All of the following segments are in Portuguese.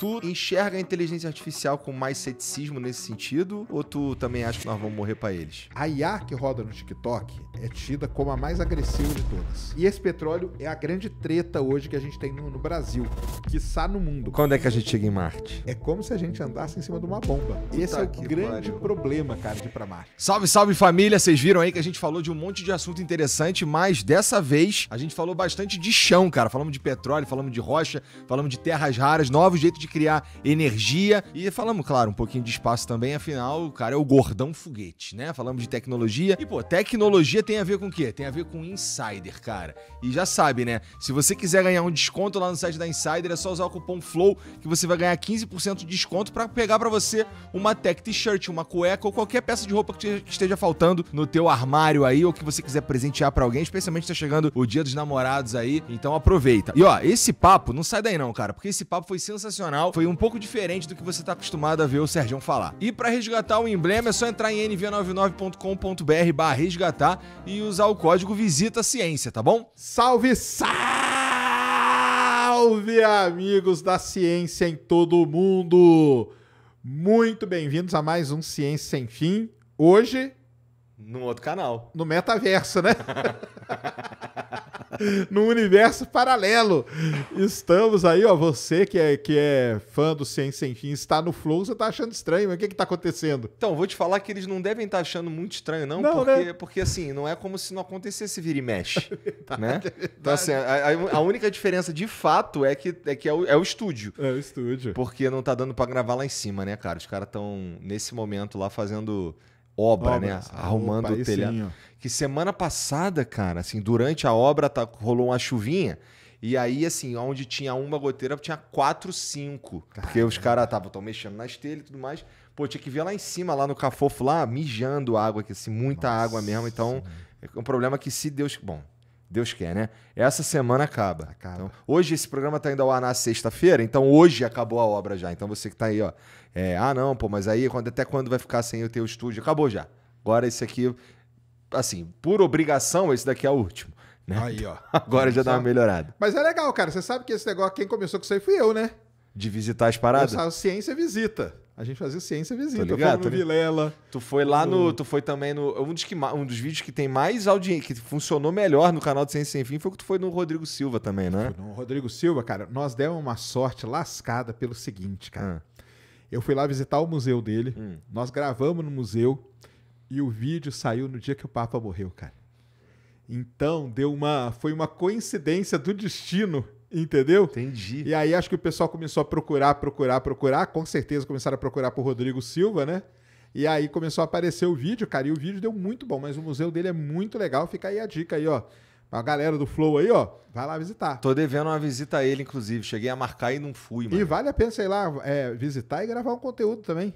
Tu enxerga a inteligência artificial com mais ceticismo nesse sentido? Ou tu também acha que nós vamos morrer pra eles? A IA que roda no TikTok é tida como a mais agressiva de todas. E esse petróleo é a grande treta hoje que a gente tem no Brasil, quiçá no mundo. Quando é que a gente chega em Marte? É como se a gente andasse em cima de uma bomba. Esse é o grande problema, cara, de ir pra Marte. Salve, salve família! Vocês viram aí que a gente falou de um monte de assunto interessante, mas dessa vez a gente falou bastante de chão, cara. Falamos de petróleo, falamos de rocha, falamos de terras raras, novos jeitos de criar energia e falamos, claro, um pouquinho de espaço também, afinal, o cara é o gordão foguete, né? Falamos de tecnologia e, pô, tecnologia tem a ver com o quê? Tem a ver com Insider, cara. E já sabe, né? Se você quiser ganhar um desconto lá no site da Insider, é só usar o cupom FLOW que você vai ganhar 15% de desconto pra pegar pra você uma tech t-shirt, uma cueca ou qualquer peça de roupa que esteja faltando no teu armário aí ou que você quiser presentear pra alguém, especialmente tá chegando o Dia dos Namorados aí, então aproveita. E ó, esse papo, não sai daí não, cara, porque esse papo foi sensacional, foi um pouco diferente do que você tá acostumado a ver o Sergião falar. E pra resgatar o emblema é só entrar em nv99.com.br/resgatar e usar o código Visita Ciência, tá bom? Salve, salve, amigos da ciência em todo o mundo! Muito bem-vindos a mais um Ciência Sem Fim. Hoje, num outro canal. No metaverso, né? No universo paralelo. Estamos aí, ó. Você que é fã do Ciência Sem Fim, está no Flow, você tá achando estranho, mas o que tá acontecendo? Então, vou te falar que eles não devem estar achando muito estranho, não porque assim, não é como se não acontecesse vira e mexe, né? Então, assim, a única diferença de fato é que é o estúdio. É o estúdio. Porque não tá dando pra gravar lá em cima, né, cara? Os caras estão, nesse momento lá, fazendo obra, né? Arrumando o telhado. Sim, que semana passada, cara, assim, durante a obra rolou uma chuvinha e aí, assim, onde tinha uma goteira, tinha 4, 5. Porque os caras tão mexendo nas telhas e tudo mais. Pô, tinha que ver lá em cima, lá no Cafofo, lá, mijando água, que assim, muita água mesmo. Então, é um problema que se Deus... Bom, Deus quer, né? Essa semana acaba. Então, hoje esse programa tá indo ao ar na sexta-feira, então hoje acabou a obra já. Então você que tá aí, ó. Não, pô, mas aí até quando vai ficar sem o teu estúdio? Acabou já. Agora esse aqui, assim, por obrigação, esse daqui é o último. Né? Aí, ó. Agora já dá uma melhorada. Mas é legal, cara. Você sabe que esse negócio, quem começou com isso aí fui eu, né? De visitar as paradas? Ciência Visita. A gente fazia Ciência Visita. Tô ligado, no Vilela. Tu foi lá Tu foi também no... Um dos vídeos que tem mais audiência, que funcionou melhor no canal do Ciência Sem Fim foi que tu foi no Rodrigo Silva também, né? No Rodrigo Silva, cara, nós demos uma sorte lascada pelo seguinte, cara. Eu fui lá visitar o museu dele, nós gravamos no museu e o vídeo saiu no dia que o Papa morreu, cara. Então, foi uma coincidência do destino, entendeu? Entendi. E aí acho que o pessoal começou a procurar, com certeza começaram a procurar por Rodrigo Silva, né? E aí começou a aparecer o vídeo, cara, e o vídeo deu muito bom, mas o museu dele é muito legal, fica aí a dica aí, ó. A galera do Flow aí, ó, vai lá visitar. Tô devendo uma visita a ele, inclusive. Cheguei a marcar e não fui, mano. E vale a pena, sei lá, visitar e gravar um conteúdo também.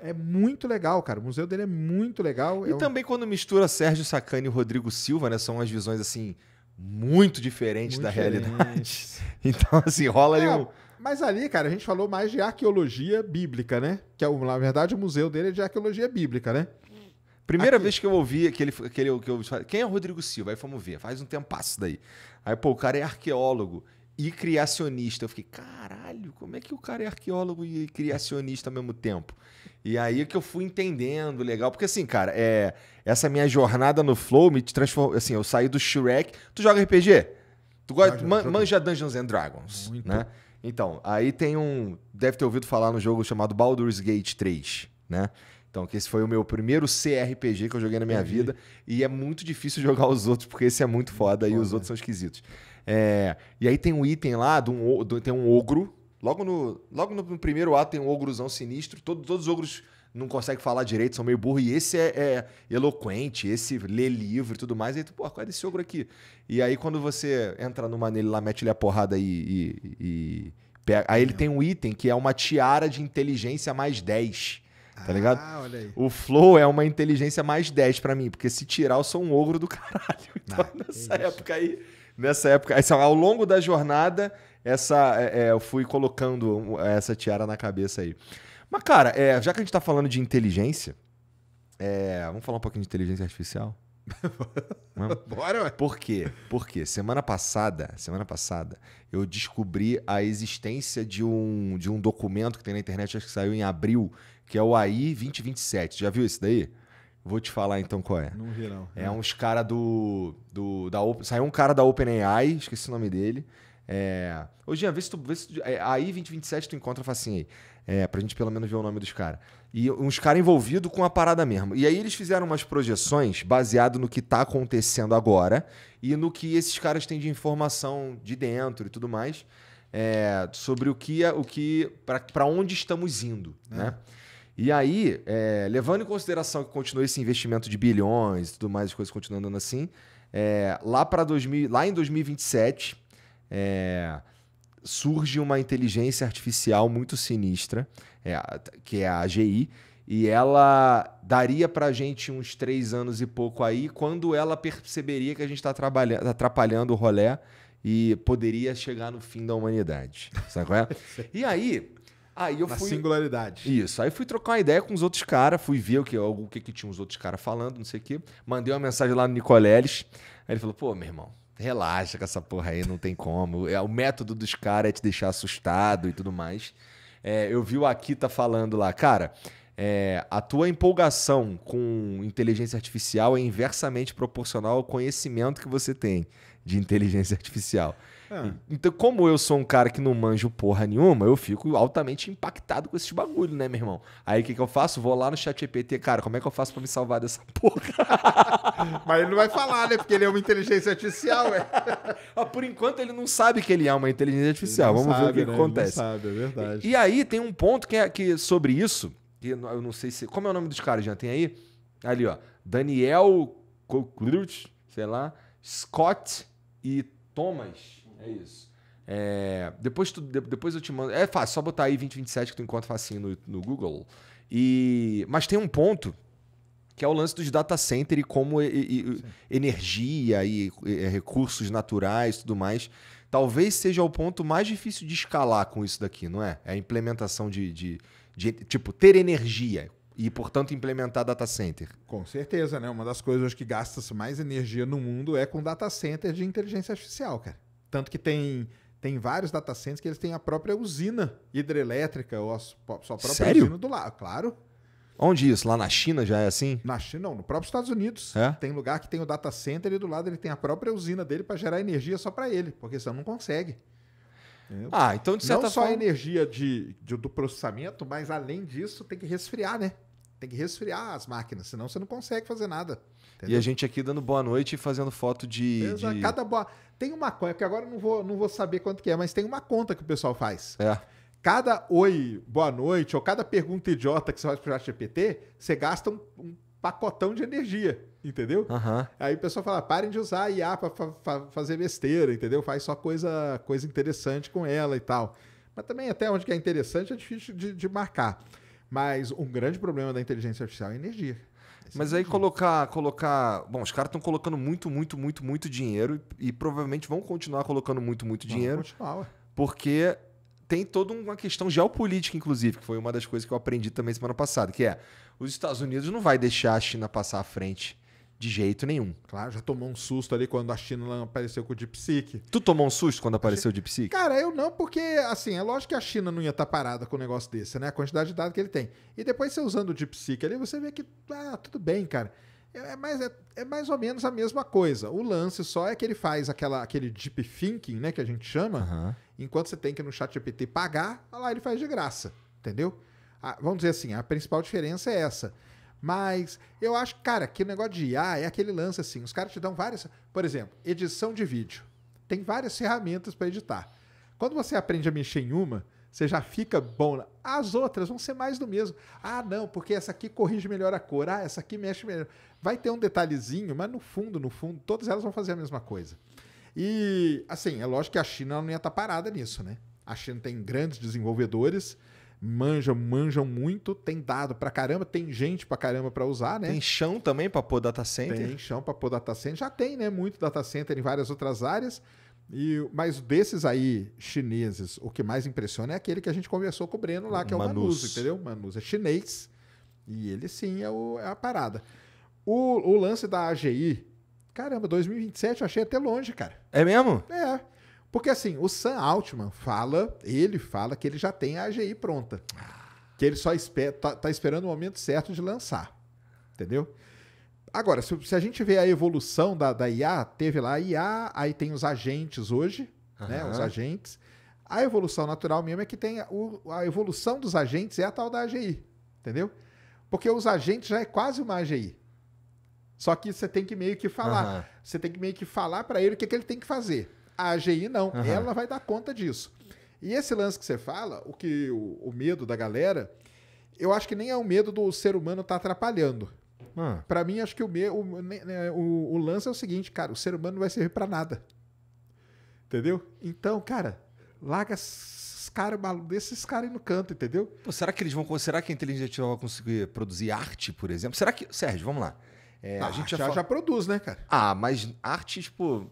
É muito legal, cara. O museu dele é muito legal. E também quando mistura Sérgio Sacani e Rodrigo Silva, né? São umas visões, assim, muito diferentes da realidade. Então, assim, rola ali um... Mas ali, cara, a gente falou mais de arqueologia bíblica, né? Que na verdade o museu dele é de arqueologia bíblica, né? Primeira vez que eu ouvi quem é o Rodrigo Silva? Aí fomos ver, faz um tempasso daí. Aí, pô, o cara é arqueólogo e criacionista. Eu fiquei, caralho, como é que o cara é arqueólogo e criacionista ao mesmo tempo? E aí que eu fui entendendo, legal. Porque assim, cara, essa minha jornada no Flow me transformou, assim, eu saí do Shrek. Tu joga RPG? Tu gosta, manja Dungeons and Dragons, muito, né? Então, aí tem deve ter ouvido falar no jogo chamado Baldur's Gate 3, né? Então, que esse foi o meu primeiro CRPG que eu joguei na minha vida. E é muito difícil jogar os outros, porque esse é muito foda e os outros são esquisitos. E aí tem um item lá, tem um ogro. Logo no primeiro ato tem um ogrozão sinistro. Todos os ogros não conseguem falar direito, são meio burros. E esse é eloquente, esse lê livro e tudo mais. E aí tu, pô, qual é desse ogro aqui? E aí quando você entra numa nele lá, mete ele a porrada e pega. Aí ele tem um item que é uma tiara de inteligência mais 10. Tá ligado? Olha aí. O Flow é uma inteligência mais 10 pra mim, porque se tirar eu sou um ogro do caralho. Então nessa época aí, ao longo da jornada, eu fui colocando essa tiara na cabeça aí. Mas cara, já que a gente tá falando de inteligência, vamos falar um pouquinho de inteligência artificial? Bora, ué. Por quê? Porque semana passada, eu descobri a existência de um documento que tem na internet, acho que saiu em abril, que é o AI 2027. Já viu esse daí? Vou te falar então qual é. Não vi, não. É uns cara saiu um cara da OpenAI, esqueci o nome dele. Ô, Jean, vê se tu AI 2027 tu encontra facinho aí. Pra gente pelo menos ver o nome dos caras. E uns caras envolvidos com a parada mesmo. E aí eles fizeram umas projeções baseado no que tá acontecendo agora e no que esses caras têm de informação de dentro e tudo mais, sobre para onde estamos indo, né? E aí, levando em consideração que continua esse investimento de bilhões e tudo mais, as coisas continuam andando assim, lá em 2027, surge uma inteligência artificial muito sinistra, que é a AGI, e ela daria pra gente uns 3 anos e pouco aí, quando ela perceberia que a gente tá atrapalhando o rolê e poderia chegar no fim da humanidade. Sabe qual é? E aí eu Na fui... singularidade. Isso. Aí fui trocar uma ideia com os outros caras, fui ver o que tinha os outros caras falando, não sei o quê. Mandei uma mensagem lá no Nicoleles. Aí ele falou, pô, meu irmão, relaxa com essa porra aí, não tem como. O método dos caras é te deixar assustado e tudo mais. Eu vi o Akita falando lá, cara, a tua empolgação com inteligência artificial é inversamente proporcional ao conhecimento que você tem de inteligência artificial. Então, como eu sou um cara que não manjo porra nenhuma, eu fico altamente impactado com esses bagulho, né, meu irmão? Aí o que eu faço? Vou lá no ChatGPT, cara, como é que eu faço pra me salvar dessa porra? Mas ele não vai falar, né? Porque ele é uma inteligência artificial, ué. Por enquanto ele não sabe que ele é uma inteligência artificial. Vamos ver o que acontece. Ele não sabe, é verdade. E aí tem um ponto que sobre isso, que eu não sei se... Como é o nome dos caras, já tem aí? Ali, ó. Daniel Cockroach, sei lá, Scott e Thomas. É isso. Depois eu te mando. É fácil, só botar aí 2027 que tu encontra facinho no Google. Mas tem um ponto que é o lance dos data center e como energia e recursos naturais e tudo mais. Talvez seja o ponto mais difícil de escalar com isso daqui, não é? É a implementação de tipo, ter energia e, portanto, implementar data center. Com certeza, né? Uma das coisas que gasta-se mais energia no mundo é com data center de inteligência artificial, cara. Tanto que tem vários data centers que eles têm a própria usina hidrelétrica ou a sua própria Sério? usina do lado. Claro. Onde isso? Lá na China já é assim? Na China, não. No próprio Estados Unidos. Tem lugar que tem o data center e do lado ele tem a própria usina dele para gerar energia só para ele, porque senão não consegue. Entendeu? Então de certa não só forma... a energia do processamento, mas além disso tem que resfriar, né? Tem que resfriar as máquinas, senão você não consegue fazer nada. Entendeu? E a gente aqui dando boa noite e fazendo foto de... Tem uma conta, que agora eu não vou saber quanto que é, mas tem uma conta que o pessoal faz. É. Cada oi, boa noite, ou cada pergunta idiota que você faz pro ChatGPT, você gasta um pacotão de energia, entendeu? Uhum. Aí o pessoal fala, parem de usar a IA para fazer besteira, entendeu? Faz só coisa interessante com ela e tal. Mas também até onde que é interessante é difícil de marcar. Mas um grande problema da inteligência artificial é a energia. Mas aí colocar... Bom, os caras estão colocando muito dinheiro e provavelmente vão continuar colocando muito dinheiro. Vão continuar, ué. Porque tem toda uma questão geopolítica, inclusive, que foi uma das coisas que eu aprendi também semana passada, que é os Estados Unidos não vai deixar a China passar à frente de jeito nenhum. Claro, já tomou um susto ali quando a China apareceu com o DeepSeek. Tu tomou um susto quando apareceu o DeepSeek? Cara, eu não, porque, assim, é lógico que a China não ia estar parada com um negócio desse, né? A quantidade de dados que ele tem. E depois você usando o DeepSeek ali, você vê que, tudo bem, cara. É mais ou menos a mesma coisa. O lance só é que ele faz aquele deep thinking, né, que a gente chama, enquanto você tem que no ChatGPT pagar, lá ele faz de graça, entendeu? Vamos dizer assim, a principal diferença é essa. Mas eu acho, cara, que o negócio de IA é aquele lance assim, os caras te dão várias... Por exemplo, edição de vídeo. Tem várias ferramentas para editar. Quando você aprende a mexer em uma, você já fica bom. As outras vão ser mais do mesmo. Não, porque essa aqui corrige melhor a cor. Essa aqui mexe melhor. Vai ter um detalhezinho, mas no fundo, todas elas vão fazer a mesma coisa. E, assim, é lógico que a China não ia estar parada nisso, né? A China tem grandes desenvolvedores, manjam muito, tem dado pra caramba, tem gente pra caramba pra usar, né? Tem chão também pra pôr data center? Tem chão pra pôr data center. Já tem, né? Muito data center em várias outras áreas. Mas desses aí chineses, o que mais impressiona é aquele que a gente conversou com o Breno lá, que é o Manus, entendeu? Manus é chinês e ele sim é a parada. O lance da AGI, caramba, 2027 eu achei até longe, cara. É mesmo? É. Porque assim, o Sam Altman fala que ele já tem a AGI pronta. Que ele só tá esperando o momento certo de lançar. Entendeu? Agora, se a gente vê a evolução da IA, teve lá a IA, aí tem os agentes hoje, né? Os agentes. A evolução natural mesmo é que tem a evolução dos agentes é a tal da AGI. Entendeu? Porque os agentes já é quase uma AGI. Só que você tem que meio que falar. Você tem que meio que falar para ele o que ele tem que fazer. A AGI não, ela vai dar conta disso. E esse lance que você fala, o medo da galera, eu acho que nem é o medo do ser humano estar atrapalhando. Para mim, acho que o lance é o seguinte, cara, o ser humano não vai servir para nada. Entendeu? Então, cara, larga esses caras aí no canto, entendeu? Pô, será que a inteligência artificial vai conseguir produzir arte, por exemplo? Será que... Sérgio, vamos lá. A gente já produz, né, cara? Mas arte, tipo,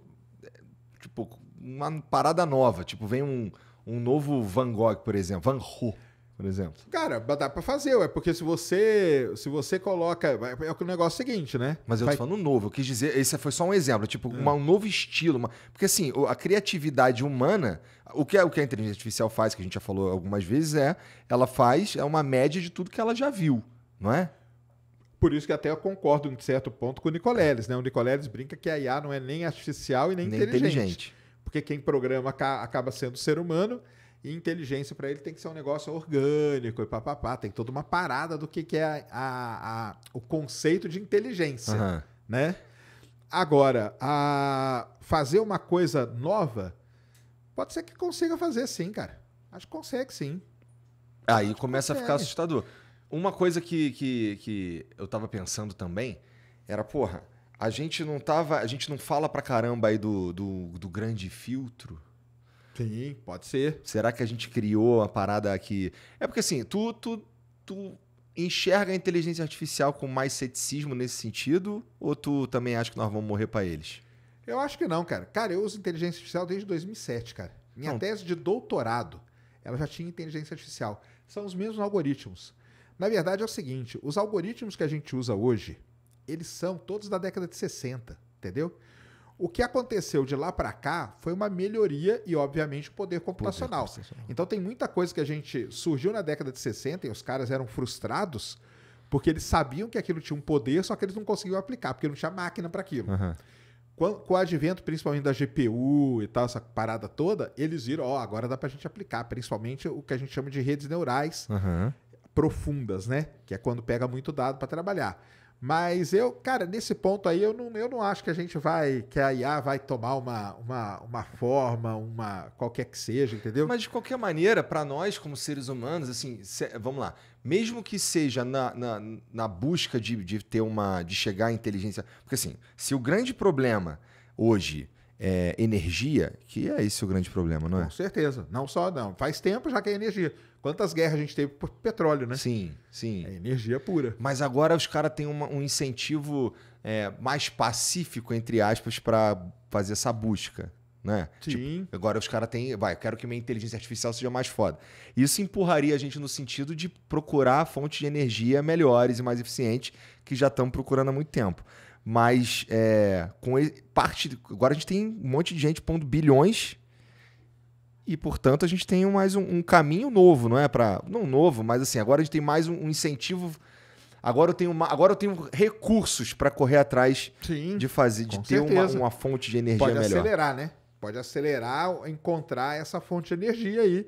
uma parada nova. Tipo, vem um novo Van Gogh, por exemplo. Van Gogh, por exemplo. Cara, dá pra fazer, porque se você coloca... É o negócio seguinte, né? Mas eu tô falando novo. Eu quis dizer... Esse foi só um exemplo. Tipo, um novo estilo. Porque, assim, a criatividade humana... O que a inteligência artificial faz, que a gente já falou algumas vezes, ela faz uma média de tudo que ela já viu, não é? Por isso que até eu concordo em certo ponto com o Nicoleles, né? O Nicoleles brinca que a IA não é nem artificial e nem inteligente. Porque quem programa acaba sendo o ser humano e inteligência para ele tem que ser um negócio orgânico e papapá. Tem toda uma parada do que é o conceito de inteligência, né? Agora, fazer uma coisa nova, pode ser que consiga fazer sim, cara. Acho que consegue sim. Aí começa a ficar assustador. Uma coisa que eu tava pensando também era, porra, a gente não fala pra caramba aí do grande filtro. Sim, pode ser. Será que a gente criou uma parada aqui? É porque assim, tu enxerga a inteligência artificial com mais ceticismo nesse sentido? Ou tu também acha que nós vamos morrer pra eles? Eu acho que não, cara. Cara, eu uso inteligência artificial desde 2007, cara. Minha tese de doutorado, ela já tinha inteligência artificial. São os mesmos algoritmos. Na verdade é o seguinte, os algoritmos que a gente usa hoje, eles são todos da década de 60, entendeu? O que aconteceu de lá para cá foi uma melhoria e, obviamente, o poder computacional. Então tem muita coisa que a gente surgiu na década de 60 e os caras eram frustrados porque eles sabiam que aquilo tinha um poder, só que eles não conseguiam aplicar, porque não tinha máquina para aquilo. Com o advento, principalmente da GPU e tal, essa parada toda, eles viram, agora dá pra gente aplicar, principalmente o que a gente chama de redes neurais profundas, né? Que é quando pega muito dado para trabalhar. Mas cara, nesse ponto aí, eu não acho que que a IA vai tomar uma forma, qualquer que seja, entendeu? Mas de qualquer maneira, para nós como seres humanos, assim, vamos lá, mesmo que seja na busca de chegar à inteligência, porque assim, se o grande problema hoje é energia, que é esse o grande problema, não é? Com certeza, não. Faz tempo já que é energia. Quantas guerras a gente teve por petróleo, né? Sim, sim. É energia pura. Mas agora os caras têm um incentivo mais pacífico, entre aspas, para fazer essa busca, né? Sim. Tipo, agora os caras têm... eu quero que minha inteligência artificial seja mais foda. Isso empurraria a gente no sentido de procurar fontes de energia melhores e mais eficientes que já estamos procurando há muito tempo. Mas agora a gente tem um monte de gente pondo bilhões e, portanto, a gente tem mais um caminho novo, não é? Não novo, mas assim, agora a gente tem mais um incentivo. Agora eu tenho recursos para correr atrás de ter uma fonte de energia melhor. Pode acelerar, né? Pode acelerar, encontrar essa fonte de energia aí,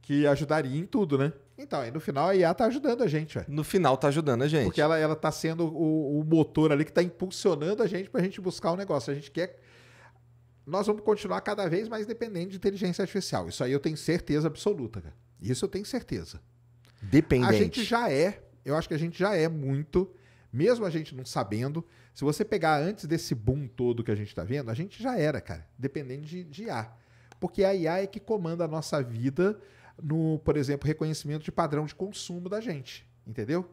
que ajudaria em tudo, né? Então, aí no final a IA tá ajudando a gente, velho. No final tá ajudando a gente. Porque ela tá sendo o motor ali que tá impulsionando a gente pra gente buscar o negócio. A gente quer... Nós vamos continuar cada vez mais dependendo de inteligência artificial. Isso aí eu tenho certeza absoluta, cara. Isso eu tenho certeza. Dependente. A gente já eu acho que a gente já é muito, mesmo a gente não sabendo. Se você pegar antes desse boom todo que a gente tá vendo, a gente já era, cara, dependente de IA. Porque a IA é que comanda a nossa vida no, por exemplo, reconhecimento de padrão de consumo da gente, entendeu?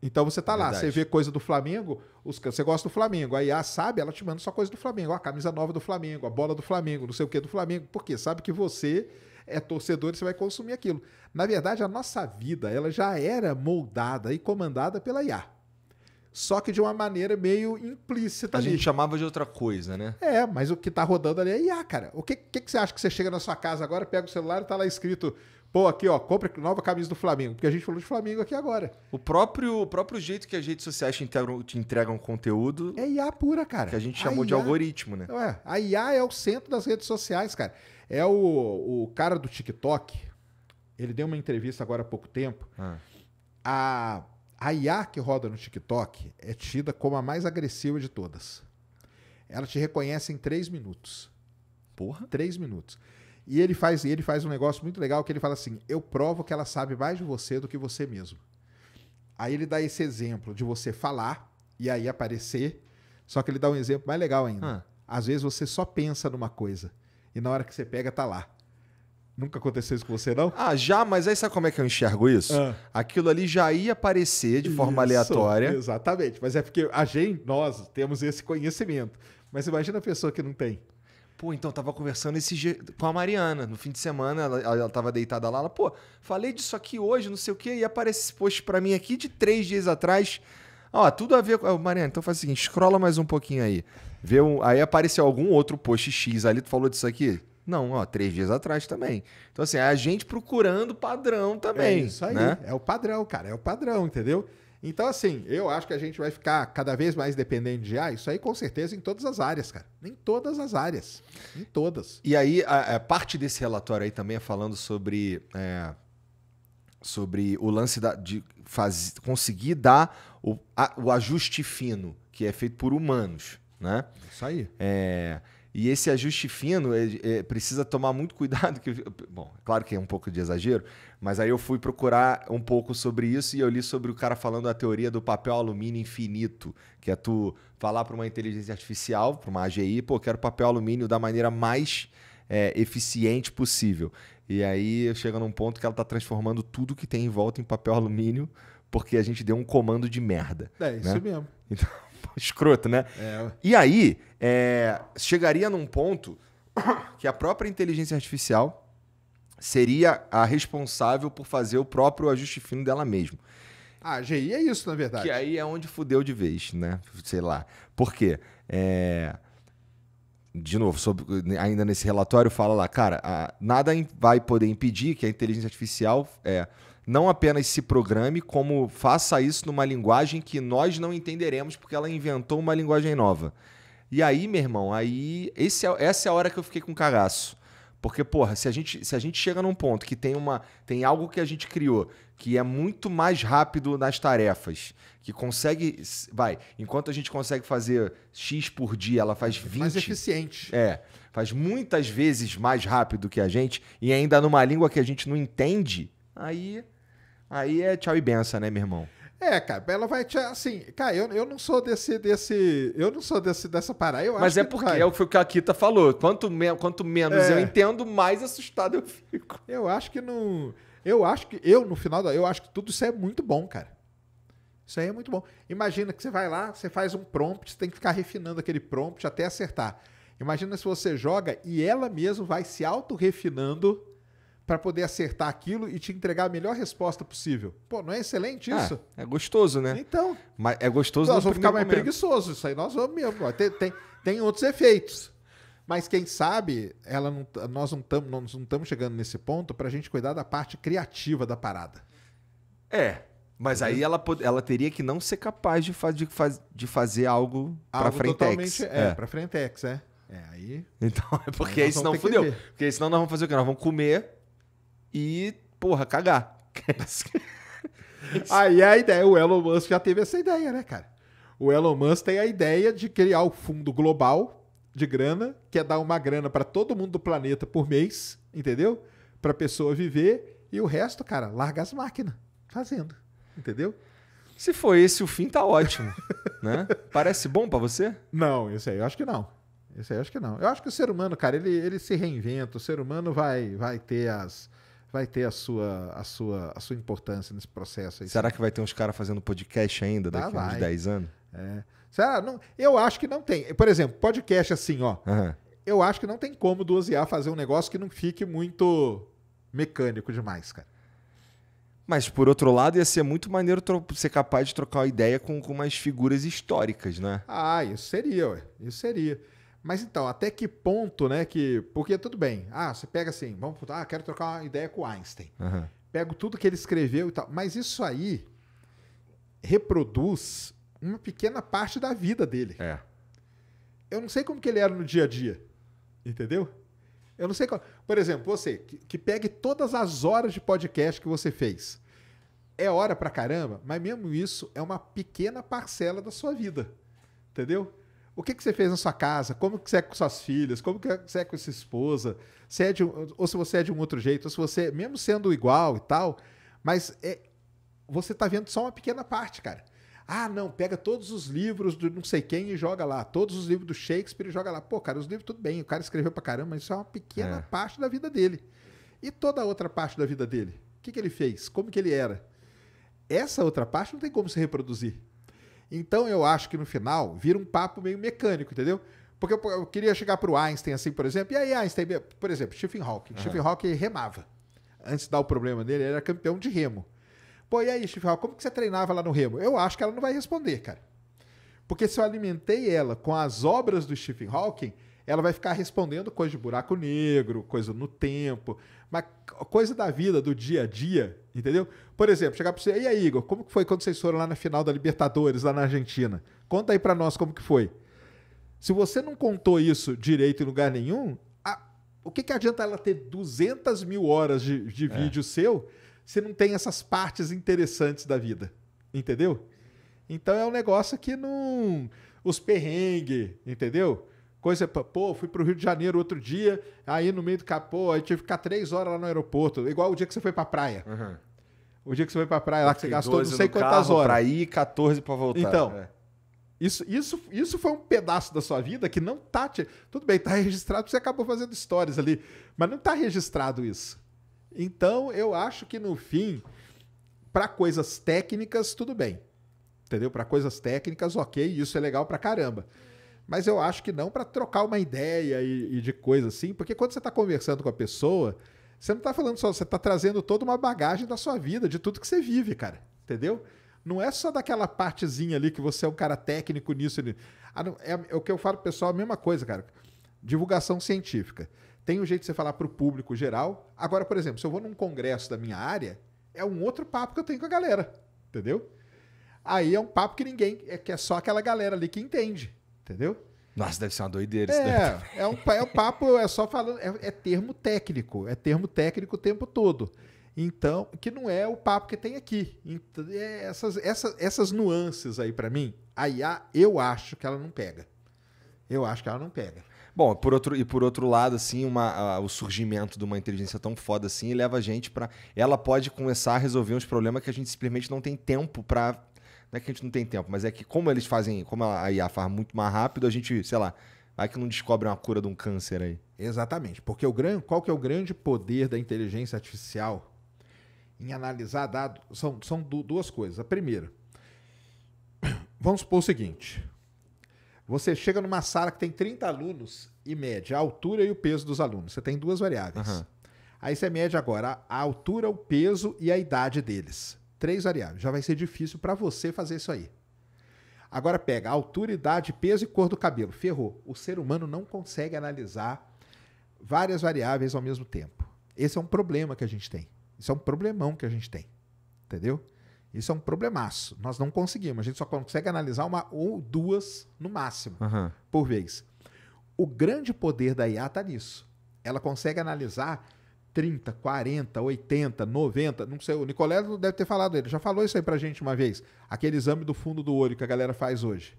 Então você tá lá, você vê coisa do Flamengo, você gosta do Flamengo, a IA sabe, ela te manda só coisa do Flamengo, a camisa nova do Flamengo, a bola do Flamengo, não sei o que do Flamengo, porque sabe que você é torcedor e você vai consumir aquilo. Na verdade, a nossa vida, ela já era moldada e comandada pela IA. só que de uma maneira meio implícita A ali. gente chamava de outra coisa, né? Mas o que tá rodando ali é IA, cara. O que você acha que você chega na sua casa agora, pega o celular e tá lá escrito, pô, aqui, ó, compra nova camisa do Flamengo, porque a gente falou de Flamengo aqui agora. O próprio jeito que as redes sociais te entregam conteúdo É IA pura, cara. que a gente chamou de algoritmo, né? A IA é o centro das redes sociais, cara. É o cara do TikTok, ele deu uma entrevista agora há pouco tempo. A IA que roda no TikTok é tida como a mais agressiva de todas. Ela te reconhece em 3 minutos. Porra. 3 minutos. E ele faz um negócio muito legal que ele fala assim, eu provo que ela sabe mais de você do que você mesmo. Aí ele dá esse exemplo de você falar e aí aparecer, só que ele dá um exemplo mais legal ainda. Às vezes você só pensa numa coisa e na hora que você pega, tá lá. Nunca aconteceu isso com você, não? Já, mas aí sabe como é que eu enxergo isso? Aquilo ali já ia aparecer de forma aleatória. Exatamente, mas é porque nós temos esse conhecimento. Mas imagina a pessoa que não tem. Pô, então, tava conversando com a Mariana. No fim de semana, ela tava deitada lá. Ela, pô, falei disso aqui hoje, não sei o quê. E aparece esse post pra mim aqui de 3 dias atrás. Ó, tudo a ver com... Mariana, então faz o seguinte, scrolla mais um pouquinho aí. Aí apareceu algum outro post X ali. Tu falou disso aqui? Não, 3 dias atrás também. Então, assim, é a gente procurando padrão também. É isso aí. Né? É o padrão, cara. É o padrão, entendeu? Então, assim, eu acho que a gente vai ficar cada vez mais dependente de IA. Isso aí, com certeza, em todas as áreas, cara. Em todas as áreas. Em todas. E aí, a parte desse relatório aí também é falando sobre o lance de conseguir dar o ajuste fino, que é feito por humanos, né? Isso aí. E esse ajuste fino precisa tomar muito cuidado. Bom, claro que é um pouco de exagero, mas aí eu fui procurar um pouco sobre isso e eu li sobre o cara falando da teoria do papel alumínio infinito, que é tu falar para uma inteligência artificial, para uma AGI, pô, quero papel alumínio da maneira mais eficiente possível. E aí chega num ponto que ela está transformando tudo que tem em volta em papel alumínio porque a gente deu um comando de merda. É isso mesmo. Então, escroto, né? E aí, chegaria num ponto que a própria inteligência artificial seria a responsável por fazer o próprio ajuste fino dela mesma. A AGI é isso, na verdade. Que aí é onde fudeu de vez, né? Sei lá. Por quê? De novo, ainda nesse relatório fala lá, cara, nada vai poder impedir que a inteligência artificial não apenas se programe, como faça isso numa linguagem que nós não entenderemos porque ela inventou uma linguagem nova. E aí, meu irmão, essa é a hora que eu fiquei com cagaço. Porque, porra, se a gente chega num ponto que tem algo que a gente criou que é muito mais rápido nas tarefas, que consegue... enquanto a gente consegue fazer X por dia, ela faz 20... Mais eficiente. Faz muitas vezes mais rápido que a gente, e ainda numa língua que a gente não entende, aí é tchau e benção, né, meu irmão? Cara, ela vai te... Assim, cara, eu não sou dessa parada. Mas porque foi o que a Kita falou. Quanto menos eu entendo, mais assustado eu fico. Eu acho que no final, eu acho que tudo isso é muito bom, cara. Isso aí é muito bom. Imagina que você vai lá, você faz um prompt, você tem que ficar refinando aquele prompt até acertar. Imagina se você joga e ela mesma vai se auto-refinando para poder acertar aquilo e te entregar a melhor resposta possível. Pô, não é excelente isso? É gostoso, né? Então. Mas é gostoso. Nós vamos ficar mais preguiçosos. Isso aí nós vamos mesmo. Tem outros efeitos. Mas quem sabe, nós não estamos chegando nesse ponto para a gente cuidar da parte criativa da parada. Mas aí ela teria que não ser capaz de fazer algo para Frentex. Para Frentex, aí... Então, porque aí senão fudeu. Porque senão nós vamos fazer o quê? Nós vamos comer e, porra, cagar. Aí a ideia, o Elon Musk já teve essa ideia, né, cara? O Elon Musk tem a ideia de criar o fundo global de grana, que é dar uma grana para todo mundo do planeta por mês, entendeu? Pra pessoa viver e o resto, cara, larga as máquinas fazendo, entendeu? Se for esse o fim, tá ótimo, né? Parece bom pra você? Não, isso aí eu acho que não. Eu acho que o ser humano, cara, ele se reinventa, o ser humano vai ter a sua importância nesse processo aí. Será que vai ter uns caras fazendo podcast ainda daqui a uns 10 anos? Será? Não, eu acho que não tem. Por exemplo, podcast assim, ó. Eu acho que não tem como do IA fazer um negócio que não fique muito mecânico demais, cara. Mas, por outro lado, ia ser muito maneiro ser capaz de trocar uma ideia com umas figuras históricas, né? Ah, isso seria, ué. Isso seria. Mas então, até que ponto, né, que... Porque tudo bem. Você pega assim, quero trocar uma ideia com o Einstein. Uhum. Pego tudo que ele escreveu e tal. Mas isso aí reproduz uma pequena parte da vida dele. É. Eu não sei como que ele era no dia a dia. Entendeu? Eu não sei qual... Por exemplo, você, que pegue todas as horas de podcast que você fez. É hora pra caramba, mas mesmo isso é uma pequena parcela da sua vida. Entendeu? O que você fez na sua casa? Como que você é com suas filhas? Como que você é com sua esposa? Ou se você é de um outro jeito, ou se você, mesmo sendo igual e tal, mas você tá vendo só uma pequena parte, cara. Não, pega todos os livros do não sei quem e joga lá. Todos os livros do Shakespeare e joga lá. Pô, cara, os livros tudo bem, o cara escreveu pra caramba, mas isso é uma pequena parte da vida dele. E toda a outra parte da vida dele? O que ele fez? Como que ele era? Essa outra parte não tem como se reproduzir. Então eu acho que no final vira um papo meio mecânico, entendeu? Porque eu queria chegar pro Einstein assim, por exemplo. E aí, Einstein, por exemplo, Stephen Hawking. Stephen Hawking remava. Antes de dar o problema dele, ele era campeão de remo. Pô, e aí, Stephen Hawking, como que você treinava lá no remo? Eu acho que ela não vai responder, cara. Porque se eu alimentei ela com as obras do Stephen Hawking, ela vai ficar respondendo coisa de buraco negro, coisa no tempo, mas coisa da vida, do dia a dia, entendeu? Por exemplo, chegar para você, e aí, Igor, como que foi quando vocês foram lá na final da Libertadores, lá na Argentina? Conta aí para nós como que foi. Se você não contou isso direito em lugar nenhum, o que adianta ela ter 200 mil horas de vídeo seu se não tem essas partes interessantes da vida? Entendeu? Então é um negócio que não... Os perrengues, entendeu? Coisa, pô, fui pro Rio de Janeiro outro dia, aí no meio do capô, aí tive que ficar 3 horas lá no aeroporto, igual o dia que você foi pra praia. Uhum. O dia que você foi pra praia lá, que você gastou não sei quantas horas. Pra ir e 14 pra voltar. Então, isso foi um pedaço da sua vida que não tá... Tudo bem, tá registrado, você acabou fazendo stories ali, mas não tá registrado isso. Então, eu acho que no fim, pra coisas técnicas, tudo bem. Entendeu? Pra coisas técnicas, ok, isso é legal pra caramba. Mas eu acho que não para trocar uma ideia e de coisa assim, porque quando você está conversando com a pessoa, você não está falando só, você está trazendo toda uma bagagem da sua vida, de tudo que você vive, cara. Entendeu? Não é só daquela partezinha ali que você é um cara técnico nisso. É o que eu falo pro pessoal, a mesma coisa, cara. Divulgação científica. Tem um jeito de você falar para o público geral. Agora, por exemplo, se eu vou num congresso da minha área, é um outro papo que eu tenho com a galera. Entendeu? Aí é um papo que que é só aquela galera ali que entende. Entendeu? Nossa, deve ser uma doideira isso daí. É um papo, é só falando, é termo técnico o tempo todo. Então, que não é o papo que tem aqui. Então, essas nuances aí pra mim, a IA, eu acho que ela não pega. Eu acho que ela não pega. Bom, por outro lado, assim, o surgimento de uma inteligência tão foda assim leva a gente pra... Ela pode começar a resolver uns problemas que a gente simplesmente não tem tempo pra... Não é que a gente não tem tempo, mas é que como eles fazem, como a IA faz muito mais rápido, a gente, sei lá, vai que não descobre uma cura de um câncer aí. Exatamente, porque qual que é o grande poder da inteligência artificial em analisar dados? São duas coisas. A primeira, vamos supor o seguinte, você chega numa sala que tem 30 alunos e mede a altura e o peso dos alunos. Você tem duas variáveis. Uhum. Aí você mede agora a altura, o peso e a idade deles. 3 variáveis. Já vai ser difícil para você fazer isso aí. Agora pega a altura, idade, peso e cor do cabelo. Ferrou. O ser humano não consegue analisar várias variáveis ao mesmo tempo. Esse é um problema que a gente tem. Isso é um problemão que a gente tem. Entendeu? Isso é um problemaço. Nós não conseguimos. A gente só consegue analisar uma ou duas no máximo por vez. O grande poder da IA está nisso. Ela consegue analisar 30, 40, 80, 90, não sei, o Nicolé deve ter falado, ele já falou isso aí pra gente uma vez, aquele exame do fundo do olho que a galera faz hoje.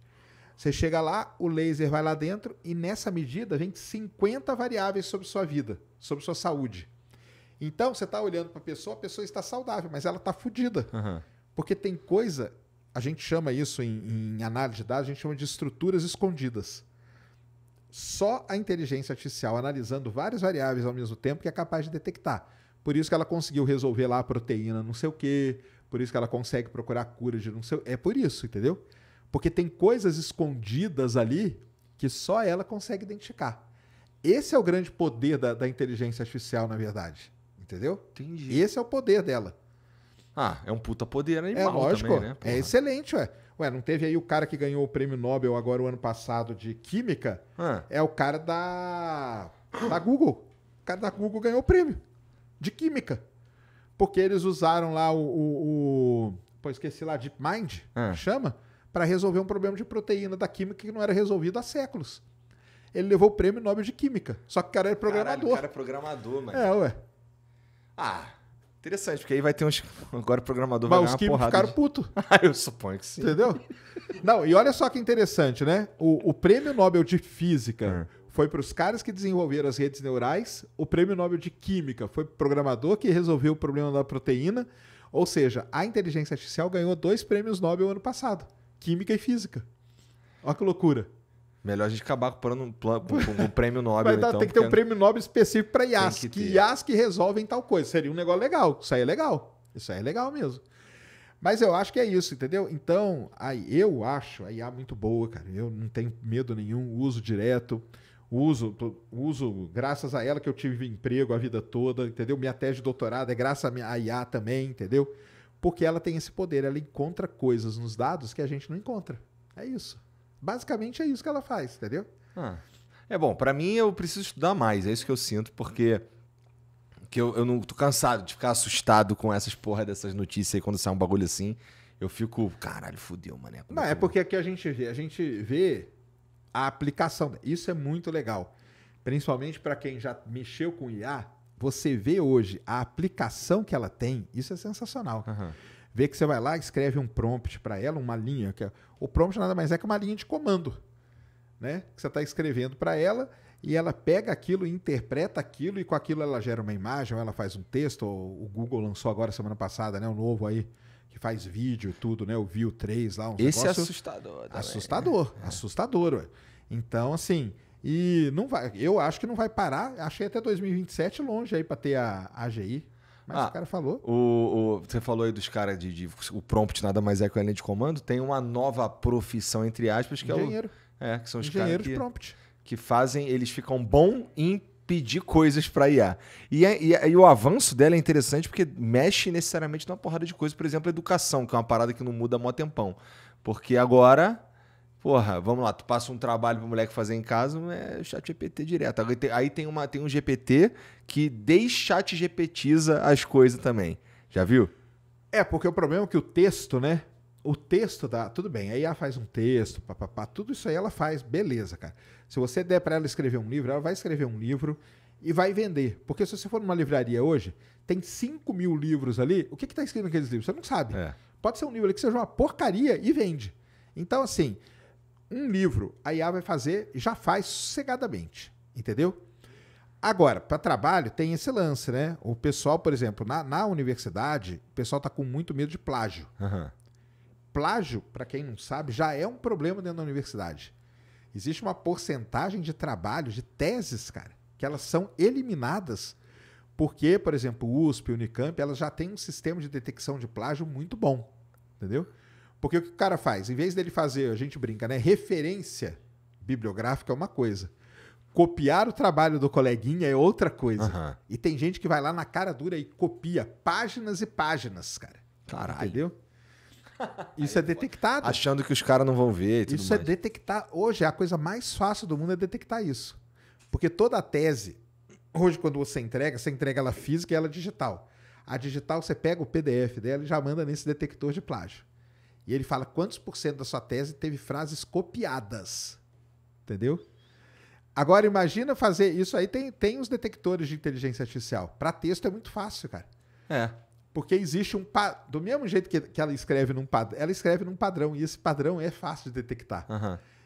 Você chega lá, o laser vai lá dentro e nessa medida vem 50 variáveis sobre sua vida, sobre sua saúde. Então, você está olhando para a pessoa está saudável, mas ela está fodida. Porque tem coisa, a gente chama isso em análise de dados, a gente chama de estruturas escondidas. Só a inteligência artificial analisando várias variáveis ao mesmo tempo que é capaz de detectar. Por isso que ela conseguiu resolver lá a proteína não sei o quê, por isso que ela consegue procurar cura de não sei o quê. É por isso, entendeu? Porque tem coisas escondidas ali que só ela consegue identificar. Esse é o grande poder da inteligência artificial, na verdade. Entendeu? Entendi. Esse é o poder dela. Ah, é um puta poder É animal lógico, também, né? é excelente, ué. Ué, não teve aí o cara que ganhou o prêmio Nobel agora o ano passado de Química? É o cara da Google. O cara da Google ganhou o prêmio de Química. Porque eles usaram lá pô, esqueci lá, DeepMind, chama, para resolver um problema de proteína da química que não era resolvido há séculos. Ele levou o prêmio Nobel de Química. Só que o cara era programador. Caralho, o cara é programador, mano. Ué. Ah, interessante, porque aí vai ter uns... Agora o programador Mas vai os ganhar uma químicos porrada ficaram putos. Eu suponho que sim. Entendeu? Não, e olha só que interessante, né? O prêmio Nobel de Física foi para os caras que desenvolveram as redes neurais. O prêmio Nobel de Química foi para o programador que resolveu o problema da proteína. Ou seja, a inteligência artificial ganhou 2 prêmios Nobel ano passado. Química e Física. Olha que loucura. Melhor a gente acabar com o prêmio Nobel, então. Tem que ter um prêmio Nobel específico para IAs. Que IAs que resolvem tal coisa. Seria um negócio legal. Isso aí é legal. Isso aí é legal mesmo. Mas eu acho que é isso, entendeu? Então, eu acho a IA muito boa, cara. Eu não tenho medo nenhum, uso direto. Uso, graças a ela que eu tive emprego a vida toda, entendeu? Minha tese de doutorado é graças à IA também, entendeu? Porque ela tem esse poder, ela encontra coisas nos dados que a gente não encontra. É isso. Basicamente é isso que ela faz, entendeu? É bom, pra mim eu preciso estudar mais, é isso que eu sinto, porque eu não tô cansado de ficar assustado com essas porra dessas notícias aí quando sai um bagulho assim. Eu fico, caralho, fudeu, mané. Não, é porque aqui a gente vê a aplicação. Isso é muito legal. Principalmente para quem já mexeu com IA, você vê hoje a aplicação que ela tem, isso é sensacional. Vê que você vai lá, escreve um prompt para ela, uma linha. O prompt nada mais é que uma linha de comando, né? Que você está escrevendo para ela e ela pega aquilo, interpreta aquilo e com aquilo ela gera uma imagem ou ela faz um texto. O Google lançou agora semana passada, né? O novo aí que faz vídeo e tudo, né? O View 3 lá. Esse é assustador também. Assustador, ué. Então, assim, e não vai, eu acho que não vai parar. Achei até 2027 longe aí para ter a AGI. Mas o cara falou. Você falou aí dos caras o prompt nada mais é que a linha de comando. Tem uma nova profissão, entre aspas, que engenheiro. que são os engenheiro caras de prompt. Que fazem, eles ficam bom em pedir coisas para IA. E o avanço dela é interessante porque mexe necessariamente numa porrada de coisas. Por exemplo, a educação, que é uma parada que não muda há mó tempão. Porque agora... Porra, vamos lá, tu passa um trabalho pro moleque fazer em casa, é chat GPT direto. Aí tem um GPT que chat-GPtiza as coisas também. Já viu? Porque o problema é que o texto, né? O texto dá... Tudo bem, a IA faz um texto, tudo isso aí ela faz, beleza, cara. Se você der para ela escrever um livro, ela vai escrever um livro e vai vender. Porque se você for numa livraria hoje, tem 5.000 livros ali, o que tá escrito naqueles livros? Você não sabe. Pode ser um livro ali que seja uma porcaria e vende. Então, assim... Um livro, a IA vai fazer, já faz sossegadamente, entendeu? Agora, para trabalho, tem esse lance, né? O pessoal, por exemplo, na universidade, o pessoal tá com muito medo de plágio. Plágio, para quem não sabe, já é um problema dentro da universidade. Existe uma porcentagem de trabalhos, de teses, cara, que elas são eliminadas porque, por exemplo, o USP, o Unicamp, elas já têm um sistema de detecção de plágio muito bom, entendeu? Porque o que o cara faz? Em vez dele fazer, a gente brinca, né? Referência bibliográfica é uma coisa. Copiar o trabalho do coleguinha é outra coisa. E tem gente que vai lá na cara dura e copia páginas e páginas, cara. Caralho. Entendeu? Isso é detectado. Achando que os caras não vão ver e tudo Isso mais. é detectar. Hoje, a coisa mais fácil do mundo é detectar isso. Porque toda a tese, hoje quando você entrega ela física e ela digital. A digital, você pega o PDF dela e já manda nesse detector de plágio. E ele fala quantos % da sua tese teve frases copiadas. Entendeu? Agora, imagina fazer isso aí. Tem os detectores de inteligência artificial. Para texto é muito fácil, cara. Porque existe do mesmo jeito que ela escreve num padrão, ela escreve num padrão. E esse padrão é fácil de detectar.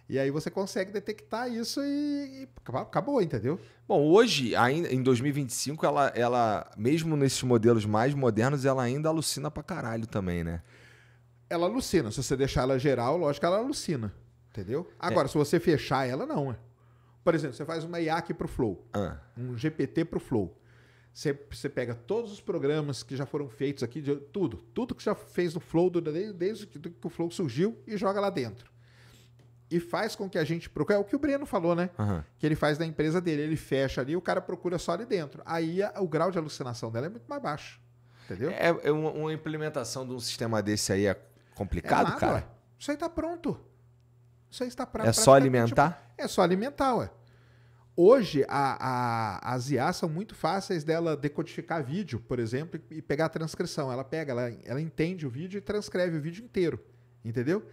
E aí você consegue detectar isso e acabou, entendeu? Bom, hoje, ainda em 2025, ela, mesmo nesses modelos mais modernos, ela ainda alucina pra caralho também, né? Ela alucina. Se você deixar ela geral, lógico que ela alucina. Entendeu? Agora, se você fechar ela, não. Por exemplo, você faz uma IA aqui pro Flow. Um GPT pro Flow. Você pega todos os programas que já foram feitos aqui, tudo que já fez no Flow, desde que o Flow surgiu, e joga lá dentro. E faz com que a gente procure... É o que o Breno falou, né? Que ele faz na empresa dele. Ele fecha ali, o cara procura só ali dentro. Aí o grau de alucinação dela é muito mais baixo. entendeu? É uma implementação de um sistema desse aí é complicado, nada, cara? Ué. Isso aí tá pronto. Isso aí está É só alimentar? É só alimentar, ué. Hoje, as IAs são muito fáceis dela decodificar vídeo, por exemplo, e pegar a transcrição. Ela entende o vídeo e transcreve o vídeo inteiro, entendeu?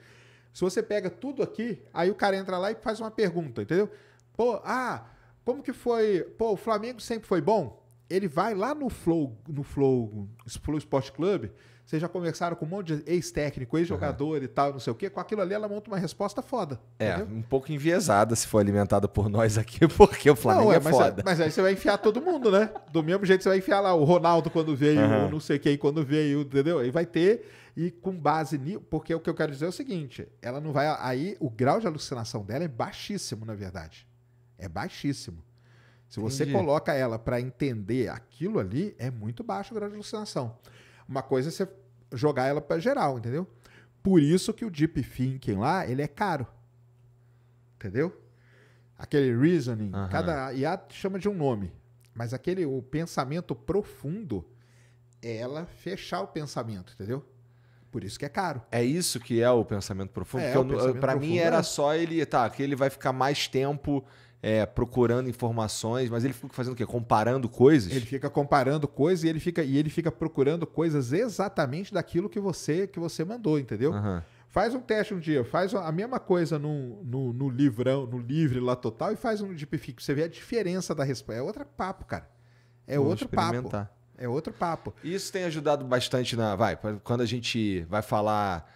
Se você pega tudo aqui, aí o cara entra lá e faz uma pergunta, entendeu? Pô, como que foi? Pô, o Flamengo sempre foi bom? Ele vai lá no Flow Sport Club, vocês já conversaram com um monte de ex-técnico, ex-jogador e tal, não sei o quê, com aquilo ali ela monta uma resposta foda. Entendeu? Um pouco enviesada se for alimentada por nós aqui, porque o Flamengo é foda. Mas aí você vai enfiar todo mundo, né? Do mesmo jeito você vai enfiar lá o Ronaldo quando veio, o não sei quem quando veio, entendeu? Aí vai ter, e com base nisso, porque o que eu quero dizer é o seguinte, ela não vai, aí o grau de alucinação dela é baixíssimo, na verdade. É baixíssimo. Se você coloca ela para entender aquilo ali, é muito baixo o grau de alucinação. Uma coisa é você jogar ela para geral, entendeu? Por isso que o Deep Thinking lá, ele é caro. Entendeu? Aquele reasoning, cada IA chama de um nome, mas o pensamento profundo é ela fechar o pensamento, entendeu? Por isso que é caro. É isso que é o pensamento profundo? Para mim era só que ele vai ficar mais tempo procurando informações, mas ele fica fazendo o quê? Comparando coisas? Ele fica comparando coisas e ele fica procurando coisas exatamente daquilo que você mandou, entendeu? Faz um teste um dia, faz a mesma coisa no livre lá total e faz um deepfake. Você vê a diferença da resposta. É outro papo, cara. Outro papo. É outro papo. Isso tem ajudado bastante quando a gente vai falar.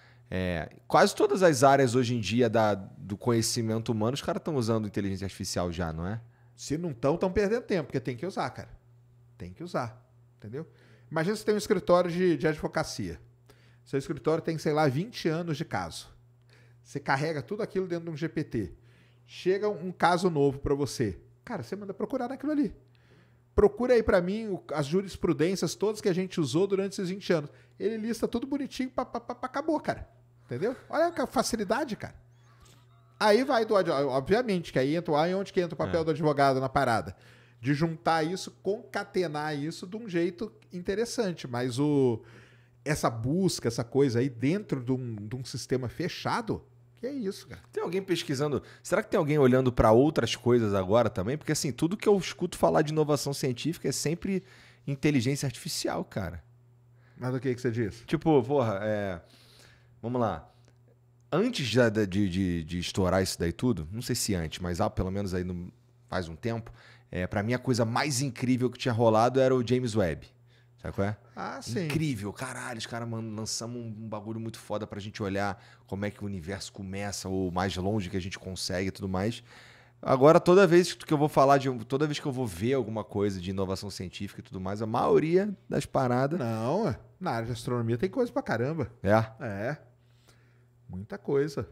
Quase todas as áreas hoje em dia do conhecimento humano, os caras estão usando inteligência artificial já, não é? Se não estão perdendo tempo, porque tem que usar, cara. Tem que usar, entendeu? Imagina você tem um escritório de advocacia. Seu escritório tem, sei lá, 20 anos de caso. Você carrega tudo aquilo dentro de um GPT. Chega um caso novo para você. Cara, você manda procurar naquilo ali. Procura aí para mim as jurisprudências todas que a gente usou durante esses 20 anos. Ele lista tudo bonitinho, acabou, cara. Entendeu? Olha a facilidade, cara. Aí vai obviamente, que aí entra onde que entra o papel do advogado na parada. De juntar isso, concatenar isso de um jeito interessante. Mas essa busca, essa coisa aí dentro de um sistema fechado, que é isso, cara. Tem alguém pesquisando? Será que tem alguém olhando para outras coisas agora também? Porque assim, tudo que eu escuto falar de inovação científica é sempre inteligência artificial, cara. Mas o que você diz? Tipo, vamos lá. Antes de estourar isso daí tudo, não sei se antes, mas pelo menos aí faz um tempo, para mim a coisa mais incrível que tinha rolado era o James Webb. Sabe qual é? Sim. Incrível, caralho, os caras lançamos um bagulho muito foda pra gente olhar como é que o universo começa, ou mais longe que a gente consegue e tudo mais. Agora, toda vez que eu vou toda vez que eu vou ver alguma coisa de inovação científica e tudo mais, a maioria das paradas... Não, na área de astronomia tem coisa pra caramba. É? Muita coisa.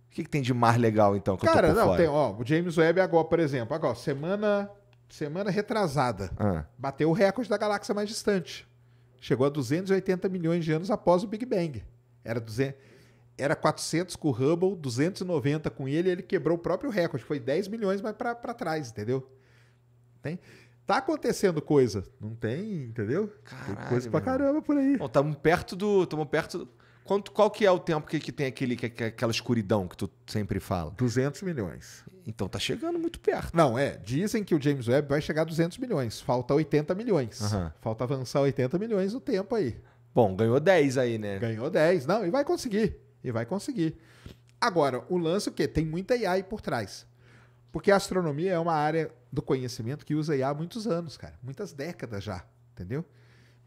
O que tem de mais legal, então, que cara, eu tô por fora? Tem, o James Webb agora, por exemplo, semana retrasada, bateu o recorde da galáxia mais distante. Chegou a 280 milhões de anos após o Big Bang. Era 400 com o Hubble, 290 com ele quebrou o próprio recorde. Foi 10 milhões mais para trás, entendeu? Tá acontecendo coisa. Não tem, entendeu? Caralho, tem coisa pra caramba por aí. Bom, estamos perto do... Qual que é o tempo que tem aquela escuridão que tu sempre fala? 200 milhões. Então tá chegando muito perto. Não, dizem que o James Webb vai chegar a 200 milhões. Falta 80 milhões. Falta avançar 80 milhões no tempo aí. Bom, ganhou 10 aí, né? Ganhou 10. Não, e vai conseguir. Agora, o lance é o quê? Tem muita IA aí por trás. Porque a astronomia é uma área do conhecimento que usa IA há muitos anos, cara. Muitas décadas já, entendeu?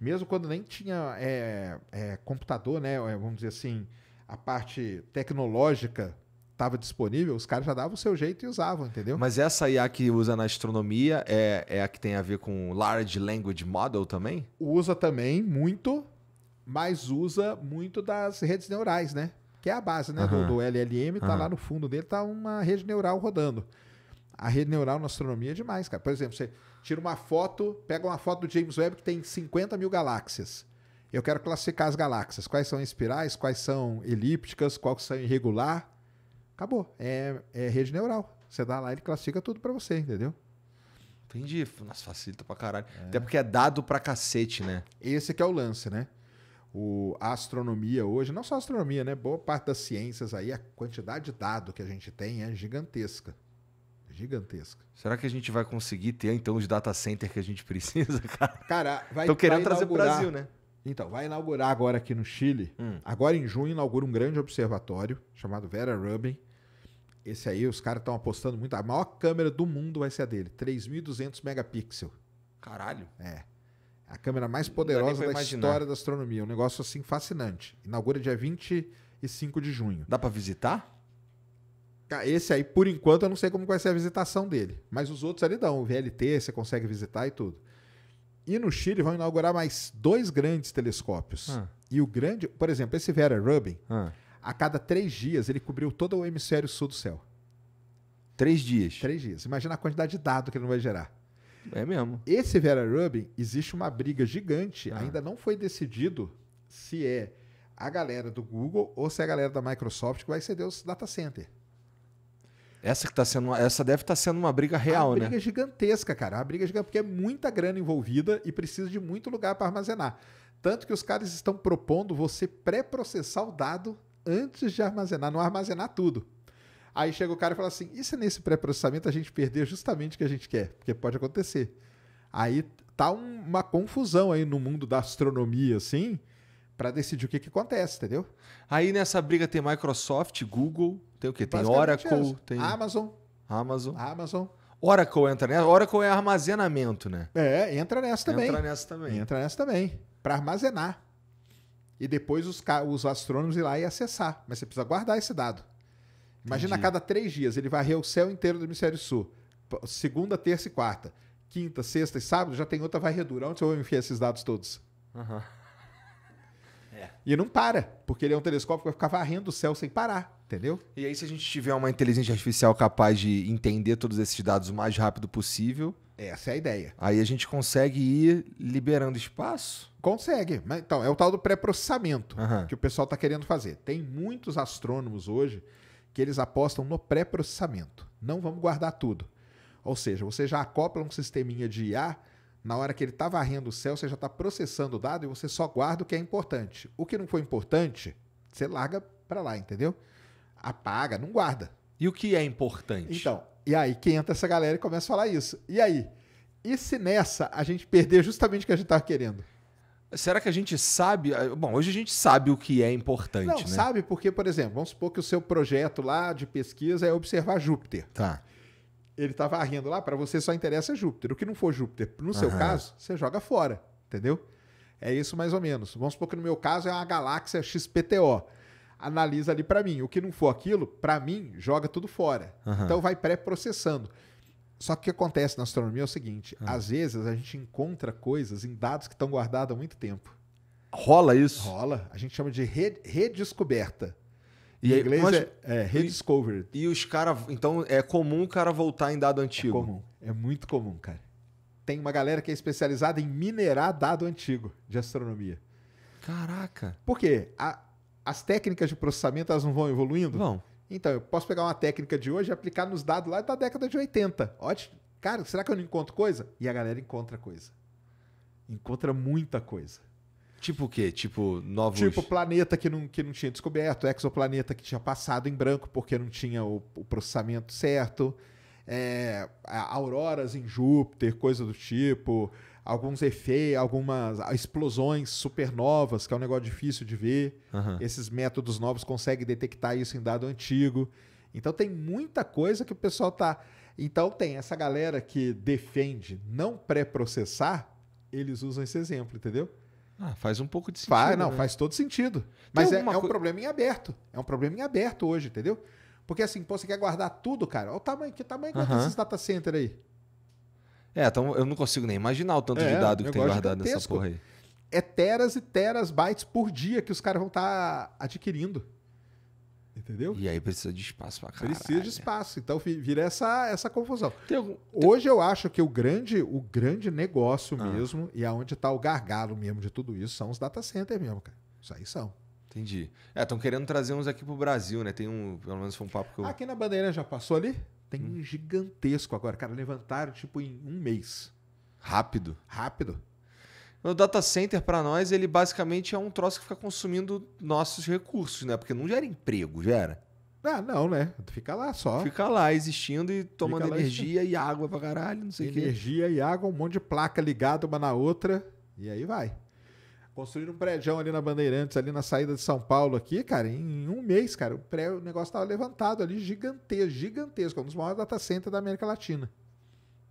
Mesmo quando nem tinha computador, né? Vamos dizer assim, a parte tecnológica estava disponível, os caras já davam o seu jeito e usavam, entendeu? Mas essa IA que usa na astronomia é a que tem a ver com Large Language Model também? Usa também muito, mas usa muito das redes neurais, né? Que é a base, né? Do LLM, tá lá no fundo dele, tá uma rede neural rodando. A rede neural na astronomia é demais, cara. Por exemplo, você tira uma foto, pega uma foto do James Webb que tem 50 mil galáxias. Eu quero classificar as galáxias. Quais são espirais, quais são elípticas, quais são irregular. Acabou. É rede neural. Você dá lá, ele classifica tudo para você, entendeu? Entendi. Nossa, facilita pra caralho. Até porque é dado pra cacete, né? Esse que é o lance, né? A astronomia hoje, não só a astronomia, né? Boa parte das ciências aí, a quantidade de dado que a gente tem é gigantesca. Gigantesca. Será que a gente vai conseguir ter, então, os data centers que a gente precisa, cara? Cara, Estão querendo trazer pro Brasil, né? Então, vai inaugurar agora aqui no Chile. Agora em junho inaugura um grande observatório chamado Vera Rubin. Esse aí os caras estão apostando muito. A maior câmera do mundo vai ser a dele, 3.200 megapixels. Caralho. É. A câmera mais poderosa da história da astronomia. Um negócio assim fascinante. Inaugura dia 25 de junho. Dá pra visitar? Esse aí, por enquanto, eu não sei como vai ser a visitação dele. Mas os outros ali dão. O VLT, você consegue visitar e tudo. E no Chile vão inaugurar mais 2 grandes telescópios. E o grande... Por exemplo, esse Vera Rubin, a cada 3 dias, ele cobriu todo o hemisfério sul do céu. 3 dias? 3 dias. Imagina a quantidade de dado que ele não vai gerar. É mesmo. Esse Vera Rubin, existe uma briga gigante. Ainda não foi decidido se é a galera do Google ou se é a galera da Microsoft que vai ceder os data center. Essa deve estar sendo uma briga real, né? Uma briga gigantesca, cara. Uma briga gigante, porque é muita grana envolvida e precisa de muito lugar para armazenar. Tanto que os caras estão propondo você pré-processar o dado antes de armazenar, não armazenar tudo. Aí chega o cara e fala assim, e se nesse pré-processamento a gente perder justamente o que a gente quer? Porque pode acontecer. Aí tá uma confusão aí no mundo da astronomia, assim, para decidir o que acontece, entendeu? Aí nessa briga tem Microsoft, Google, tem o quê? Tem Oracle, tem Amazon. Oracle entra nessa? Oracle é armazenamento, né? Entra nessa também. Entra nessa também. Para armazenar. E depois os astrônomos ir lá e acessar. Mas você precisa guardar esse dado. Imagina, a cada 3 dias ele varreu o céu inteiro do hemisfério sul. Segunda, terça e quarta. Quinta, sexta e sábado já tem outra varredura. Onde você vai enfiar esses dados todos? E não para, porque ele é um telescópio que vai ficar varrendo o céu sem parar, entendeu? E aí, se a gente tiver uma inteligência artificial capaz de entender todos esses dados o mais rápido possível... Essa é a ideia. Aí a gente consegue ir liberando espaço? Consegue. Mas, então, é o tal do pré-processamento que o pessoal está querendo fazer. Tem muitos astrônomos hoje que eles apostam no pré-processamento. Não vamos guardar tudo. Ou seja, você já acopla um sisteminha de IA, na hora que ele está varrendo o céu, você já está processando o dado e você só guarda o que é importante. O que não for importante, você larga para lá, entendeu? Apaga, não guarda. E o que é importante? Então, e aí que entra essa galera e começa a falar isso. E aí? E se nessa a gente perder justamente o que a gente estava querendo? Será que a gente sabe? Bom, hoje a gente sabe o que é importante, não, né? Sabe porque, por exemplo, vamos supor que o seu projeto lá de pesquisa é observar Júpiter. Tá. Ele tá varrendo lá, para você só interessa Júpiter. O que não for Júpiter, no seu caso, você joga fora, entendeu? É isso mais ou menos. Vamos supor que no meu caso é uma galáxia XPTO. Analisa ali para mim. O que não for aquilo, para mim, joga tudo fora. Então vai pré-processando. Só que o que acontece na astronomia é o seguinte, às vezes a gente encontra coisas em dados que estão guardados há muito tempo. Rola isso? Rola. A gente chama de redescoberta. E em inglês é rediscovered. E os caras... Então, é comum o cara voltar em dado antigo? É comum. É muito comum, cara. Tem uma galera que é especializada em minerar dado antigo de astronomia. Caraca. Por quê? As técnicas de processamento, elas não vão evoluindo? Vão. Então, eu posso pegar uma técnica de hoje e aplicar nos dados lá da década de 80. Ótimo. Cara, será que eu não encontro coisa? E a galera encontra coisa. Encontra muita coisa. Tipo o quê? Tipo novos... Tipo planeta que não tinha descoberto, exoplaneta que tinha passado em branco porque não tinha o processamento certo, auroras em Júpiter, coisa do tipo, alguns efeitos, algumas explosões supernovas, que é um negócio difícil de ver. Esses métodos novos conseguem detectar isso em dado antigo. Então tem muita coisa que o pessoal tá... Então tem essa galera que defende não pré-processar, eles usam esse exemplo, entendeu? Faz um pouco de sentido. Não, né? faz todo sentido. Mas é um problema em aberto. É um problema em aberto hoje, entendeu? Porque assim, você quer guardar tudo, cara. Olha o tamanho, que tamanho que é esses data center aí? Então eu não consigo nem imaginar o tanto de dado que tem guardado nessa porra aí. É teras e teras bytes por dia que os caras vão estar adquirindo. Entendeu? E aí precisa de espaço pra caralho. Precisa de espaço. Então vira essa confusão. Tem Hoje eu acho que o grande negócio mesmo, e aonde está o gargalo mesmo de tudo isso, são os data centers mesmo, cara. Isso aí são. Entendi. Estão querendo trazer uns aqui pro Brasil, né? Tem pelo menos foi um papo que eu... Aqui na Bandeira já passou ali? Tem um gigantesco agora. Cara, levantaram tipo em um mês. Rápido. Rápido. O data center, para nós, ele basicamente é um troço que fica consumindo nossos recursos, né? Porque não gera emprego, gera. Ah, não, né? Fica lá só. Fica lá existindo e tomando Fica lá energia e água pra caralho, não sei o quê. Energia e água, um monte de placa ligada uma na outra. E aí vai. Construíram um prédio ali na Bandeirantes, ali na saída de São Paulo aqui, cara, em um mês, cara, o negócio estava levantado ali, gigantesco, um dos maiores data centers da América Latina.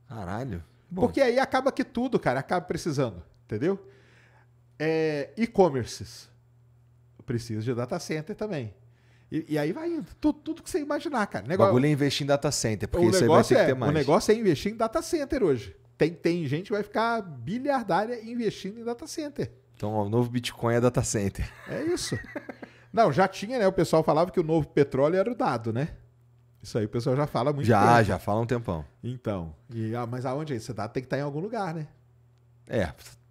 Caralho. Bom. Porque aí acaba que tudo, cara, acaba precisando, entendeu? E-commerces. Precisa de data center também. E aí vai indo. Tudo que você imaginar, cara. O bagulho é investir em data center, porque isso aí vai ter que ter mais. O negócio é investir em data center hoje. Tem gente que vai ficar bilhardária investindo em data center. Então, ó, o novo Bitcoin é data center. É isso. Não, já tinha, né? O pessoal falava que o novo petróleo era o dado, né? Isso aí o pessoal já fala há muito tempo. Já fala um tempão. Então, mas aonde é? Esse dado tem que estar em algum lugar, né?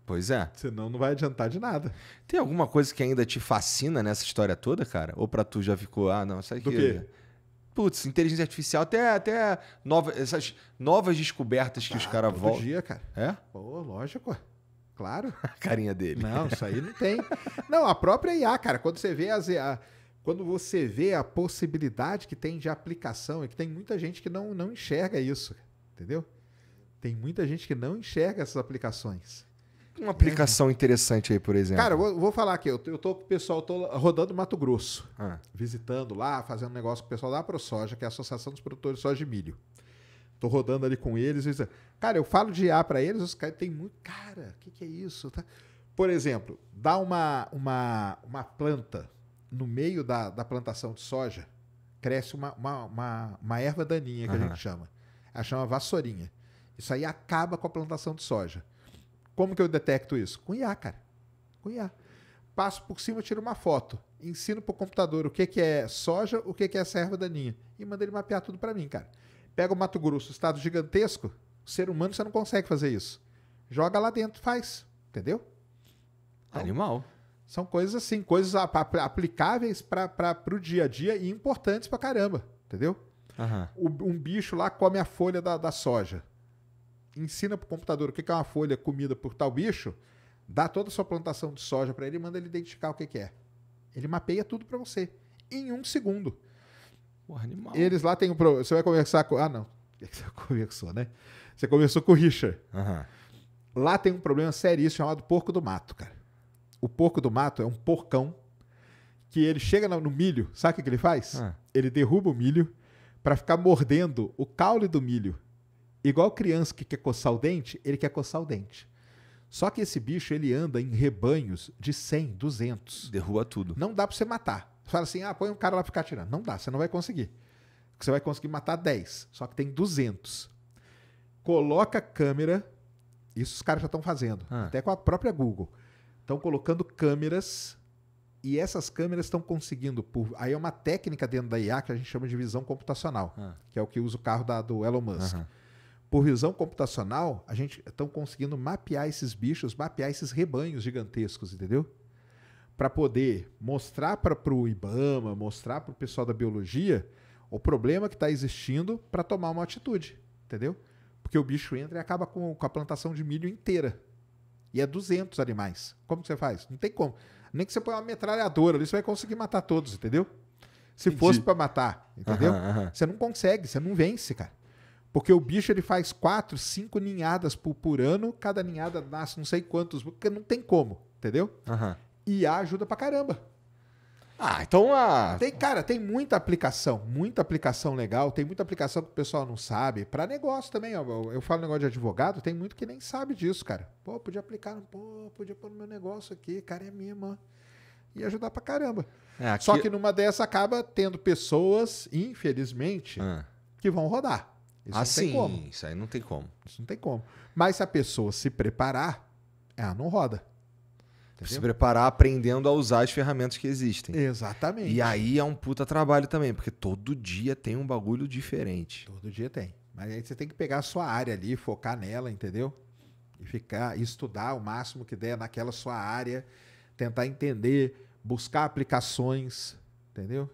Pois é. Senão não vai adiantar de nada. Tem alguma coisa que ainda te fascina nessa história toda, cara? Ou pra tu já ficou, não, isso aqui... Do quê? Putz, inteligência artificial, até essas novas descobertas que os caras voltam. Todo dia, cara. É? Pô, lógico. Claro. A carinha dele. Não, isso aí não tem. Não, a própria IA, cara, quando você vê a possibilidade que tem de aplicação, é que tem muita gente que não enxerga isso, entendeu? Tem muita gente que não enxerga essas aplicações. Uma aplicação interessante aí, por exemplo. Cara, eu vou falar aqui, eu tô com o pessoal, tô rodando Mato Grosso, visitando lá, fazendo negócio com o pessoal da ProSoja, que é a Associação dos Produtores de Soja e Milho. Tô rodando ali com eles. Cara, eu falo de IA para eles, os caras tem muito... Cara, o que é isso? Tá? Por exemplo, dá uma planta no meio da plantação de soja, cresce uma erva daninha que a gente chama. Ela chama vassourinha. Isso aí acaba com a plantação de soja. Como que eu detecto isso? Com IA, cara. Com IA. Passo por cima, tiro uma foto. Ensino pro computador o que é soja, o que é essa erva daninha. E manda ele mapear tudo para mim, cara. Pega o Mato Grosso, estado gigantesco, o ser humano você não consegue fazer isso. Joga lá dentro, faz. Entendeu? Então, animal. São coisas assim, coisas aplicáveis para o dia a dia e importantes pra caramba. Entendeu? Um bicho lá come a folha da soja. Ensina pro computador o que é uma folha comida por tal bicho, dá toda a sua plantação de soja para ele e manda ele identificar o que é. Ele mapeia tudo para você. Em 1 segundo. Porra, animal. Eles lá tem um problema. Você vai conversar com... não. Você conversou, né? Você conversou com o Richard. Lá tem um problema seríssimo chamado porco do mato, cara. O porco do mato é um porcão que ele chega no milho. Sabe o que ele faz? Ele derruba o milho para ficar mordendo o caule do milho. Igual criança que quer coçar o dente, ele quer coçar o dente. Só que esse bicho, ele anda em rebanhos de 100, 200. Derruba tudo. Não dá para você matar. Você fala assim, põe um cara lá pra ficar atirando. Não dá, você não vai conseguir. Você vai conseguir matar 10, só que tem 200. Coloca câmera, isso os caras já estão fazendo, até com a própria Google. Estão colocando câmeras e essas câmeras estão conseguindo... Aí é uma técnica dentro da IA que a gente chama de visão computacional, que é o que usa o carro do Elon Musk. Por visão computacional, a gente estão conseguindo mapear esses bichos, mapear esses rebanhos gigantescos, entendeu? Para poder mostrar para o IBAMA, mostrar para o pessoal da biologia o problema que está existindo para tomar uma atitude, entendeu? Porque o bicho entra e acaba com a plantação de milho inteira. E é 200 animais. Como que você faz? Não tem como. Nem que você põe uma metralhadora ali, você vai conseguir matar todos, entendeu? Se fosse para matar, entendeu? Você não consegue, você não vence, cara. Porque o bicho ele faz 4, 5 ninhadas por ano, cada ninhada nasce não sei quantos, porque não tem como, entendeu? E ajuda pra caramba. Então Tem muita aplicação legal, tem muita aplicação que o pessoal não sabe. Pra negócio também, ó, eu falo negócio de advogado, tem muito que nem sabe disso, cara. Podia aplicar, podia pôr no meu negócio aqui, cara, é mesmo, ó. E ajudar pra caramba. Só que numa dessa acaba tendo pessoas, infelizmente, que vão rodar. Isso não tem como. Isso aí não tem como. Isso não tem como. Mas se a pessoa se preparar, ela não roda. Entendeu? Se preparar aprendendo a usar as ferramentas que existem. Exatamente. E aí é um puta trabalho também, porque todo dia tem um bagulho diferente. Todo dia tem. Mas aí você tem que pegar a sua área ali, focar nela, entendeu? E estudar o máximo que der naquela sua área, tentar entender, buscar aplicações, entendeu?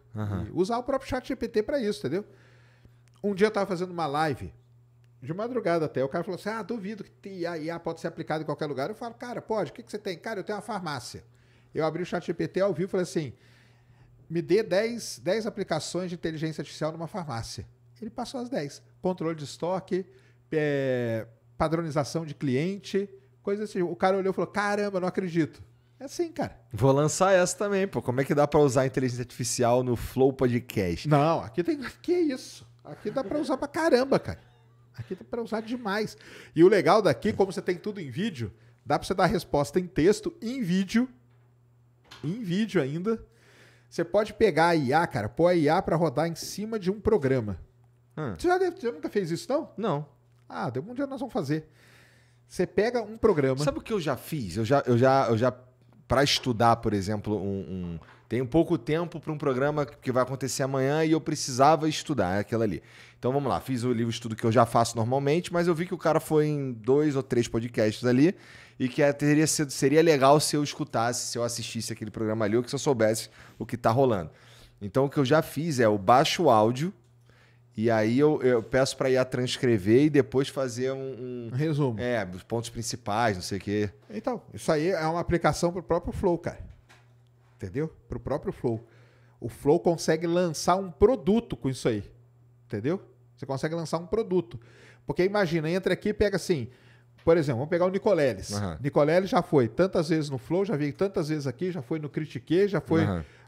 E usar o próprio ChatGPT para isso, entendeu? Um dia eu tava fazendo uma live, de madrugada até, o cara falou assim, duvido que IA pode ser aplicado em qualquer lugar. Eu falo, cara, pode, o que você tem? Cara, eu tenho uma farmácia. Eu abri o ChatGPT ao vivo e falei assim, me dê 10 aplicações de inteligência artificial numa farmácia. Ele passou as 10. Controle de estoque, padronização de cliente, coisa assim. O cara olhou e falou, caramba, não acredito. É assim, cara. Vou lançar essa também, pô. Como é que dá pra usar a inteligência artificial no Flow Podcast? Não, aqui tem... Que isso? Aqui dá pra usar pra caramba, cara. Aqui dá pra usar demais. E o legal daqui, como você tem tudo em vídeo, dá pra você dar a resposta em texto, em vídeo ainda. Você pode pegar a IA, cara, pôr a IA pra rodar em cima de um programa. Você nunca fez isso, não? Não. Um dia nós vamos fazer. Você pega um programa... Sabe o que eu já fiz? Eu já para estudar, por exemplo, tenho pouco tempo para um programa que vai acontecer amanhã e eu precisava estudar aquela ali. Então vamos lá, fiz o livro estudo que eu já faço normalmente, mas eu vi que o cara foi em 2 ou 3 podcasts ali e que seria legal se eu escutasse, se eu assistisse aquele programa ali ou que se eu soubesse o que está rolando. Então o que eu já fiz é eu baixo o áudio e aí eu peço para IA transcrever e depois fazer um resumo. Os pontos principais, não sei o quê. Então, isso aí é uma aplicação para o próprio Flow, cara. Entendeu? Para o próprio Flow. O Flow consegue lançar um produto com isso aí. Entendeu? Você consegue lançar um produto. Porque imagina, entra aqui e pega assim, por exemplo, vamos pegar o Nicoleles. Nicoleles já foi tantas vezes no Flow, já veio tantas vezes aqui, já foi no Critique, já foi...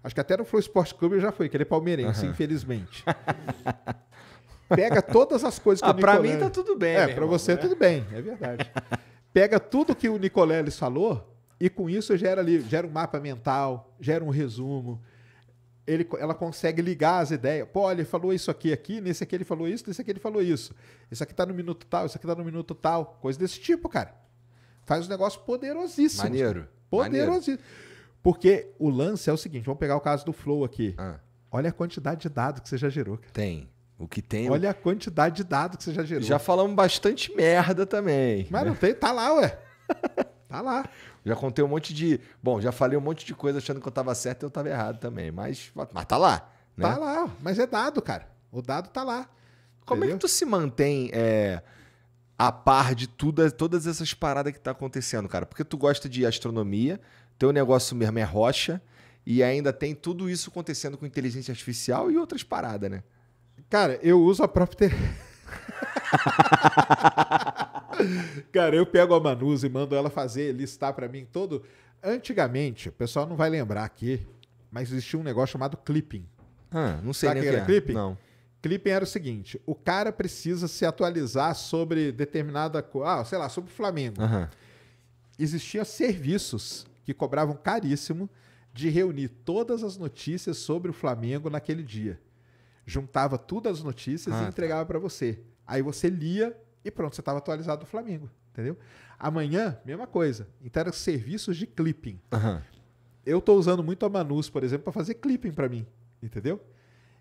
Acho que até no Flow Esporte Clube já foi, que ele é palmeirense, infelizmente. Pega todas as coisas que o Nicoleles... Pra mim tá tudo bem. Pra você tudo bem, é verdade. Pega tudo que o Nicoleles falou e com isso gera um mapa mental, gera um resumo. Ela consegue ligar as ideias. Pô, ele falou isso aqui, nesse aqui ele falou isso, nesse aqui ele falou isso. Isso aqui tá no minuto tal, isso aqui tá no minuto tal. Coisa desse tipo, cara. Faz um negócio poderosíssimo. Maneiro. Poderosíssimo. Porque o lance é o seguinte, vamos pegar o caso do Flow aqui. Olha a quantidade de dados que você já gerou, cara. Tem. O que tem... Olha a quantidade de dados que você já gerou. Já falamos bastante merda também. Mas não tem, tá lá, ué. Tá lá. Já contei um monte de... Bom, já falei um monte de coisa achando que eu tava certo e eu tava errado também. Mas tá lá. Né? Tá lá, mas é dado, cara. O dado tá lá. Como é que tu se mantém a par de todas essas paradas que tá acontecendo, cara? Porque tu gosta de astronomia, teu negócio mesmo é rocha, e ainda tem tudo isso acontecendo com inteligência artificial e outras paradas, né? Cara, eu uso a própria... Cara, eu pego a Manus e mando ela listar pra mim todo... Antigamente, o pessoal não vai lembrar aqui, mas existia um negócio chamado clipping. Não sei nem o que era clipping? Não. Clipping era o seguinte, o cara precisa se atualizar sobre determinada coisa, sei lá, sobre o Flamengo. Existiam serviços que cobravam caríssimo de reunir todas as notícias sobre o Flamengo naquele dia. Juntava todas as notícias e entregava para você. Aí você lia e pronto, você estava atualizado do Flamengo, entendeu? Amanhã, mesma coisa. Então eram serviços de clipping. Eu estou usando muito a Manus, por exemplo, para fazer clipping para mim, entendeu?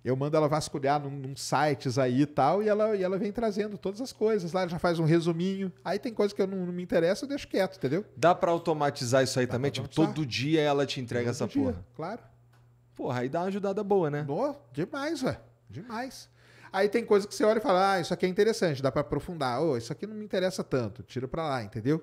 Eu mando ela vasculhar num sites aí e tal, e ela vem trazendo todas as coisas. Lá ela já faz um resuminho. Aí tem coisa que eu não me interessa, eu deixo quieto, entendeu? Dá para automatizar isso aí também? Tipo, todo dia ela te entrega essa porra? Claro. Porra, aí dá uma ajudada boa, né? Demais, velho. Demais. Aí tem coisa que você olha e fala, isso aqui é interessante, dá para aprofundar. Isso aqui não me interessa tanto, tira para lá, entendeu?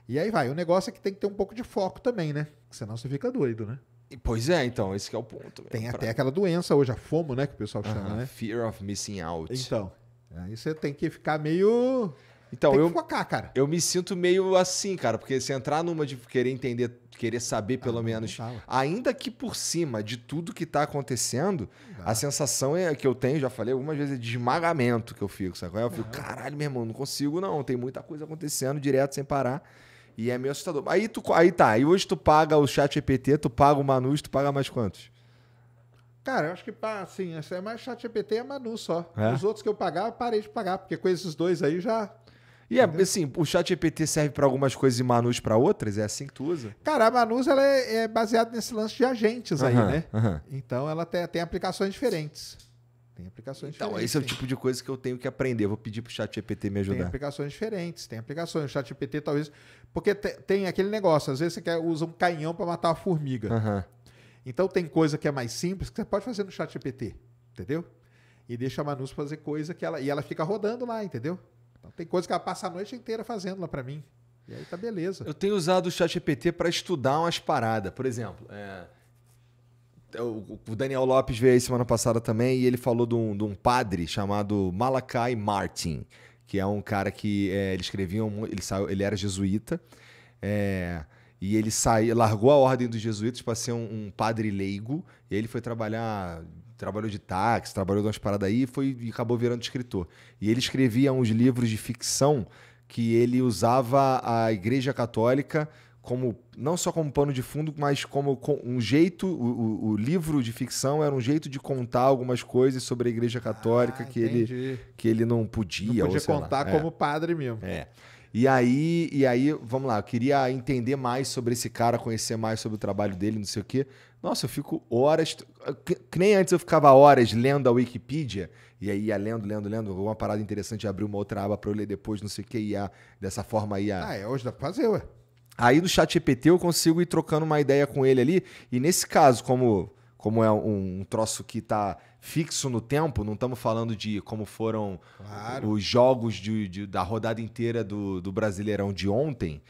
E aí vai. O negócio é que tem que ter um pouco de foco também, né? Senão você fica doido, né? Pois é, então, esse que é o ponto. Tem até aquela doença hoje, a FOMO, né? Que o pessoal chama, né? Fear of missing out. Então, aí você tem que ficar meio... Então, tem que focar, cara. Eu me sinto meio assim, cara, porque se entrar numa de querer entender, querer saber pelo menos, ainda que por cima de tudo que tá acontecendo, a sensação que eu tenho, já falei algumas vezes, é de esmagamento que eu fico, sabe? Eu fico, caralho, meu irmão, não consigo não, tem muita coisa acontecendo direto, sem parar, e é meio assustador. Aí hoje tu paga o ChatGPT, tu paga o Manus, tu paga mais quantos? Cara, eu acho que, assim, essa é mais ChatGPT e a Manus só. É? Os outros que eu pagava, eu parei de pagar, porque com esses dois aí já... E assim, o ChatGPT serve para algumas coisas e Manus para outras? É assim que tu usa? Cara, a Manus ela é baseada nesse lance de agentes aí, né? Então ela tem aplicações diferentes. Tem aplicações diferentes. Então, esse é o tipo de coisa que eu tenho que aprender. Vou pedir pro ChatGPT me ajudar. Tem aplicações diferentes, tem aplicações. O ChatGPT talvez... Porque tem aquele negócio, às vezes você usa um canhão para matar uma formiga. Então tem coisa que é mais simples que você pode fazer no ChatGPT, entendeu? e deixa a Manus fazer coisa e ela fica rodando lá, entendeu? Então tem coisa que ela passa a noite inteira fazendo lá pra mim. E aí tá beleza. Eu tenho usado o ChatGPT para estudar umas paradas. Por exemplo, o Daniel Lopes veio aí semana passada também e ele falou de um padre chamado Malachi Martin, que é um cara que ele escrevia, ele era jesuíta, e ele largou a ordem dos jesuítas para ser um padre leigo, e ele foi trabalhou de táxi, trabalhou de umas paradas aí e acabou virando escritor. E ele escrevia uns livros de ficção que ele usava a Igreja Católica não só como pano de fundo, mas como um jeito, o livro de ficção era um jeito de contar algumas coisas sobre a Igreja Católica que ele não podia. Não podia contar como padre mesmo. E aí, vamos lá, eu queria entender mais sobre esse cara, conhecer mais sobre o trabalho dele, não sei o quê. Nossa, eu fico horas, que nem antes eu ficava horas lendo a Wikipedia, e aí ia lendo, alguma parada interessante, abrir uma outra aba para eu ler depois, não sei o quê, e dessa forma ia... hoje dá pra fazer, ué. Aí no ChatGPT eu consigo ir trocando uma ideia com ele ali, e nesse caso, como é um troço que está fixo no tempo, não estamos falando de como foram os jogos da rodada inteira do Brasileirão de ontem,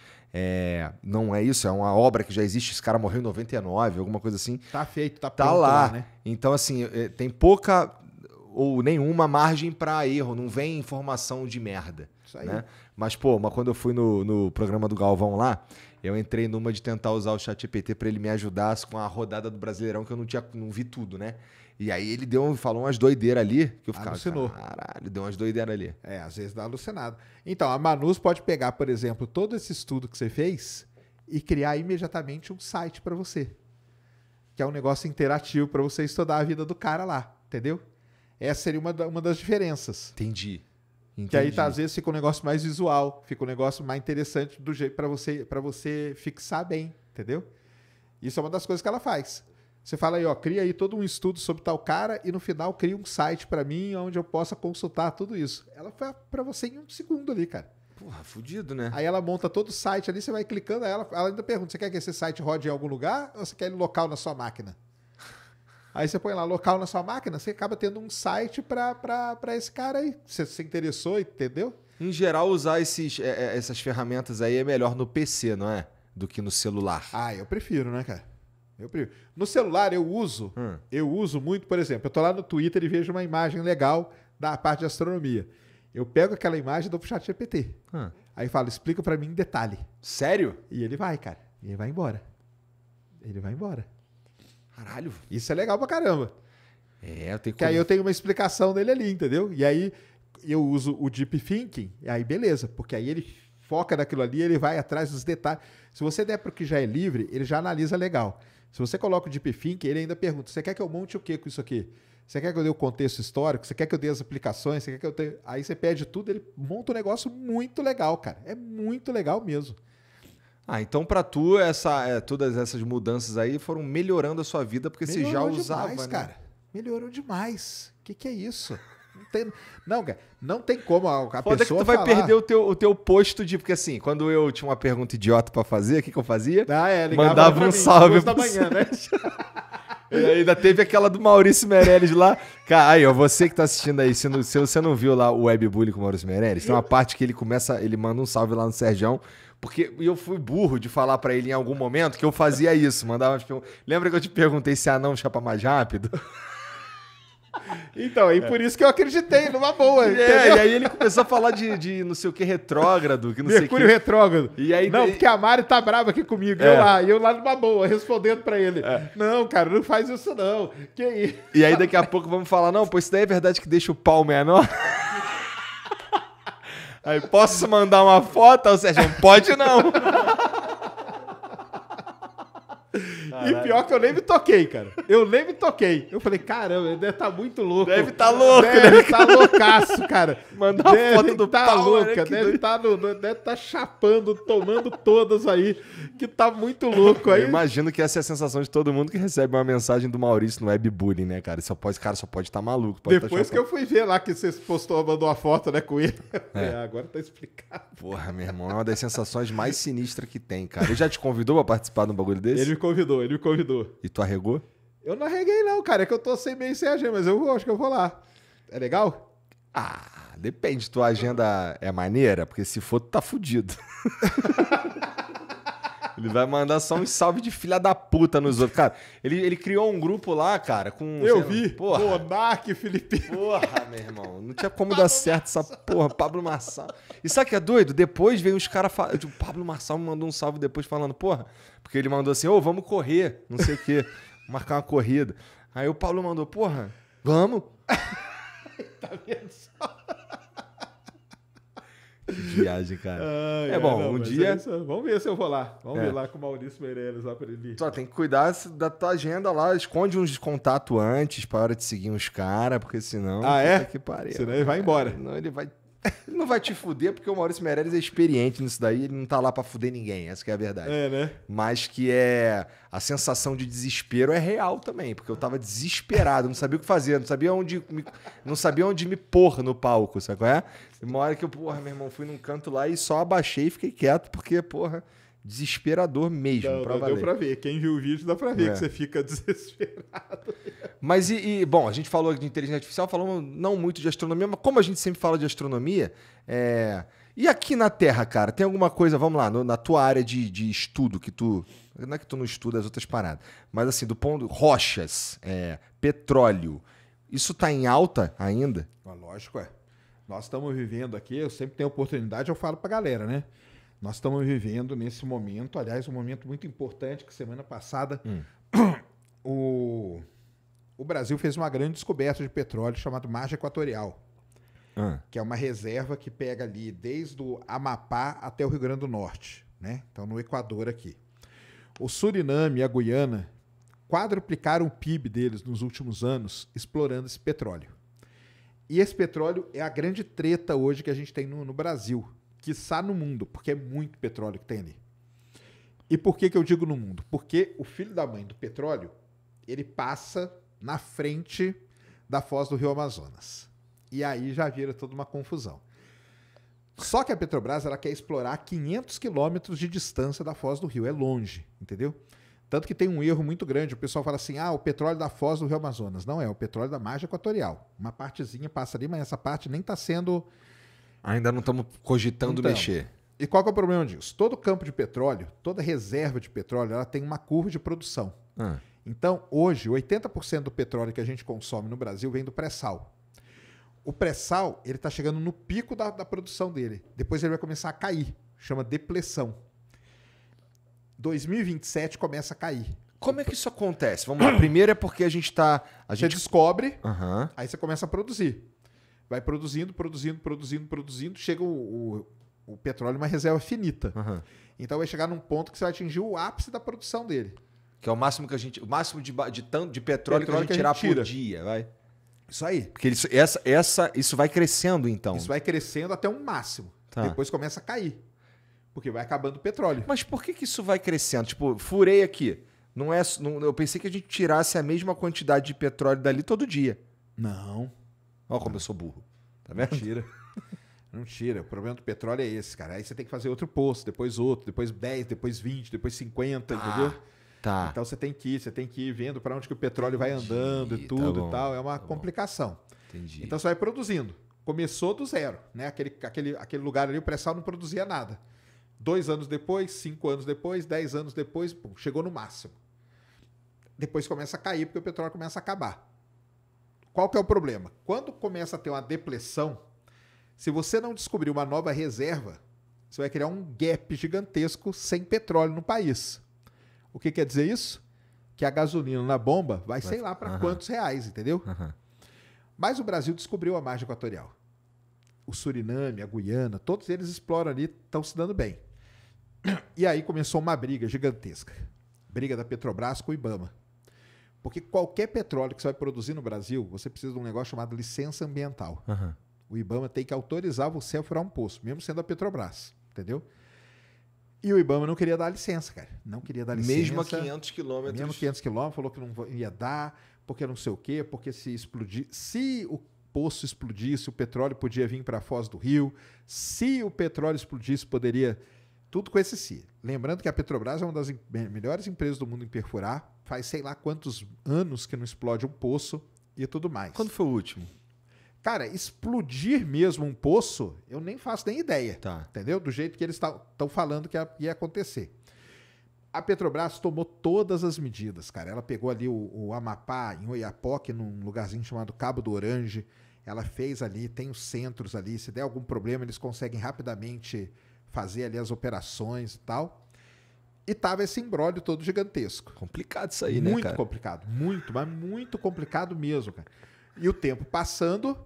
não é isso, é uma obra que já existe, esse cara morreu em 99, alguma coisa assim. Tá feito, tá pronto lá, né? Então, assim, tem pouca ou nenhuma margem para erro, não vem informação de merda. Isso aí. Né? Mas quando eu fui no programa do Galvão lá, eu entrei numa de tentar usar o ChatGPT para ele me ajudar com a rodada do Brasileirão, que eu não vi tudo, né? E aí ele falou umas doideiras ali, que eu ficava, alucinou. Caralho, deu umas doideiras ali. Às vezes dá alucinado. Então, a Manus pode pegar, por exemplo, todo esse estudo que você fez e criar imediatamente um site para você. Que é um negócio interativo para você estudar a vida do cara lá, entendeu? Essa seria uma das diferenças. Entendi. Que aí, às vezes, fica um negócio mais visual, fica um negócio mais interessante do jeito para você fixar bem, entendeu? Isso é uma das coisas que ela faz. Você fala aí, cria aí todo um estudo sobre tal cara e no final cria um site para mim onde eu possa consultar tudo isso. Ela faz para você em 1 segundo ali, cara. Porra, fudido, né? Aí ela monta todo o site ali, você vai clicando, ela ainda pergunta, você quer que esse site rode em algum lugar ou você quer ele local na sua máquina? Aí você põe lá, local na sua máquina, você acaba tendo um site para esse cara aí. Você se interessou, entendeu? Em geral, usar essas ferramentas aí é melhor no PC, não é? Do que no celular. Eu prefiro, né, cara? No celular eu uso muito, por exemplo, eu tô lá no Twitter e vejo uma imagem legal da parte de astronomia. Eu pego aquela imagem e dou pro ChatGPT. Aí falo, explica para mim em detalhe. Sério? E ele vai, cara. E ele vai embora. Caralho. Isso é legal pra caramba. Eu tenho que aí eu tenho uma explicação dele ali, entendeu? E aí eu uso o Deep Thinking, e aí beleza, porque aí ele foca naquilo ali, ele vai atrás dos detalhes. Se você der pro que já é livre, ele já analisa legal. Se você coloca o Deep Thinking, ele ainda pergunta, você quer que eu monte o que com isso aqui? Você quer que eu dê o contexto histórico? Você quer que eu dê as aplicações? Você quer que eu tenha... Aí você pede tudo, ele monta um negócio muito legal, cara. É muito legal mesmo. Então pra tu, todas essas mudanças aí foram melhorando a sua vida, porque você já usava, demais, né? Cara. Melhorou demais. O que é isso? Não tem como a Foda pessoa que tu vai falar. perder o teu posto de... Porque assim, quando eu tinha uma pergunta idiota pra fazer, o que eu fazia? Mandava um salve da manhã, né? E ainda teve aquela do Maurício Meirelles lá. Cara, aí, você que tá assistindo aí, se você não viu lá o Webbullying com o Maurício Meirelles, tem uma parte que ele manda um salve lá no Serjão, porque eu fui burro de falar pra ele em algum momento que eu fazia isso. Lembra que eu te perguntei se anão chapa mais rápido? Então, e por isso que eu acreditei numa boa. E aí ele começou a falar de não sei o que retrógrado, que não Mercúrio sei o que. retrógrado. E aí, porque a Mari tá brava aqui comigo. Eu lá numa boa, respondendo pra ele. Não, cara, não faz isso não. Que isso? E aí daqui a pouco vamos falar, não, isso daí é verdade que deixa o pau menor? Aí, posso mandar uma foto? Ou seja, pode não. Caralho. E pior que eu nem me toquei, cara. Eu falei, caramba, ele deve estar muito louco. Deve estar louco, Deve estar loucaço, cara. Mandar uma foto do pau, louca. Deve estar chapando, tomando todas aí, que tá muito louco. Aí... Eu imagino que essa é a sensação de todo mundo que recebe uma mensagem do Maurício no Webbullying, né, cara? O cara só pode estar maluco. Depois que eu fui ver lá que você mandou uma foto, né, com ele. Agora tá explicado. Porra, meu irmão, é uma das sensações mais sinistras que tem, cara. Ele já te convidou pra participar de um bagulho desse? Ele me convidou. E tu arregou? Eu não arreguei não, cara. É que eu tô meio sem agenda, mas eu acho que eu vou lá. É legal? Ah, depende. Tua agenda é maneira? Porque se for, tu tá fudido. Ele vai mandar só um salve de filha da puta nos outros. Cara, ele criou um grupo lá, cara, com... Eu vi. Porra. Monark, Felipe. Porra, meu irmão. Não tinha como dar certo essa porra. Pablo Marçal. E sabe o que é doido? Depois veio os caras falando... O Pablo Marçal me mandou um salve depois falando, porra... Porque ele mandou assim, vamos correr, não sei o quê. Marcar uma corrida. Aí o Pablo mandou, porra, vamos. Tá vendo só? Que viagem, cara. Um dia... Vamos ver se eu vou lá. Vamos ver lá com o Maurício Meirelles lá pra ele. Só tem que cuidar da tua agenda lá. Esconde uns contatos antes pra hora de seguir uns caras, porque senão... Que pariu. Senão ele vai embora. Não, ele não vai te fuder, porque o Maurício Meirelles é experiente nisso daí. Ele não tá lá pra fuder ninguém. Essa que é a verdade. Né? Mas que a sensação de desespero é real também. Porque eu tava desesperado. Não sabia o que fazer. Não sabia onde me pôr no palco, sabe qual é? Uma hora que eu, porra, meu irmão, fui num canto lá e só abaixei e fiquei quieto, porque, porra, desesperador mesmo. Deu pra ver. Quem viu o vídeo dá pra ver que você fica desesperado. Mas bom, a gente falou de inteligência artificial, falamos não muito de astronomia, mas como a gente sempre fala de astronomia, e aqui na Terra, cara, tem alguma coisa, vamos lá, na tua área de estudo, que tu... Não é que tu não estuda as outras paradas, mas assim, do ponto... Rochas, petróleo, isso tá em alta ainda? Lógico, Nós estamos vivendo aqui, eu sempre tenho oportunidade, eu falo pra galera, né? Nós estamos vivendo nesse momento, aliás, um momento muito importante, que semana passada o Brasil fez uma grande descoberta de petróleo chamada Margem Equatorial, que é uma reserva que pega ali desde o Amapá até o Rio Grande do Norte, né? Então, no Equador aqui. O Suriname e a Guiana quadruplicaram o PIB deles nos últimos anos explorando esse petróleo. E esse petróleo é a grande treta hoje que a gente tem no Brasil, quiçá no mundo, porque é muito petróleo que tem ali. E por que eu digo no mundo? Porque o filho da mãe do petróleo, ele passa na frente da foz do Rio Amazonas. E aí já vira toda uma confusão. Só que a Petrobras ela quer explorar 500 quilômetros de distância da foz do rio. É longe, entendeu? Tanto que tem um erro muito grande. O pessoal fala assim, o petróleo da foz do Rio Amazonas. Não é, o petróleo da margem equatorial. Uma partezinha passa ali, mas essa parte nem está sendo... Ainda não estamos cogitando mexer. E qual que é o problema disso? Todo campo de petróleo, toda reserva de petróleo, ela tem uma curva de produção. Então, hoje, 80% do petróleo que a gente consome no Brasil vem do pré-sal. O pré-sal, ele está chegando no pico da produção dele. Depois ele vai começar a cair. Chama depressão. 2027 começa a cair. Como é que isso acontece? Vamos lá. Primeiro é porque a gente está... Você descobre, aí você começa a produzir. Vai produzindo. Chega o petróleo uma reserva finita. Então vai chegar num ponto que você vai atingir o ápice da produção dele. Que é o máximo que a gente... O máximo de petróleo que a gente tirar por dia, vai. Isso aí. Porque isso vai crescendo, então. Isso vai crescendo até um máximo. Tá. Depois começa a cair. Porque vai acabando o petróleo. Mas por que isso vai crescendo? Tipo, furei aqui. Eu pensei que a gente tirasse a mesma quantidade de petróleo dali todo dia. Não. Olha como eu sou burro. Tá vendo? Não tira. Não tira. O problema do petróleo é esse, cara. Aí você tem que fazer outro poço, depois outro, depois 10, depois 20, depois 50, entendeu? Tá. Então você tem que ir vendo para onde que o petróleo vai andando e tudo e tal. É uma complicação. Entendi. Então você vai produzindo. Começou do zero, né? Aquele lugar ali, o pré-sal não produzia nada. 2 anos depois, 5 anos depois, 10 anos depois, pum, chegou no máximo. Depois começa a cair porque o petróleo começa a acabar. Qual que é o problema? Quando começa a ter uma depressão, se você não descobrir uma nova reserva, você vai criar um gap gigantesco sem petróleo no país. O que quer dizer isso? Que a gasolina na bomba vai sei lá para quantos reais, entendeu? Mas o Brasil descobriu a margem equatorial. O Suriname, a Guiana, todos eles exploram ali, estão se dando bem. E aí começou uma briga gigantesca. Briga da Petrobras com o IBAMA. Porque qualquer petróleo que você vai produzir no Brasil, você precisa de um negócio chamado licença ambiental. O IBAMA tem que autorizar você a furar um poço, mesmo sendo a Petrobras, entendeu? E o IBAMA não queria dar licença, cara. Não queria dar licença. Mesmo a 500 quilômetros. Mesmo 500 quilômetros, falou que não ia dar, porque não sei o quê, porque se explodir... Se o poço explodisse, o petróleo podia vir para a foz do rio. Se o petróleo explodisse, poderia... Tudo com esse si. Lembrando que a Petrobras é uma das melhores empresas do mundo em perfurar. Faz sei lá quantos anos que não explode um poço e tudo mais. Quando foi o último? Cara, explodir mesmo um poço, eu nem faço nem ideia. Tá. Entendeu? Do jeito que eles estão falando que ia acontecer. A Petrobras tomou todas as medidas, cara. Ela pegou ali o Amapá, em Oiapoque, num lugarzinho chamado Cabo do Orange. Ela fez ali, tem os centros ali. Se der algum problema, eles conseguem rapidamente fazer ali as operações e tal. E tava esse imbróglio todo gigantesco. Complicado isso aí, né, cara? Muito complicado. Muito, mas muito complicado mesmo, cara. E o tempo passando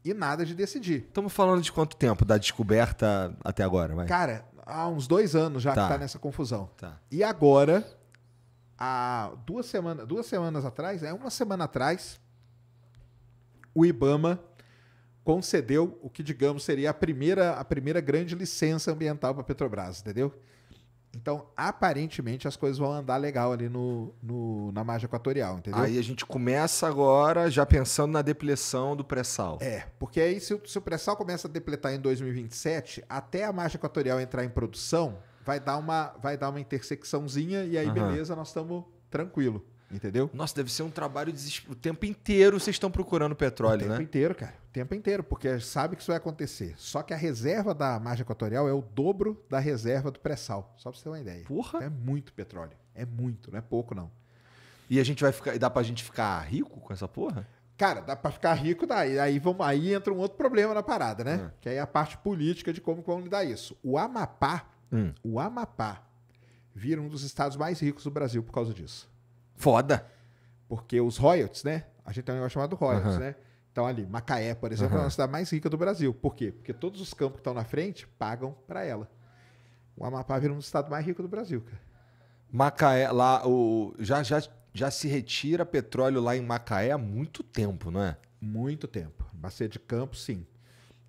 e nada de decidir. Estamos falando de quanto tempo da descoberta até agora, vai? Cara, há uns 2 anos já Tá. que tá nessa confusão. Tá. E agora, há 2 semanas atrás, uma semana atrás, o IBAMA concedeu o que, digamos, seria a primeira grande licença ambiental para a Petrobras, entendeu? Então, aparentemente, as coisas vão andar legal ali na margem equatorial, entendeu? Aí a gente começa agora já pensando na depleção do pré-sal. Porque aí se o pré-sal começa a depletar em 2027, até a margem equatorial entrar em produção, vai dar uma intersecçãozinha e aí, beleza, nós estamos tranquilo, entendeu? Nossa, deve ser um trabalho o tempo inteiro vocês estão procurando petróleo, O tempo né? inteiro, cara. O tempo inteiro, porque sabe que isso vai acontecer. Só que a reserva da margem equatorial é o dobro da reserva do pré-sal. Só pra você ter uma ideia. Porra! É muito petróleo. É muito, não é pouco, não. E a gente vai ficar. Dá pra gente ficar rico com essa porra? Cara, dá pra ficar rico daí. Aí entra um outro problema na parada, né? Que aí é a parte política de como vão lidar isso. O Amapá vira um dos estados mais ricos do Brasil por causa disso. Foda! Porque os royalties, né? A gente também vai chamar de royalties, né? Então ali, Macaé, por exemplo, é uma cidade mais rica do Brasil. Por quê? Porque todos os campos que estão na frente pagam para ela. O Amapá vira um dos estados mais ricos do Brasil, cara. Macaé, lá, já se retira petróleo lá em Macaé há muito tempo, não é? Muito tempo. Bacia de Campos, sim.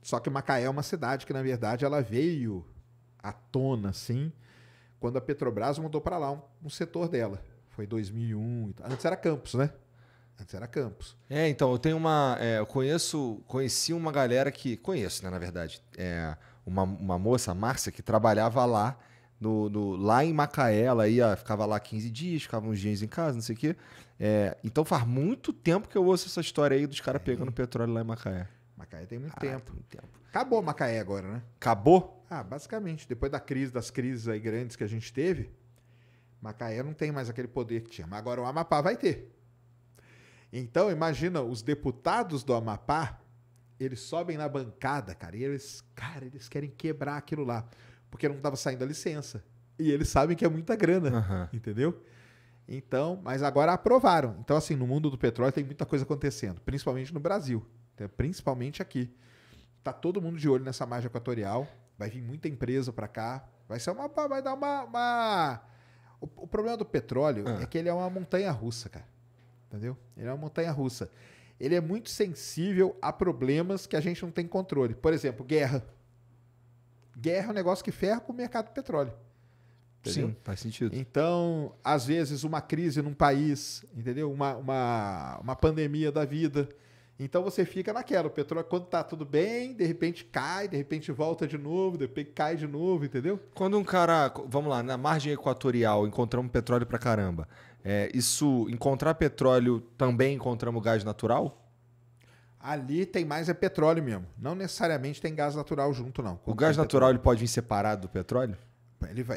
Só que Macaé é uma cidade que, na verdade, ela veio à tona, assim, quando a Petrobras mudou para lá um setor dela. Foi 2001. Antes era Campos, né? Antes era Campos. Então, eu tenho eu conheci uma galera que. Conheço, né, na verdade. Uma moça, a Márcia, que trabalhava lá, lá em Macaé. Ela ficava lá 15 dias, ficava uns dias em casa, não sei o quê. Então faz muito tempo que eu ouço essa história aí dos caras pegando petróleo lá em Macaé. Macaé tem muito Tem tempo. muito tempo. Acabou Macaé agora, né? Acabou? Basicamente. Depois das crises aí grandes que a gente teve, Macaé não tem mais aquele poder que tinha. Mas agora o Amapá vai ter. Então, imagina, os deputados do Amapá, eles sobem na bancada, cara, e eles querem quebrar aquilo lá, porque não estava saindo a licença. E eles sabem que é muita grana, entendeu? Então, mas agora aprovaram. Então, assim, no mundo do petróleo tem muita coisa acontecendo, principalmente no Brasil, principalmente aqui. Tá todo mundo de olho nessa margem equatorial, vai vir muita empresa para cá, vai dar uma... O problema do petróleo é que ele é uma montanha-russa, cara. Entendeu? Ele é uma montanha-russa. Ele é muito sensível a problemas que a gente não tem controle. Por exemplo, guerra. Guerra é um negócio que ferra com o mercado do petróleo. Entendeu? Sim, faz sentido. Então, às vezes, uma crise num país, entendeu? Uma pandemia da vida. Então, você fica naquela. O petróleo, quando tá tudo bem, de repente cai, de repente volta de novo, de repente cai de novo, entendeu? Quando um cara, vamos lá, na margem equatorial, encontramos petróleo pra caramba. Encontrar petróleo, também encontramos gás natural? Ali tem mais petróleo mesmo. Não necessariamente tem gás natural junto, não. O gás natural ele pode vir separado do petróleo?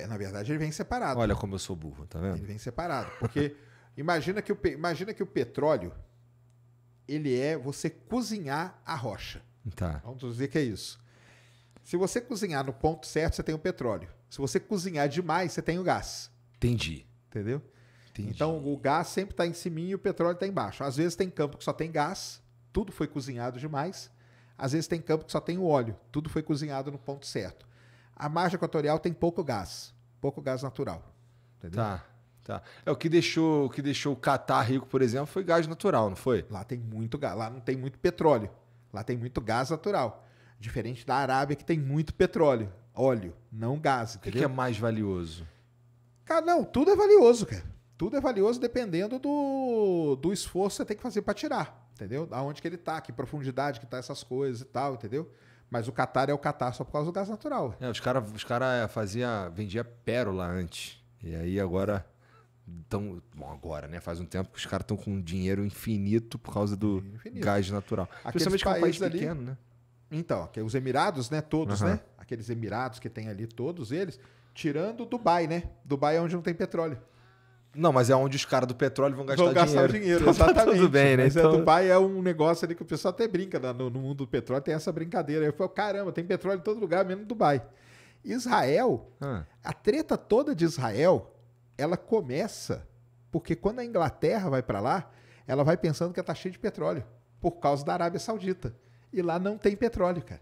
Na verdade, ele vem separado. Olha como eu sou burro, tá vendo? Ele vem separado. Porque imagina que o petróleo, ele é você cozinhar a rocha. Tá. Vamos dizer que é isso. Se você cozinhar no ponto certo, você tem o petróleo. Se você cozinhar demais, você tem o gás. Entendi. Entendeu? Entendi. Então, o gás sempre está em cima e o petróleo está embaixo. Às vezes tem campo que só tem gás, tudo foi cozinhado demais. Às vezes tem campo que só tem o óleo, tudo foi cozinhado no ponto certo. A margem equatorial tem pouco gás natural. Entendeu? Tá. O que deixou o Catar rico, por exemplo, foi gás natural, não foi? Lá tem muito gás, lá não tem muito petróleo. Lá tem muito gás natural. Diferente da Arábia, que tem muito petróleo, óleo, não gás. O que é mais valioso? Cara, não, tudo é valioso, cara. Tudo é valioso dependendo do esforço que você tem que fazer para tirar, entendeu? Aonde que ele tá, que profundidade que tá essas coisas e tal, entendeu? Mas o Catar é o Catar só por causa do gás natural. Os cara vendia pérola antes. E aí agora Bom, agora, né? Faz um tempo que os caras estão com dinheiro infinito por causa do gás natural. Principalmente que é um país pequeno, né? Então, os Emirados, né? Todos, né? Aqueles Emirados que tem ali, todos eles, tirando Dubai, né? Dubai é onde não tem petróleo. Não, mas é onde os caras do petróleo vão gastar o dinheiro, exatamente. Tá tudo bem, né? Mas então... Dubai é um negócio ali que o pessoal até brinca no mundo do petróleo, tem essa brincadeira. Eu falo, caramba, tem petróleo em todo lugar, menos no Dubai. Israel, a treta toda de Israel, ela começa porque quando a Inglaterra vai para lá, ela vai pensando que tá cheio de petróleo, por causa da Arábia Saudita. E lá não tem petróleo, cara.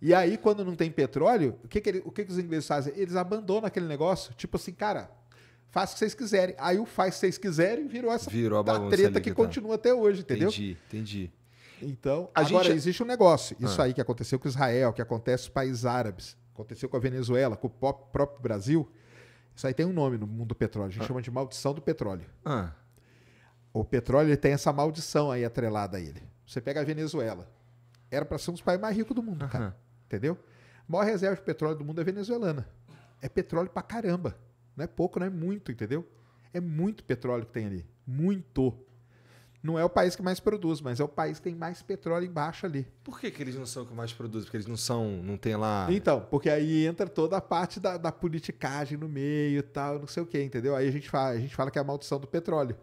E aí, quando não tem petróleo, o que os ingleses fazem? Eles abandonam aquele negócio, tipo assim, cara, faz o que vocês quiserem. Aí o faz o que vocês quiserem virou a bagunça treta que continua até hoje, entendeu? Entendi. Então, agora existe um negócio. Isso aí que aconteceu com Israel, que acontece com os países árabes, aconteceu com a Venezuela, com o próprio Brasil. Isso aí tem um nome no mundo do petróleo. A gente chama de maldição do petróleo. O petróleo ele tem essa maldição aí atrelada a ele. Você pega a Venezuela. Era para ser um dos países mais ricos do mundo, cara. Entendeu? A maior reserva de petróleo do mundo é venezuelana. É petróleo pra caramba. Não é pouco, não é muito, entendeu? É muito petróleo que tem ali. Muito. Não é o país que mais produz, mas é o país que tem mais petróleo embaixo ali. Por que eles não são o que mais produzem? Porque eles não tem lá... Então, porque aí entra toda a parte da politicagem no meio e tal, não sei o quê, entendeu? Aí a gente fala que é a maldição do petróleo.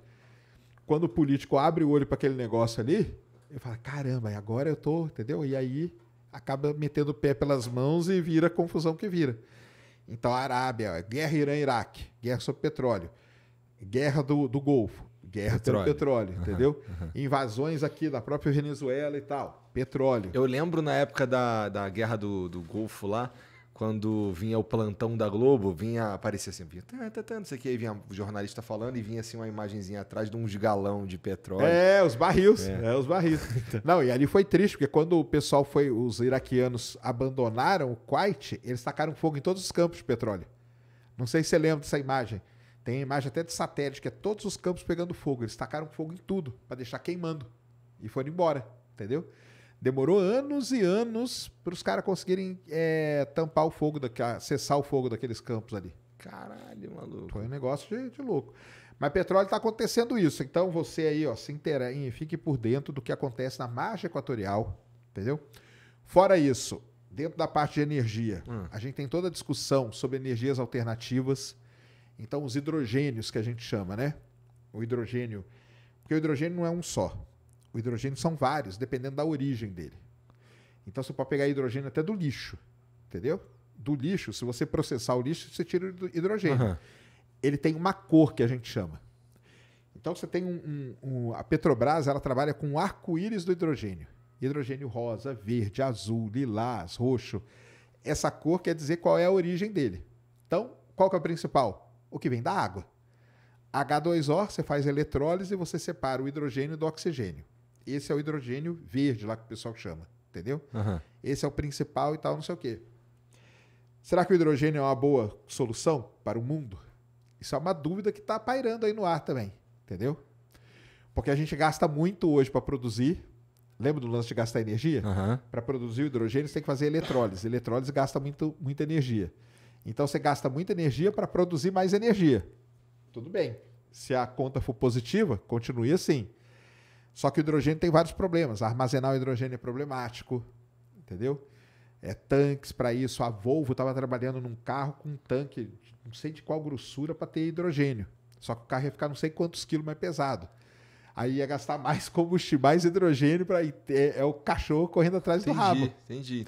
Quando o político abre o olho para aquele negócio ali, ele fala, caramba, agora eu tô, entendeu? E aí acaba metendo o pé pelas mãos e vira a confusão que vira. Então a Arábia, guerra Irã-Iraque, guerra sobre petróleo, guerra do Golfo, guerra pelo petróleo, entendeu? Invasões aqui da própria Venezuela e tal, petróleo. Eu lembro na época da guerra do Golfo lá, quando vinha o plantão da Globo, aparecia assim, não sei o que, aí vinha o jornalista falando e vinha assim uma imagenzinha atrás de uns galão de petróleo. Os barris. Os barris. Não, e ali foi triste, porque quando o pessoal os iraquianos abandonaram o Kuwait, eles tacaram fogo em todos os campos de petróleo. Não sei se você lembra dessa imagem. Tem imagem até de satélite, que é todos os campos pegando fogo. Eles tacaram fogo em tudo, para deixar queimando. E foram embora, entendeu? Demorou anos e anos para os caras conseguirem tampar o fogo, cessar o fogo daqueles campos ali. Caralho, maluco. Foi um negócio de louco. Mas petróleo está acontecendo isso. Então você aí, ó, fique por dentro do que acontece na margem equatorial, entendeu? Fora isso, dentro da parte de energia, a gente tem toda a discussão sobre energias alternativas. Então os hidrogênios que a gente chama, né? O hidrogênio, porque o hidrogênio não é um só. O hidrogênio são vários, dependendo da origem dele. Então você pode pegar hidrogênio até do lixo, entendeu? Do lixo, se você processar o lixo, você tira o hidrogênio. Ele tem uma cor que a gente chama. Então você tem a Petrobras, ela trabalha com o arco-íris do hidrogênio. Hidrogênio rosa, verde, azul, lilás, roxo. Essa cor quer dizer qual é a origem dele. Então, qual que é o principal? O que vem da água. H2O, você faz eletrólise e você separa o hidrogênio do oxigênio. Esse é o hidrogênio verde lá que o pessoal chama, entendeu? Esse é o principal e tal, não sei o quê. Será que o hidrogênio é uma boa solução para o mundo? Isso é uma dúvida que está pairando aí no ar também, entendeu? Porque a gente gasta muito hoje para produzir. Lembra do lance de gastar energia? Para produzir o hidrogênio, você tem que fazer eletrólise. Eletrólise gasta muita energia. Então você gasta muita energia para produzir mais energia. Tudo bem. Se a conta for positiva, continue assim. Só que o hidrogênio tem vários problemas. Armazenar o hidrogênio é problemático, entendeu? Tanques para isso. A Volvo estava trabalhando num carro com um tanque, não sei de qual grossura, para ter hidrogênio. Só que o carro ia ficar não sei quantos quilos mais pesado. Aí ia gastar mais combustível, mais hidrogênio, para o cachorro correndo atrás do rabo. Entendi.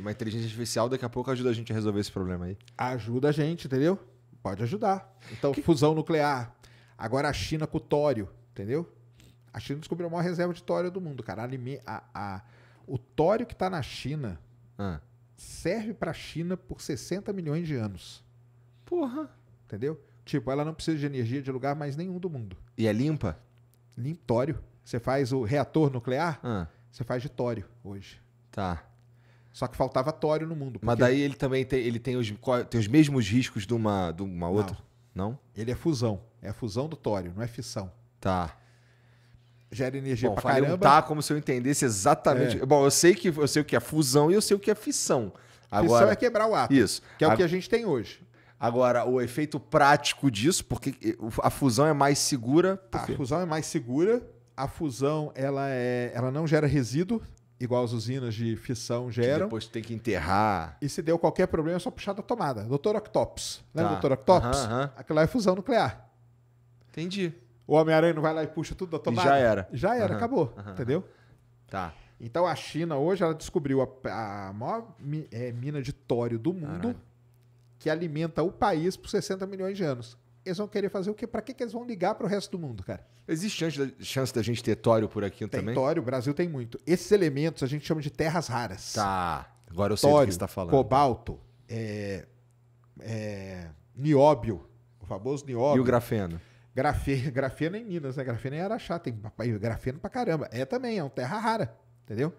Mas a inteligência artificial daqui a pouco ajuda a gente a resolver esse problema aí. Ajuda a gente, entendeu? Pode ajudar. Então, fusão nuclear. Agora a China com o tório, entendeu? A China descobriu a maior reserva de tório do mundo, cara. O tório que está na China serve para a China por 60 milhões de anos. Porra. Entendeu? Tipo, ela não precisa de energia de lugar mais nenhum do mundo. E é limpa? Limpo tório. Você faz o reator nuclear, você faz de tório hoje. Tá. Só que faltava tório no mundo. Mas daí ele também tem os mesmos riscos de uma outra? Não? Ele é fusão. É a fusão do tório, não é fissão. Tá. Gera energia pra falei caramba. Tá, como se eu entendesse exatamente. Bom, eu sei o que é fusão e eu sei o que é fissão. Agora, fissão é quebrar o átomo. Isso. Que é o que a gente tem hoje. Agora, o efeito prático disso, porque a fusão é mais segura. A fusão é mais segura. A fusão ela não gera resíduo, igual as usinas de fissão geram. Depois tem que enterrar. E se deu qualquer problema, é só puxar da tomada. Dr. Octopus. Lembra do Dr. Octopus? Aquilo lá é fusão nuclear. Entendi. O Homem-Aranha não vai lá e puxa tudo da tomada? E já era. Já era, acabou. Entendeu? Tá. Então a China hoje ela descobriu a maior mina de tório do mundo que alimenta o país por 60 milhões de anos. Eles vão querer fazer o quê? Pra que eles vão ligar pro resto do mundo, cara? Existe chance da gente ter tório por aqui também? Tem tório, o Brasil tem muito. Esses elementos a gente chama de terras raras. Tá. Agora eu sei do que você tá falando. Cobalto, nióbio, o famoso nióbio. E o grafeno? Grafeno em Minas, né? Grafeno em Araxá, tem grafeno pra caramba. Também, é uma terra rara, entendeu?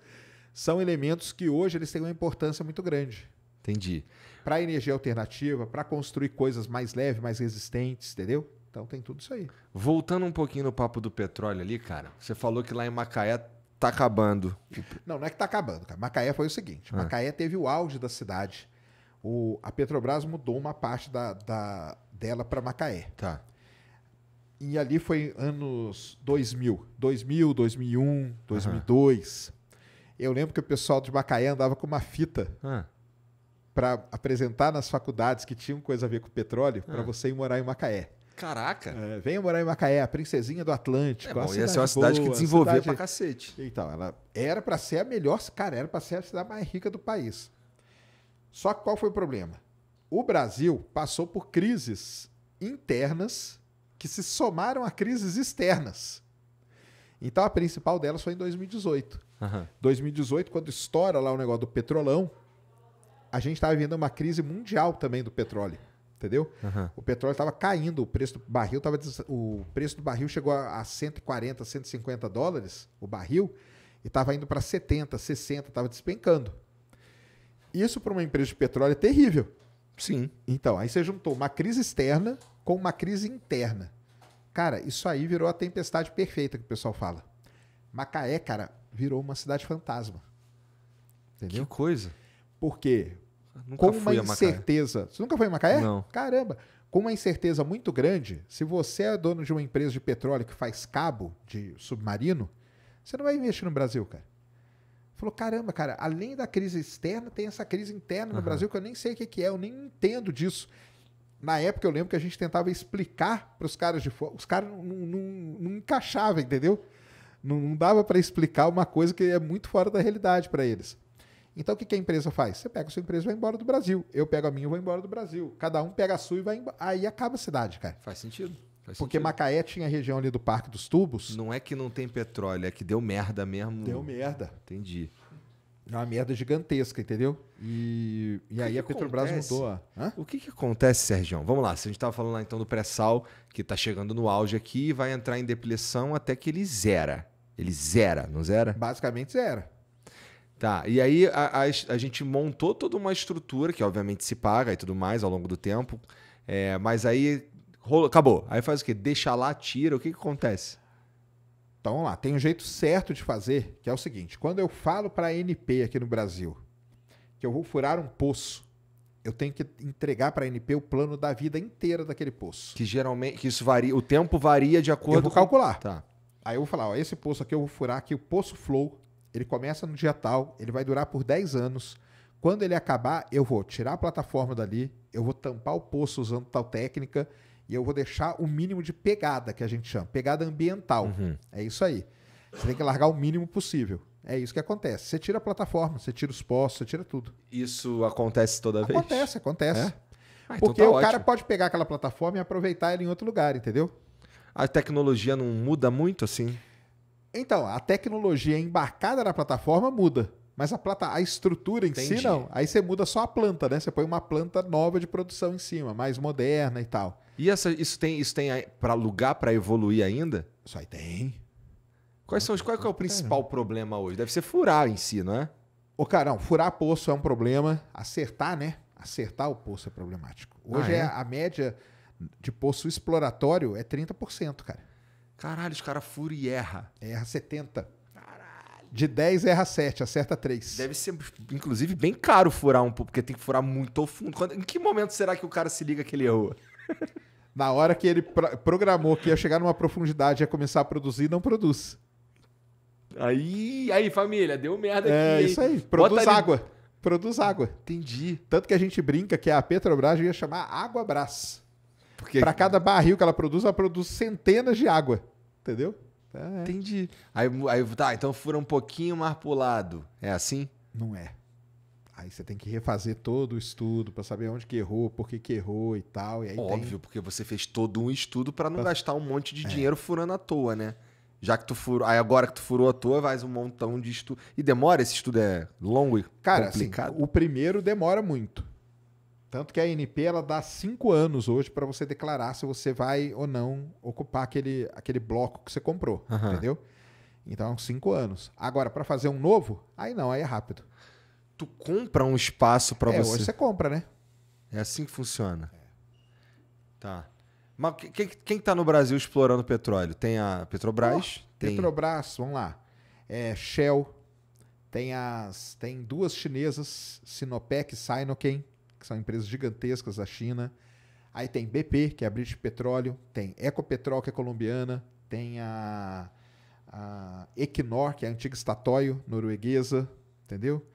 São elementos que hoje eles têm uma importância muito grande. Entendi. Para energia alternativa, para construir coisas mais leves, mais resistentes, entendeu? Então tem tudo isso aí. Voltando um pouquinho no papo do petróleo ali, cara, você falou que lá em Macaé tá acabando. Não é que tá acabando, cara. Macaé foi o seguinte, Macaé teve o auge da cidade. A Petrobras mudou uma parte dela para Macaé. Tá. E ali foi anos 2000, 2001, 2002. Eu lembro que o pessoal de Macaé andava com uma fita para apresentar nas faculdades que tinham coisa a ver com petróleo para você ir morar em Macaé. Caraca! Venha morar em Macaé, a princesinha do Atlântico. Ia ser uma cidade que desenvolveu pra cacete. Então, ela era para ser a melhor, cara, era para ser a cidade mais rica do país. Só que qual foi o problema? O Brasil passou por crises internas que se somaram a crises externas. Então, a principal delas foi em 2018. 2018, quando estoura lá o negócio do petrolão, a gente estava vivendo uma crise mundial também do petróleo, entendeu? O petróleo estava caindo, o preço do barril chegou a 140, 150 dólares, o barril, e estava indo para 70, 60, estava despencando. Isso para uma empresa de petróleo é terrível. Sim. Então, aí você juntou uma crise externa com uma crise interna. Cara, isso aí virou a tempestade perfeita que o pessoal fala. Macaé, cara, virou uma cidade fantasma. Entendeu? Que coisa. Por quê? Nunca Com uma incerteza. Você nunca foi em Macaé? Não. Caramba. Com uma incerteza muito grande, se você é dono de uma empresa de petróleo que faz cabo de submarino, você não vai investir no Brasil, cara. Falou, caramba, cara, além da crise externa, tem essa crise interna no Brasil que eu nem sei o que é, eu nem entendo disso. Na época eu lembro que a gente tentava explicar para os caras de fora, os caras não encaixavam, entendeu? Não dava para explicar uma coisa que é muito fora da realidade para eles. Então o que a empresa faz? Você pega a sua empresa e vai embora do Brasil. Eu pego a minha e vou embora do Brasil. Cada um pega a sua e vai embora. Aí acaba a cidade, cara. Faz sentido. Porque Macaé tinha a região ali do Parque dos Tubos. Não é que não tem petróleo, é que deu merda mesmo. Deu merda. Entendi. É uma merda gigantesca, entendeu? E aí a Petrobras mudou. O que acontece, Sergião? Vamos lá, se a gente estava falando lá então do pré-sal, que está chegando no auge aqui e vai entrar em depressão até que ele zera. Ele zera, não zera? Basicamente zera. Tá, e aí a gente montou toda uma estrutura, que obviamente se paga e tudo mais ao longo do tempo, mas aí acabou. Aí faz o quê? Deixa lá, tira, o que acontece? Então vamos lá, tem um jeito certo de fazer, que é o seguinte, quando eu falo para a ANP aqui no Brasil que eu vou furar um poço, eu tenho que entregar para a ANP o plano da vida inteira daquele poço. Que geralmente, que isso varia, o tempo varia de acordo com... Eu vou calcular. Tá. Aí eu vou falar, ó, esse poço aqui eu vou furar aqui, o Poço Flow, ele começa no dia tal, ele vai durar por 10 anos. Quando ele acabar, eu vou tirar a plataforma dali, eu vou tampar o poço usando tal técnica e eu vou deixar o mínimo de pegada, que a gente chama, pegada ambiental. É isso aí. Você tem que largar o mínimo possível. É isso que acontece. Você tira a plataforma, você tira os poços, você tira tudo. Isso acontece toda vez? Acontece. É? Então porque tá o ótimo. cara pode pegar aquela plataforma e aproveitar ela em outro lugar, entendeu? A tecnologia não muda muito assim? Então, a tecnologia embarcada na plataforma muda, mas a estrutura em si não. Aí você muda só a planta, né? Você põe uma planta nova de produção em cima, mais moderna e tal. E isso tem para lugar para evoluir ainda? Isso aí tem. Qual que é o principal problema hoje? Deve ser furar em si, não é? Ô, cara, não, furar poço é um problema. Acertar, né? Acertar o poço é problemático. Hoje a média de poço exploratório é 30%, cara. Caralho, os caras furam e erram. Erra 70%. Caralho. De 10 erra 7, acerta 3. Deve ser, inclusive, bem caro furar um pouco, porque tem que furar muito ao fundo. Em que momento será que o cara se liga que ele errou? Na hora que ele programou que ia chegar numa profundidade e ia começar a produzir, não produz. Aí, família, deu merda É aqui. isso aí, produz Bota ali- água. Produz água. Entendi. Tanto que a gente brinca que a Petrobras ia chamar Água-Brás. Porque... Para cada barril que ela produz centenas de água. Entendeu? É. Entendi. Aí, tá, então fura um pouquinho mais pro lado. É assim? Não é. Aí você tem que refazer todo o estudo para saber onde que errou, por que errou e tal. E aí Óbvio, porque você fez todo um estudo pra não gastar um monte de dinheiro furando à toa, né? Já que tu furou. Aí agora que tu furou à toa, vai um montão de estudo. E demora? Esse estudo é longo e Cara, assim, complicado? o primeiro demora muito. Tanto que a ANP ela dá 5 anos hoje para você declarar se você vai ou não ocupar aquele bloco que você comprou, Aham. entendeu? Então, 5 anos. Agora, para fazer um novo, aí não, aí é rápido. Tu compra um espaço pra Hoje você. você compra, né? É assim que funciona. Tá. Mas quem tá no Brasil explorando petróleo? Tem a Petrobras? Tem... Petrobras, vamos lá. Shell, tem 2 chinesas, Sinopec e Sinochem, que são empresas gigantescas da China. Aí tem BP, que é a British Petroleum, tem Ecopetrol, que é colombiana, tem a Equinor, que é a antiga Statoil, norueguesa, entendeu?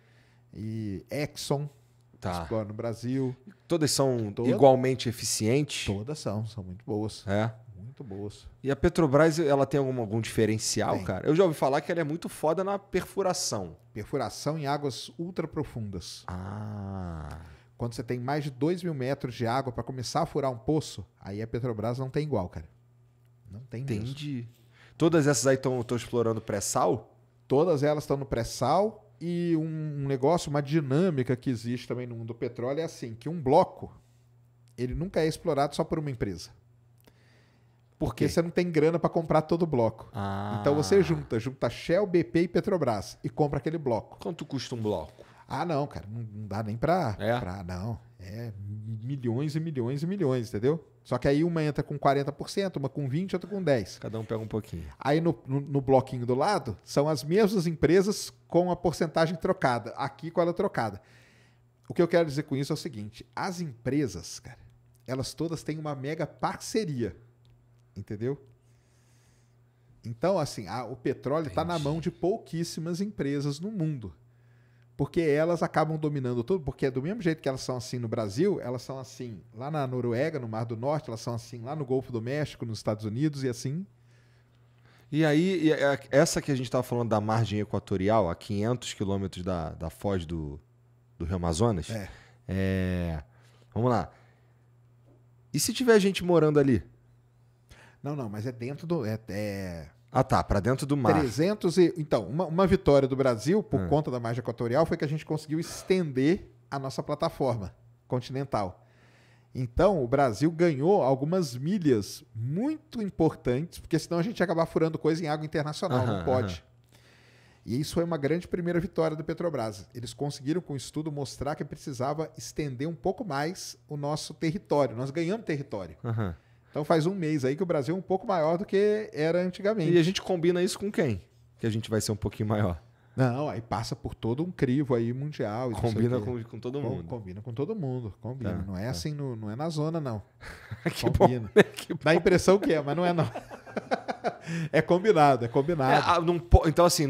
E Exxon, que Tá. explora no Brasil. Todas são Todas. igualmente eficientes? Todas são muito boas. É. Muito boas. E a Petrobras, ela tem algum diferencial, Tem. cara? Eu já ouvi falar que ela é muito foda na perfuração. Perfuração em águas ultra profundas. Ah. Quando você tem mais de 2.000 metros de água para começar a furar um poço, aí a Petrobras não tem igual, cara. Não tem mesmo. Entendi. Todas essas aí estão explorando pré-sal? Todas elas estão no pré-sal e um negócio, uma dinâmica que existe também no mundo do petróleo é assim, que um bloco, ele nunca é explorado só por uma empresa. Porque quê? você não tem grana para comprar todo o bloco. Ah. Então você junta Shell, BP e Petrobras e compra aquele bloco. Quanto custa um bloco? Ah, não, cara, não dá nem pra... Não, é milhões e milhões e milhões, entendeu? Só que aí uma entra com 40%, uma com 20%, outra com 10%. Cada um pega um pouquinho. Aí no bloquinho do lado, são as mesmas empresas com a porcentagem trocada. Aqui com ela trocada. O que eu quero dizer com isso é o seguinte, as empresas, cara, elas todas têm uma mega parceria, entendeu? Então, assim, o petróleo está na mão de pouquíssimas empresas no mundo. Porque elas acabam dominando tudo, porque do mesmo jeito que elas são assim no Brasil, elas são assim lá na Noruega, no Mar do Norte, elas são assim lá no Golfo do México, nos Estados Unidos e assim. E aí, essa que a gente estava falando da margem equatorial, a 500 quilômetros da foz do Rio Amazonas, vamos lá. E se tiver gente morando ali? Não, mas é dentro do... Ah, tá, para dentro do mar. 300 e... Então, uma vitória do Brasil, por conta da margem equatorial, foi que a gente conseguiu estender a nossa plataforma continental. Então, o Brasil ganhou algumas milhas muito importantes, porque senão a gente ia acabar furando coisa em água internacional, não pode. E isso foi uma grande primeira vitória do Petrobras. Eles conseguiram, com o estudo, mostrar que precisava estender um pouco mais o nosso território. Nós ganhamos território. Aham. Então faz um mês aí que o Brasil é um pouco maior do que era antigamente. E a gente combina isso com quem? Que a gente vai ser um pouquinho maior. Não, aí passa por todo um crivo aí mundial. E não sei Combina o quê. com todo mundo. Combina com todo mundo. Combina. Tá, Não é assim, não é na zona, não. Que Combina. bom, que bom. Dá a impressão que é, mas não é, não. É combinado, é combinado. Então, assim,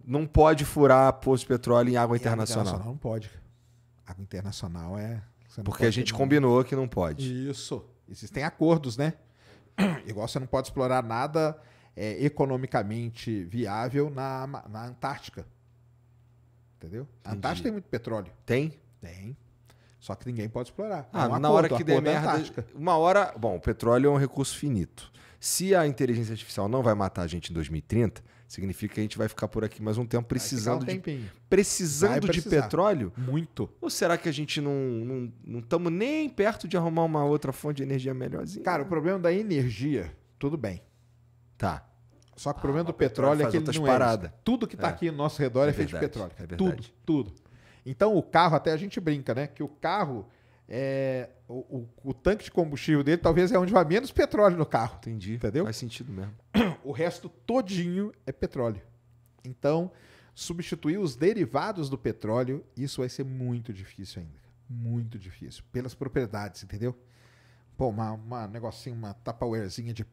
não pode furar poço de petróleo em água internacional. Não pode. Água internacional você não Porque pode a gente ter combinou que não pode. Isso. Existem acordos, né? Igual você não pode explorar nada economicamente viável na Antártica. Entendeu? A Antártica tem muito petróleo. Tem? Tem. Só que ninguém pode explorar. Na hora que der merda. Uma hora. Bom, o petróleo é um recurso finito. Se a inteligência artificial não vai matar a gente em 2030, significa que a gente vai ficar por aqui mais um tempo precisando de petróleo? Muito. Ou será que a gente não estamos nem perto de arrumar uma outra fonte de energia melhorzinha? Cara, o problema da energia, tudo bem. Tá. Só que o problema do petróleo é que ele não é. Tudo que está aqui ao nosso redor é feito de petróleo. É verdade. Tudo. Então o carro, até a gente brinca, né? Que o carro, o tanque de combustível dele talvez é onde vai menos petróleo no carro. Entendi. Entendeu? Faz sentido mesmo. O resto todinho é petróleo. Então, substituir os derivados do petróleo, isso vai ser muito difícil ainda. Muito difícil. Pelas propriedades, entendeu? Pô, uma negocinho, uma Tupperwarezinha de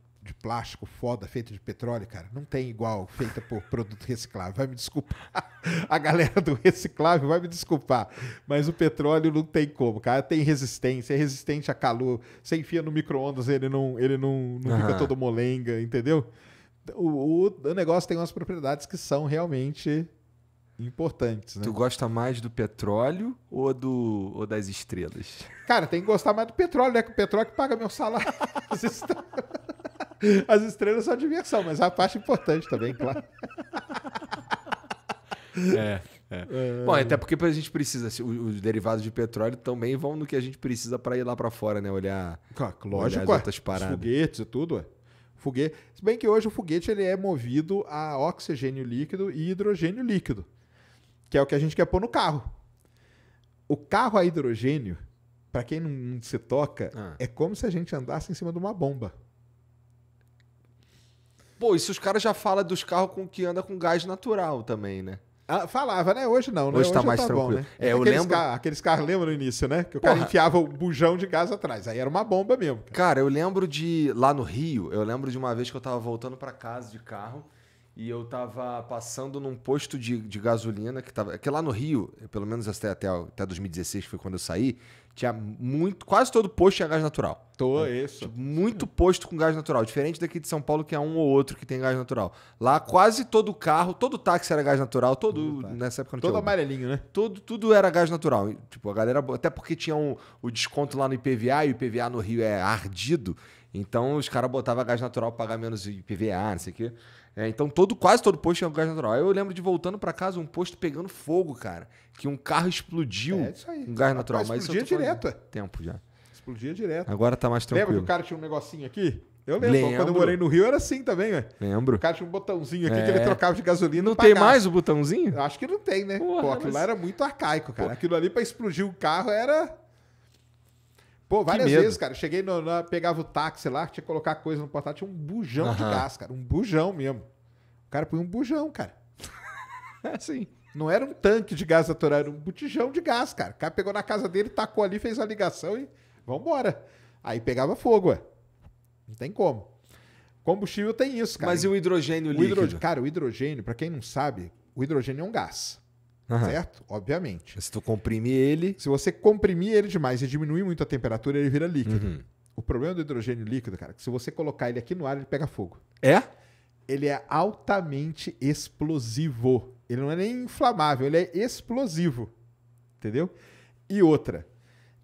plástico foda, feita de petróleo, cara, não tem igual feita por produto reciclável. Vai me desculpar. A galera do reciclável vai me desculpar. Mas o petróleo não tem como, cara. Tem resistência, é resistente a calor. Você enfia no micro-ondas, ele não fica todo molenga, entendeu? O negócio tem umas propriedades que são realmente importantes, né? Tu gosta mais do petróleo ou das estrelas? Cara, tem que gostar mais do petróleo, né? Que o petróleo que paga meu salário. As estrelas são diversão, mas a parte importante também, claro. Bom, até porque a gente precisa, os derivados de petróleo também vão no que a gente precisa para ir lá para fora, né? Olhar, lógico, olhar as outras paradas. Os foguetes e tudo, ué. Foguete. Se bem que hoje o foguete ele é movido a oxigênio líquido e hidrogênio líquido, que é o que a gente quer pôr no carro. O carro a hidrogênio, para quem não se toca, é como se a gente andasse em cima de uma bomba. Pô, isso os caras já falam dos carros que anda com gás natural também, né? Falava, né? Hoje não, né? Hoje tá mais tranquilo. Bom, né? Eu lembro... Aqueles carros, lembra no início, né? Que o cara enfiava o bujão de gás atrás. Aí era uma bomba mesmo. Cara, eu lembro lá no Rio, eu lembro de uma vez que eu tava voltando pra casa de carro e eu tava passando num posto de gasolina que lá no Rio, pelo menos até 2016, que foi quando eu saí, tinha quase todo posto tinha gás natural. Isso. Muito posto com gás natural, diferente daqui de São Paulo que é um ou outro que tem gás natural. Lá quase todo carro, todo táxi era gás natural, nessa época não tinha todo amarelinho, né? Tudo era gás natural. Tipo, a galera, até porque tinha o desconto lá no IPVA e o IPVA no Rio é ardido, então os caras botavam gás natural pra pagar menos IPVA, não sei o quê. Então quase todo posto tinha gás natural. Aí eu lembro de voltando pra casa, um posto pegando fogo, cara. Que um carro explodiu com gás natural. Mas explodia direto. Tempo já. Explodia direto. Agora tá mais tranquilo. Lembra que o cara tinha um negocinho aqui? Eu lembro. Quando eu morei no Rio era assim também, velho. Lembro. O cara tinha um botãozinho aqui que ele trocava de gasolina. Não tem mais o botãozinho? Eu acho que não tem, né? Porra, aquilo lá era muito arcaico, cara. Aquilo ali pra explodir o carro era... Pô, várias vezes, cara. Cheguei, pegava o táxi lá, tinha que colocar coisa no portátil, tinha um bujão de gás, cara. Um bujão mesmo. O cara põe um bujão, cara. Sim. Não era um tanque de gás natural, era um botijão de gás, cara. O cara pegou na casa dele, tacou ali, fez a ligação e vambora. Aí pegava fogo, ué. Não tem como. Combustível tem isso, cara. Mas e o hidrogênio líquido? Cara, o hidrogênio, pra quem não sabe, o hidrogênio é um gás. Certo? Obviamente. Se tu comprimir ele... Se você comprimir ele demais e diminuir muito a temperatura, ele vira líquido. O problema do hidrogênio líquido, cara, é que se você colocar ele aqui no ar, ele pega fogo. É? Ele é altamente explosivo. Ele não é nem inflamável, ele é explosivo. Entendeu? E outra.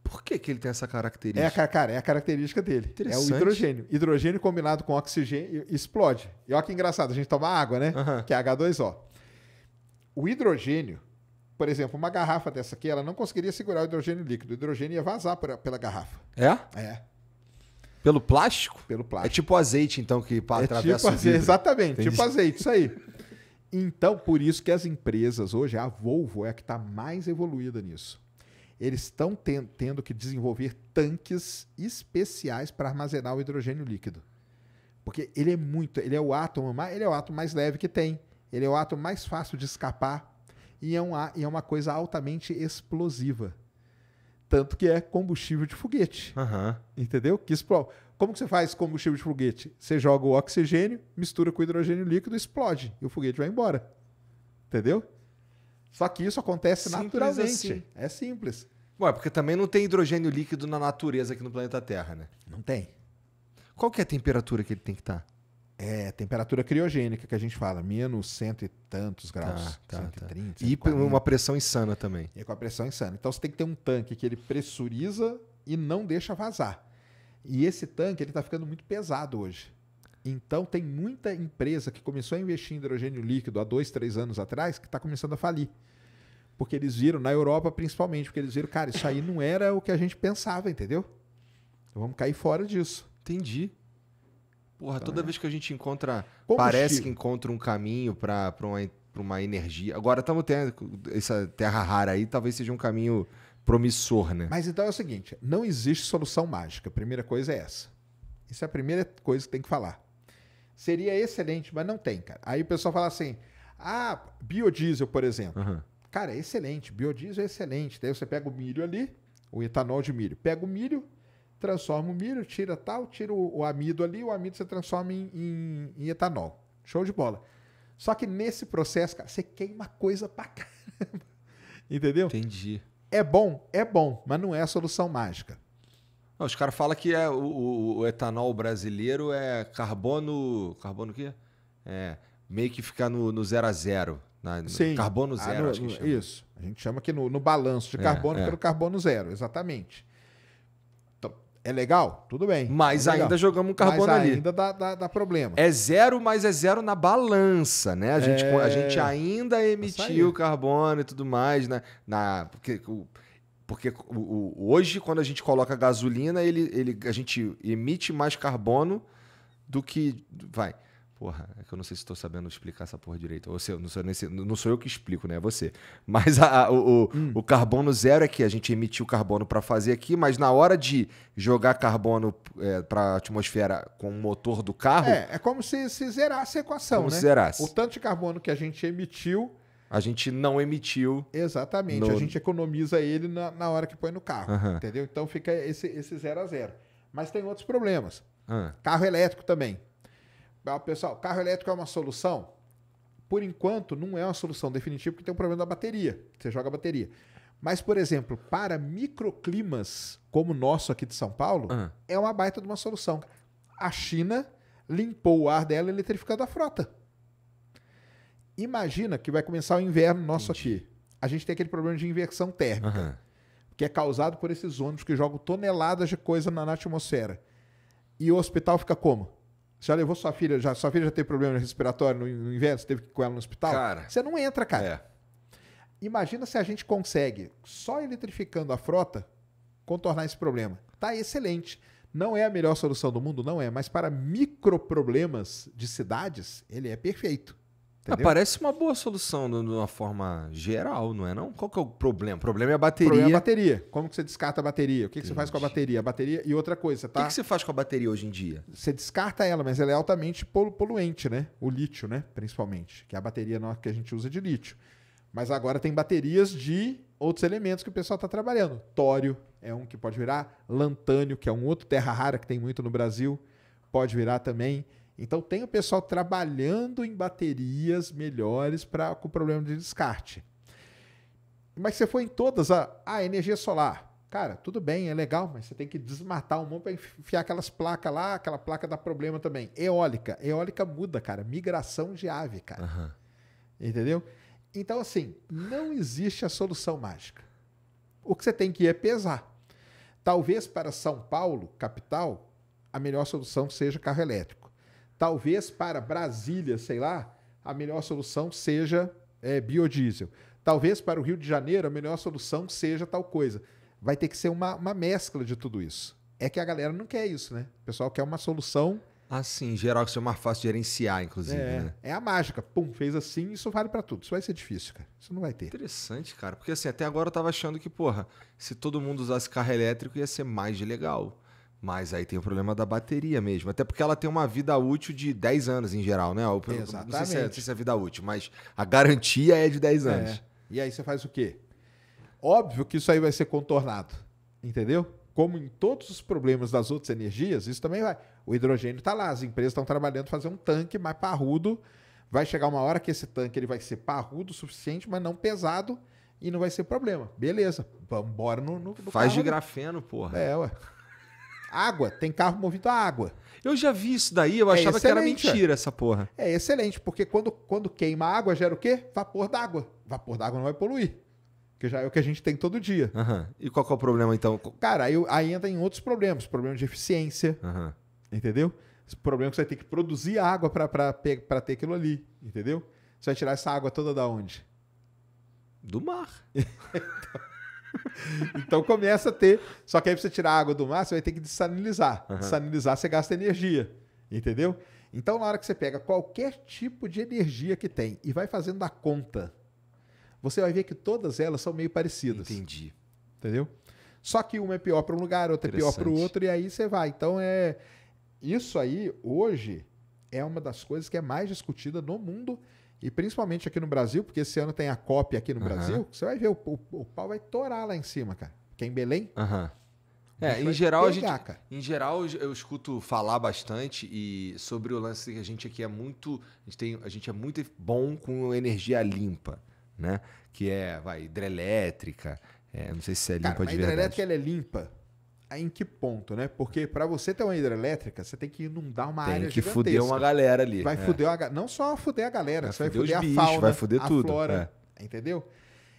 Por que ele tem essa característica? É a característica dele. É o hidrogênio. Hidrogênio combinado com oxigênio explode. E olha que engraçado, a gente toma água, né? Que é H2O. O hidrogênio, por exemplo, uma garrafa dessa aqui, ela não conseguiria segurar o hidrogênio líquido. O hidrogênio ia vazar pela garrafa. É? Pelo plástico? Pelo plástico. É tipo azeite, então, que atravessa o vidro. Exatamente, Entendi. tipo azeite, isso aí. Então, por isso que as empresas hoje, a Volvo é a que está mais evoluída nisso. Eles estão tendo que desenvolver tanques especiais para armazenar o hidrogênio líquido. Porque ele é o átomo mais leve que tem. Ele é o átomo mais fácil de escapar. E é uma coisa altamente explosiva. Tanto que é combustível de foguete. Entendeu? Que explode. Como que você faz combustível de foguete? Você joga o oxigênio, mistura com o hidrogênio líquido, explode. E o foguete vai embora. Entendeu? Só que isso acontece naturalmente. Assim. É simples. Ué, porque também não tem hidrogênio líquido na natureza aqui no planeta Terra, né? Não tem. Qual que é a temperatura que ele tem que estar? É temperatura criogênica que a gente fala. Menos cento e tantos graus. 130, 140. E uma pressão insana também. E com a pressão insana. Então você tem que ter um tanque que ele pressuriza e não deixa vazar. E esse tanque ele está ficando muito pesado hoje. Então tem muita empresa que começou a investir em hidrogênio líquido há 2, 3 anos atrás que está começando a falir. Porque eles viram, na Europa principalmente, porque eles viram, cara, isso aí não era o que a gente pensava, entendeu? Então vamos cair fora disso. Entendi. Porra, então, toda vez que a gente encontra, combustível. Parece que encontra um caminho para uma energia. Agora estamos tendo essa terra rara aí, talvez seja um caminho promissor, né? Mas então é o seguinte, não existe solução mágica. A primeira coisa é essa. Isso é a primeira coisa que tem que falar. Seria excelente, mas não tem, cara. Aí o pessoal fala assim, Ah, biodiesel, por exemplo. Aham. Cara, é excelente. Biodiesel é excelente. Daí você pega o milho ali, o etanol de milho. Pega o milho, transforma o milho, tira o amido ali, o amido você transforma em etanol. Show de bola. Só que nesse processo, cara, você queima coisa pra caramba. Entendeu? Entendi. É bom, mas não é a solução mágica. Não, os caras falam que o etanol brasileiro é carbono. Carbono o quê? É, meio que fica no 0 a 0. Sim. Carbono zero, acho que chama. Isso. A gente chama aqui no balanço de carbono pelo carbono zero, exatamente. Então, é legal? Tudo bem. Mas é legal. ainda jogamos um carbono mas ali. ainda dá problema. É zero, mas é zero na balança, né? A gente ainda emitiu carbono e tudo mais, né? Porque hoje, quando a gente coloca gasolina, a gente emite mais carbono do que... Vai. Porra, é que eu não sei se estou sabendo explicar essa porra direito. Ou seja, não sou eu que explico, né? É você. Mas o carbono zero é que a gente emitiu carbono para fazer aqui, mas na hora de jogar carbono para a atmosfera com o motor do carro... É como se zerasse a equação, como né? Se zerasse. O tanto de carbono que a gente emitiu... A gente não emitiu... Exatamente. A gente economiza ele na hora que põe no carro. Entendeu? Então fica esse 0 a 0. Mas tem outros problemas. Carro elétrico também. Pessoal, carro elétrico é uma solução? Por enquanto, não é uma solução definitiva porque tem um problema da bateria. Você joga a bateria. Mas, por exemplo, para microclimas como o nosso aqui de São Paulo, é uma baita de uma solução. A China limpou o ar dela eletrificando a frota. Imagina que vai começar o inverno nosso aqui. A gente tem aquele problema de inversão térmica, que é causado por esses ônibus que jogam toneladas de coisa na atmosfera. E o hospital fica como? Você já levou sua filha? Sua filha já teve problema respiratório no inverno? Você teve que ir com ela no hospital? Cara, você não entra, cara. Imagina se a gente consegue, só eletrificando a frota, contornar esse problema. Tá excelente. Não é a melhor solução do mundo? Não é. Mas para microproblemas de cidades, ele é perfeito. Parece uma boa solução de uma forma geral, não é não? Qual que é o problema? O problema é a bateria. O problema é a bateria. Como que você descarta a bateria? O que você faz com a bateria? A bateria e outra coisa, tá? O que você faz com a bateria hoje em dia? Você descarta ela, mas ela é altamente poluente, né? O lítio, né? Principalmente. Que é a bateria que a gente usa de lítio. Mas agora tem baterias de outros elementos que o pessoal está trabalhando. Tório é um que pode virar. Lantânio, que é um outro terra rara que tem muito no Brasil, pode virar também. Então tem o pessoal trabalhando em baterias melhores com o problema de descarte. Mas você foi em todas, energia solar. Cara, tudo bem, é legal, mas você tem que desmatar um monte para enfiar aquelas placas lá, aquela placa dá problema também. Eólica muda, cara. Migração de ave, cara. Entendeu? Então, assim, não existe a solução mágica. O que você tem que ir é pesar. Talvez para São Paulo, capital, a melhor solução seja carro elétrico. Talvez para Brasília, sei lá, a melhor solução seja biodiesel. Talvez para o Rio de Janeiro a melhor solução seja tal coisa. Vai ter que ser uma mescla de tudo isso. É que a galera não quer isso, né? O pessoal quer uma solução... Assim, em geral, que seja mais fácil de gerenciar, inclusive. Né? É a mágica. Pum, fez assim, isso vale para tudo. Isso vai ser difícil, cara. Isso não vai ter. Interessante, cara. Porque assim, até agora eu tava achando que, porra, se todo mundo usasse carro elétrico ia ser mais legal. Mas aí tem o problema da bateria mesmo. Até porque ela tem uma vida útil de 10 anos em geral, né? Exatamente. Não sei se é vida útil, mas a garantia é de 10 anos. E aí você faz o quê? Óbvio que isso aí vai ser contornado. Entendeu? Como em todos os problemas das outras energias, isso também vai. O hidrogênio está lá, as empresas estão trabalhando para fazer um tanque mais parrudo. Vai chegar uma hora que esse tanque ele vai ser parrudo o suficiente, mas não pesado, e não vai ser problema. Beleza, vamos embora no Faz carro, de grafeno, porra. Ué. Água, tem carro movido a água. Eu já vi isso daí, eu achava que era mentira essa porra. É excelente, porque quando queima a água, gera o quê? Vapor d'água. Vapor d'água não vai poluir. Que já é o que a gente tem todo dia. E qual que é o problema, então? Cara, aí entra em outros problemas. Problemas de eficiência. Entendeu? Esse problema que você vai ter que produzir água para ter aquilo ali. Entendeu? Você vai tirar essa água toda da onde? Do mar. Então começa a ter... Só que aí pra você tirar a água do mar, você vai ter que dessalinizar. Dessalinizar, você gasta energia. Entendeu? Então, na hora que você pega qualquer tipo de energia que tem e vai fazendo a conta... Você vai ver que todas elas são meio parecidas. Entendi. Entendeu? Só que uma é pior para um lugar, outra é pior para o outro, e aí você vai. Então, isso aí, hoje, é uma das coisas que é mais discutida no mundo E principalmente aqui no Brasil, porque esse ano tem a COP aqui no Aham. Brasil, você vai ver, o pau vai torar lá em cima, cara. Que é em Belém. Aham. O bicho Em vai geral, pegar, cara. em geral, eu escuto falar bastante e sobre o lance que a gente aqui é muito, a gente é muito bom com energia limpa, né? Que é, hidrelétrica, não sei se é limpa Cara, de a verdade. hidrelétrica ela é limpa. Aí em que ponto, né? Porque pra você ter uma hidrelétrica, você tem que inundar uma área Tem que gigantesca. fuder uma galera ali. Vai fuder não só fuder a galera, Vai você vai fuder fuder os a bichos, fauna, vai fuder a tudo, flora, entendeu?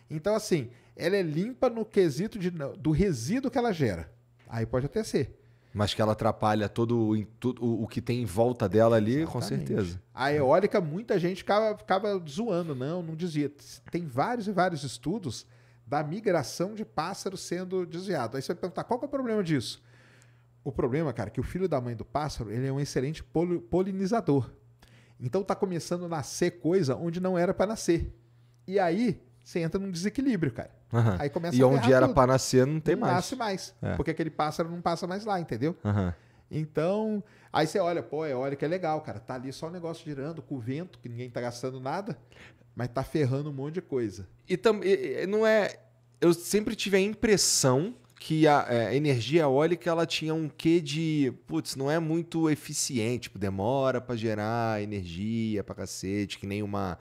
Então, assim, ela é limpa no quesito do resíduo que ela gera. Aí pode até ser. Mas que ela atrapalha todo o que tem em volta dela ali, com Exatamente. certeza. A eólica, muita gente ficava zoando. Não desvia. Tem vários e vários estudos da migração de pássaros sendo desviado. Aí você vai perguntar, qual que é o problema disso? O problema, cara, é que o filho da mãe do pássaro, ele é um excelente polinizador. Então tá começando a nascer coisa onde não era para nascer. E aí você entra num desequilíbrio, cara. Aham. Aí começa E a onde ferrar era tudo. pra nascer, não tem Não mais. nasce mais. É. Porque aquele pássaro não passa mais lá, entendeu? Aham. Então, aí você olha, pô, a eólica é legal, cara. Tá ali só o negócio girando, com o vento, que ninguém tá gastando nada, mas tá ferrando um monte de coisa. E também, não é... Eu sempre tive a impressão que a energia eólica, ela tinha um quê de... Putz, não é muito eficiente. Tipo, demora pra gerar energia pra cacete, que nem uma...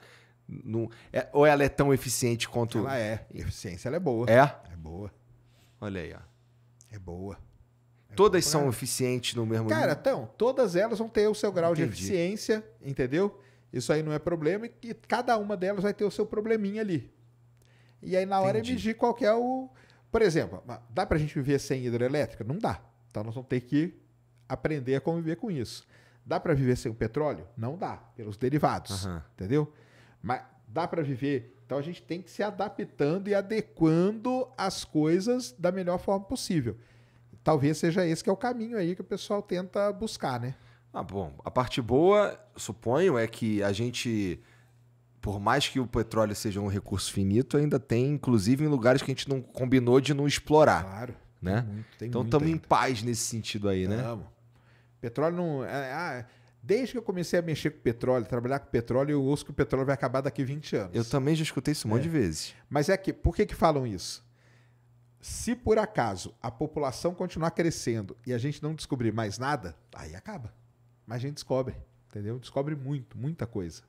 ou ela é tão eficiente quanto... Ela é. Eficiência, ela é boa. É? É boa. Olha aí, ó. É boa. Todas são boa. eficientes no mesmo Cara, nível? então, todas elas vão ter o seu grau de Entendi. eficiência, entendeu? Isso aí não é problema e cada uma delas vai ter o seu probleminha ali. E aí na hora é Entendi. medir qual que é o... Por exemplo, dá pra gente viver sem hidrelétrica? Não dá. Então nós vamos ter que aprender a conviver com isso. Dá pra viver sem o petróleo? Não dá, pelos derivados, Aham. entendeu? Mas dá pra viver... Então a gente tem que se adaptando e adequando as coisas da melhor forma possível. Talvez seja esse que é o caminho aí que o pessoal tenta buscar, né? Ah, bom. A parte boa, suponho, é que a gente, por mais que o petróleo seja um recurso finito, ainda tem, inclusive, em lugares que a gente não combinou de não explorar, Claro. né? Tem Então muito estamos em ainda. paz nesse sentido aí, né? Tamo. Petróleo não... desde que eu comecei a mexer com petróleo, trabalhar com petróleo, eu ouço que o petróleo vai acabar daqui 20 anos. Eu também já escutei isso um monte de vezes. Mas por que falam isso? Se por acaso a população continuar crescendo e a gente não descobrir mais nada, aí acaba. Mas a gente descobre, entendeu? Descobre muita coisa.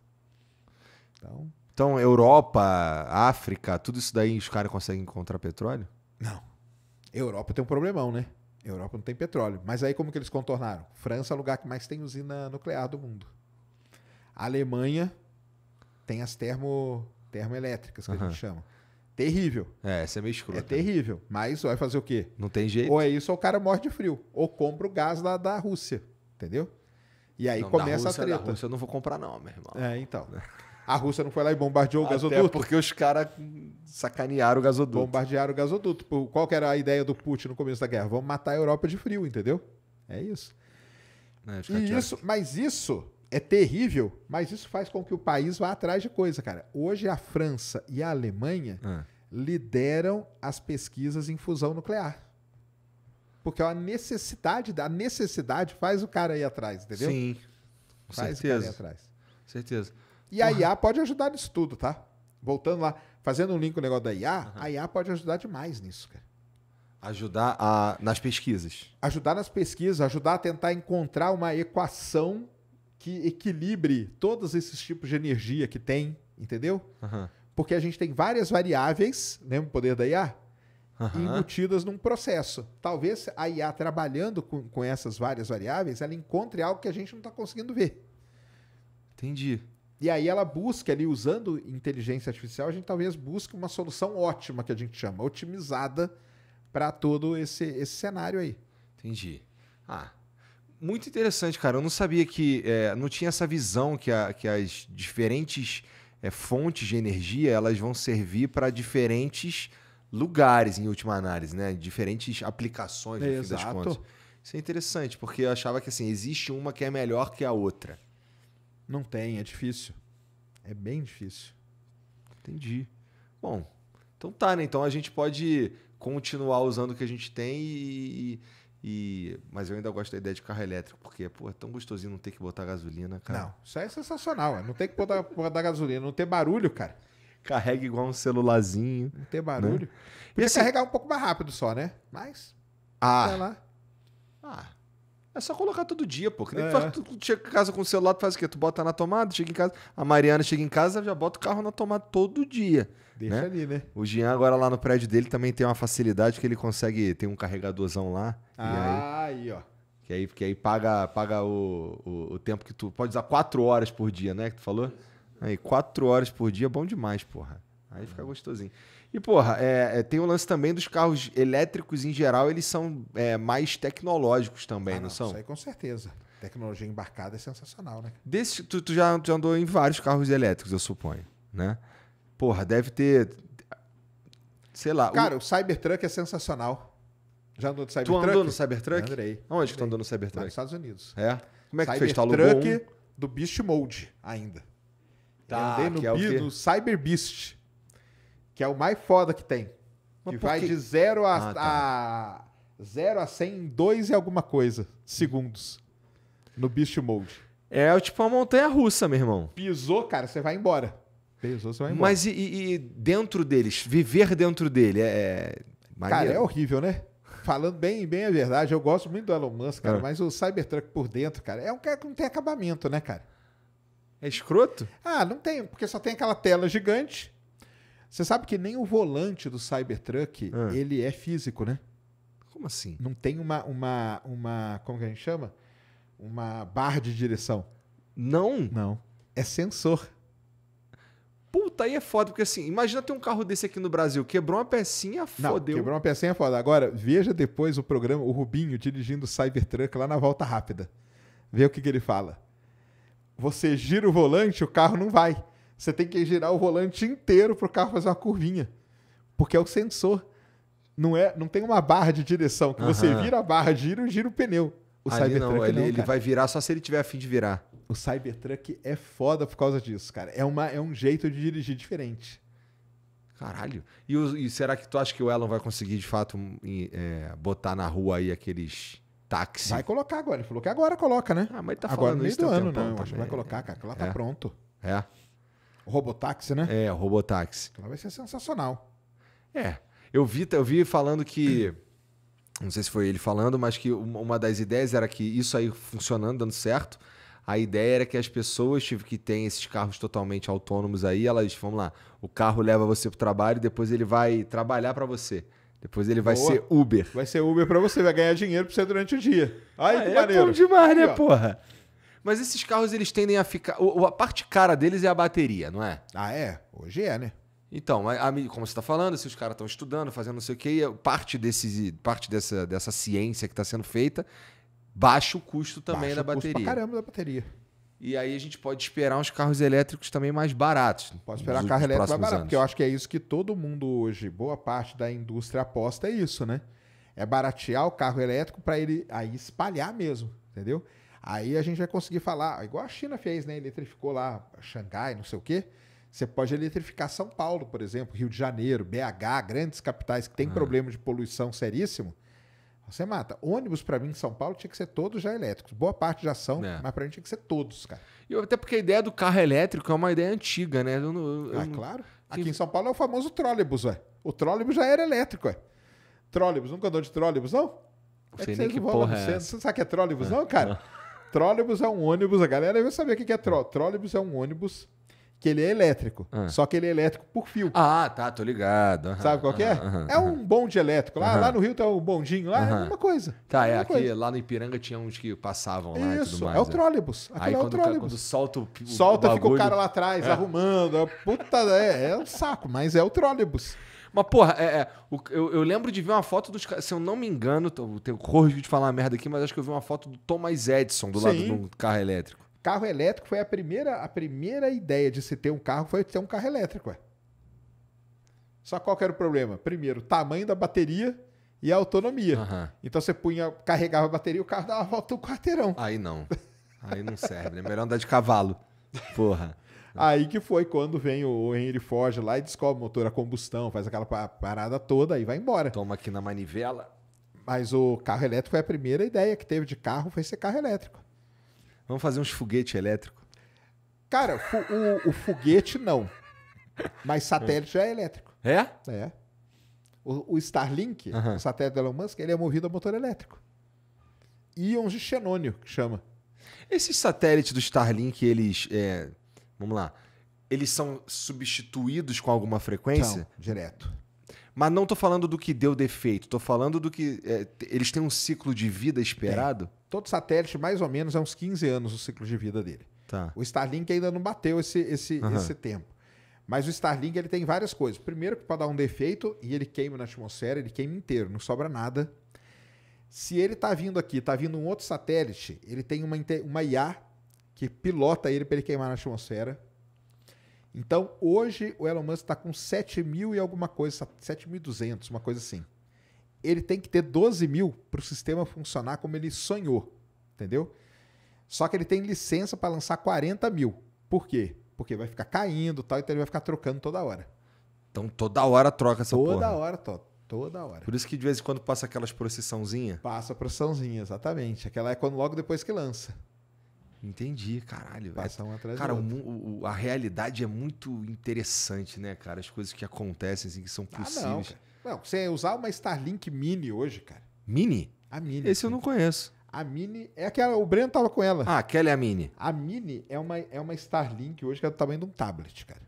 Então, Europa, África, tudo isso daí os caras conseguem encontrar petróleo? Não. Europa tem um problemão, né? Europa não tem petróleo. Mas aí como que eles contornaram? França é o lugar que mais tem usina nuclear do mundo. A Alemanha tem as termoelétricas, que a gente chama. Terrível. Essa é meio escroto. É terrível. Mas vai fazer o quê? Não tem jeito. Ou é isso ou o cara morre de frio. Ou compra o gás lá da Rússia. Entendeu? E aí Não, começa da a treta. Da Rússia eu não vou comprar não, meu irmão. Então. A Rússia não foi lá e bombardeou o Até gasoduto? porque os caras sacanearam o gasoduto. Bombardearam o gasoduto. Qual que era a ideia do Putin no começo da guerra? Vamos matar a Europa de frio, entendeu? É isso. Mas isso é terrível, mas isso faz com que o país vá atrás de coisa, cara. Hoje a França e a Alemanha lideram as pesquisas em fusão nuclear. Porque a necessidade faz o cara ir atrás, entendeu? Sim, com Faz certeza. o cara ir atrás. Certeza. E a IA pode ajudar nisso tudo, tá? Voltando lá, fazendo um link com o negócio da IA, a IA pode ajudar demais nisso, cara. Ajudar nas pesquisas. Ajudar nas pesquisas, ajudar a tentar encontrar uma equação que equilibre todos esses tipos de energia que tem, entendeu? Porque a gente tem várias variáveis, lembra o poder da IA? Embutidas num processo. Talvez a IA trabalhando com essas várias variáveis, ela encontre algo que a gente não está conseguindo ver. Entendi. E aí ela busca ali, usando inteligência artificial, a gente talvez busque uma solução ótima, que a gente chama, otimizada para todo esse cenário aí. Entendi. Muito interessante, cara. Eu não sabia que... não tinha essa visão que as diferentes fontes de energia, elas vão servir para diferentes lugares, em última análise, né? Diferentes aplicações, no fim das contas. Isso é interessante, porque eu achava que assim, existe uma que é melhor que a outra. Não tem, é difícil. É bem difícil. Entendi. Bom, então tá, né? Então a gente pode continuar usando o que a gente tem Mas eu ainda gosto da ideia de carro elétrico, porque, pô, é tão gostosinho não ter que botar gasolina, cara. Não, isso aí é sensacional. Não tem que botar gasolina, não ter barulho, cara. Carrega igual um celularzinho. Não ter barulho. Né? Podia assim, carregar um pouco mais rápido só, né? Mas, sei lá. É só colocar todo dia, pô. Que nem tu chega em casa com o celular, tu faz o quê? Tu bota na tomada, chega em casa. A Mariana chega em casa, já bota o carro na tomada todo dia. Deixa ali, né? O Jean agora lá no prédio dele também tem uma facilidade que ele consegue ter um carregadorzão lá. Aí, ó. Que aí paga o tempo que tu pode usar 4 horas por dia, né? Que tu falou? Aí, 4 horas por dia é bom demais, porra. Aí fica gostosinho. E, porra, tem o lance também dos carros elétricos em geral, eles são mais tecnológicos também, não são? Isso aí com certeza. Tecnologia embarcada é sensacional, né? Tu já andou em vários carros elétricos, eu suponho, né? Porra, deve ter... Sei lá... Cara, o Cybertruck é sensacional. Já andou de Cybertruck? Tu andou no Cybertruck? Andrei. Onde que tu andou no Cybertruck? Lá nos Estados Unidos. É? Como é que tu fez? Tu Cybertruck alugou do Beast Mode ainda. Tá, eu andei que é o quê? no Cyber Beast, que é o mais foda que tem. Mas Que por vai quê? de 0 tá. a 100 em 2 e alguma coisa segundos. No Beast Mode. É tipo uma montanha-russa, meu irmão. Pisou, cara, você vai embora. Pisou, você vai embora. Mas e dentro deles? Viver dentro dele Cara, maneiro? é horrível, né? Falando bem a verdade, eu gosto muito do Elon Musk, cara, É. mas o Cybertruck por dentro, cara, é um cara que não tem acabamento, né, cara? É escroto? Não tem, porque só tem aquela tela gigante. Você sabe que nem o volante do Cybertruck, ele é físico, né? Como assim? Não tem uma como que a gente chama? Uma barra de direção. Não? Não. É sensor. Puta, aí é foda, porque assim, imagina ter um carro desse aqui no Brasil, quebrou uma pecinha, Não, fodeu. quebrou uma pecinha foda. Agora, veja depois o programa, o Rubinho dirigindo o Cybertruck lá na volta rápida. Vê o que ele fala. Você gira o volante, o carro não vai. Você tem que girar o volante inteiro pro carro fazer uma curvinha. Porque é o sensor. Não tem uma barra de direção. Que você vira a barra, gira o pneu. O Ali Cybertruck não, ele cara. vai virar só se ele tiver a fim de virar. O Cybertruck é foda por causa disso, cara. É um jeito de dirigir diferente. Caralho. E será que tu acha que o Elon vai conseguir, de fato, botar na rua aí aqueles táxis? Vai colocar agora. Ele falou que agora coloca, né? Ah, mas ele tá agora falando no meio isso do tem um ano, tempão não. Acho que também. vai colocar, cara. Que lá tá pronto. É. O Robotáxi, né? É, o robotáxi. Lá vai ser sensacional. Eu vi falando que... Não sei se foi ele falando, mas que uma das ideias era que isso aí funcionando, dando certo, a ideia era que as pessoas que têm esses carros totalmente autônomos aí, elas, vamos lá, o carro leva você pro trabalho e depois ele vai trabalhar para você. Depois ele vai Boa. ser Uber. Vai ser Uber pra você, vai ganhar dinheiro pra você durante o dia. Ai, que É maneiro. bom demais, né, Aí, ó. porra? Mas esses carros, eles tendem a ficar... A parte cara deles é a bateria, não é? É? Hoje é, né? Então, como você está falando, se os caras estão estudando, fazendo não sei o quê, parte dessa ciência que está sendo feita, baixa o custo também Baixa da o custo bateria. pra caramba da bateria. E aí a gente pode esperar uns carros elétricos também mais baratos. Pode esperar nos carro elétrico mais próximos barato, anos. porque eu acho que é isso que todo mundo hoje, boa parte da indústria aposta é isso, né? É baratear o carro elétrico para ele aí espalhar mesmo, entendeu? Aí a gente vai conseguir falar, igual a China fez, né? Eletrificou lá Xangai, não sei o quê. Você pode eletrificar São Paulo, por exemplo, Rio de Janeiro, BH, grandes capitais que têm problema de poluição seríssimo. Você mata. Ônibus, para mim, em São Paulo, tinha que ser todos já elétricos. Boa parte já são, mas para mim tinha que ser todos, cara. E até porque a ideia do carro elétrico é uma ideia antiga, né? Claro. Aqui em São Paulo é o famoso trólebus, ué. O trólebus já era elétrico, ué. Trólebus, nunca andou de trólebus, não? Sei nem que porra é essa. Você sabe o que é trólebus, não, cara? Trólebus é um ônibus, a galera vai saber o que é trólebus. Trólebus é um ônibus que ele é elétrico, só que ele é elétrico por fio. Ah, tá, tô ligado. Sabe qual que é? É um bonde elétrico. Lá no Rio tem um bondinho lá, é a mesma coisa. Tá, mesma aqui coisa. lá no Ipiranga tinha uns que passavam lá e tudo Isso, mais. é o trólebus. Aí Aquilo é o quando trólebus. solta o Solta, fica o bagulho- cara lá atrás arrumando. Puta, é um saco, mas é o trólebus. Mas, porra, eu lembro de ver uma foto dos caras. Se eu não me engano, tenho corrijo de falar uma merda aqui, mas acho que eu vi uma foto do Thomas Edison do lado Sim. de um carro elétrico. Carro elétrico foi a primeira ideia de se ter um carro, foi ter um carro elétrico. Ué. Só qual que era o problema? Primeiro, o tamanho da bateria e a autonomia. Aham. Então você carregava a bateria e o carro dava a volta um quarteirão. Aí não. Aí não serve, né? Melhor andar de cavalo. Porra. Aí que foi quando vem o Henry Ford lá e descobre o motor a combustão, faz aquela parada toda e vai embora. Toma aqui na manivela. Mas o carro elétrico foi a primeira ideia que teve de carro, foi ser carro elétrico. Vamos fazer uns foguetes elétricos. Cara, o foguete não. Mas satélite já é elétrico. É? É. O Starlink, o satélite do Elon Musk, ele é movido a motor elétrico. Íons de xenônio, que chama. Esses satélites do Starlink, eles... vamos lá. Eles são substituídos com alguma frequência? Não, direto. Mas não tô falando do que deu defeito. Tô falando do que... eles têm um ciclo de vida esperado? Todo satélite, mais ou menos, é uns 15 anos o ciclo de vida dele. Tá. O Starlink ainda não bateu esse tempo. Mas o Starlink ele tem várias coisas. Primeiro que pode dar um defeito e ele queima na atmosfera, ele queima inteiro, não sobra nada. Se ele tá vindo aqui, tá vindo um outro satélite, ele tem uma IA que pilota ele para ele queimar na atmosfera. Então, hoje, o Elon Musk está com 7.000 e alguma coisa, 7.200, uma coisa assim. Ele tem que ter 12.000 para o sistema funcionar como ele sonhou, entendeu? Só que ele tem licença para lançar 40.000. Por quê? Porque vai ficar caindo e tal, então ele vai ficar trocando toda hora. Então toda hora troca essa porra. Toda hora. Por isso que de vez em quando passa aquelas procissãozinhas. Passa a procissãozinha, exatamente. Aquela é logo depois que lança. Entendi, caralho. Passa um atrás cara, do outro. a realidade é muito interessante, né, cara? As coisas que acontecem, assim, que são possíveis. Não, cara. Não, você usar uma Starlink Mini hoje, cara. Mini? A Mini. Esse eu não conheço. A Mini é aquela... O Breno tava com ela. Ah, aquela é a Mini. A Mini é uma Starlink hoje que é do tamanho de um tablet, cara.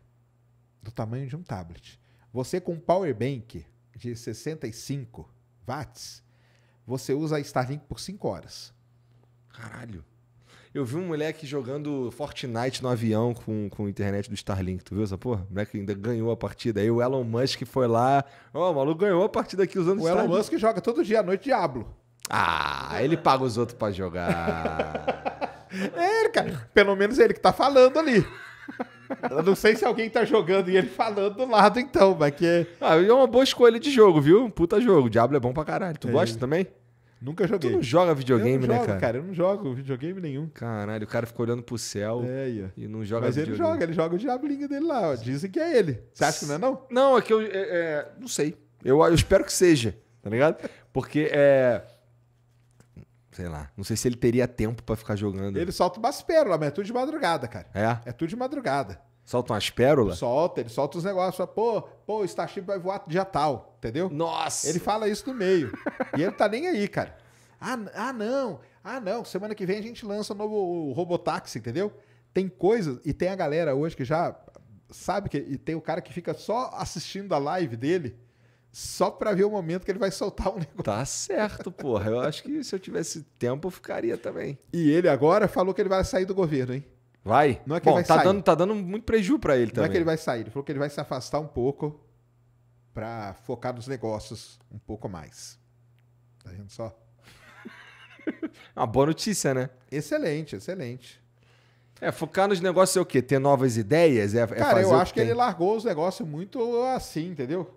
Do tamanho de um tablet. Você com um power bank de 65 watts, você usa a Starlink por 5 horas. Caralho. Eu vi um moleque jogando Fortnite no avião com a internet do Starlink. Tu viu essa porra? O moleque ainda ganhou a partida. Aí o Elon Musk foi lá. Ó, o maluco ganhou a partida aqui usando o Elon Starlink. Musk joga todo dia à noite Diablo. Ah, ele paga os outros pra jogar. É ele, cara. Pelo menos ele que tá falando ali. Eu não sei se alguém tá jogando e ele falando do lado, então, mas que... Ah, é uma boa escolha de jogo, viu? Um puta jogo. O Diablo é bom pra caralho. Tu gosta também? Nunca joguei. Tu não joga videogame, eu não jogo, né, cara? Eu não jogo videogame nenhum. Caralho, o cara fica olhando pro céu e não joga Mas videogame. ele joga o diablinho dele lá, ó. Dizem que é ele. Você acha que não é não? Não, é que eu não sei. Eu espero que seja, tá ligado? Porque sei lá, não sei se ele teria tempo pra ficar jogando. Ele solta umas pérolas, mas é tudo de madrugada, cara. É? É tudo de madrugada. Solta umas pérolas? Ele solta os negócios. Fala, pô, o Starship vai voar dia tal, entendeu? Nossa! Ele fala isso no meio. E ele tá nem aí, cara. Não. Semana que vem a gente lança o novo Robotáxi, entendeu? Tem coisas, e tem a galera hoje que já sabe, e tem o cara que fica só assistindo a live dele, só pra ver o momento que ele vai soltar um negócio. Tá certo, porra. Eu acho que se eu tivesse tempo, eu ficaria também. E ele agora falou que ele vai sair do governo, hein? Vai? Não é que ele vai sair. Tá dando muito prejuízo pra ele também. Não é que ele vai sair, ele falou que ele vai se afastar um pouco pra focar nos negócios um pouco mais. Tá vendo só? Uma boa notícia, né? Excelente. Focar nos negócios é o quê? Ter novas ideias? Cara, eu acho que ele largou os negócios muito assim, entendeu?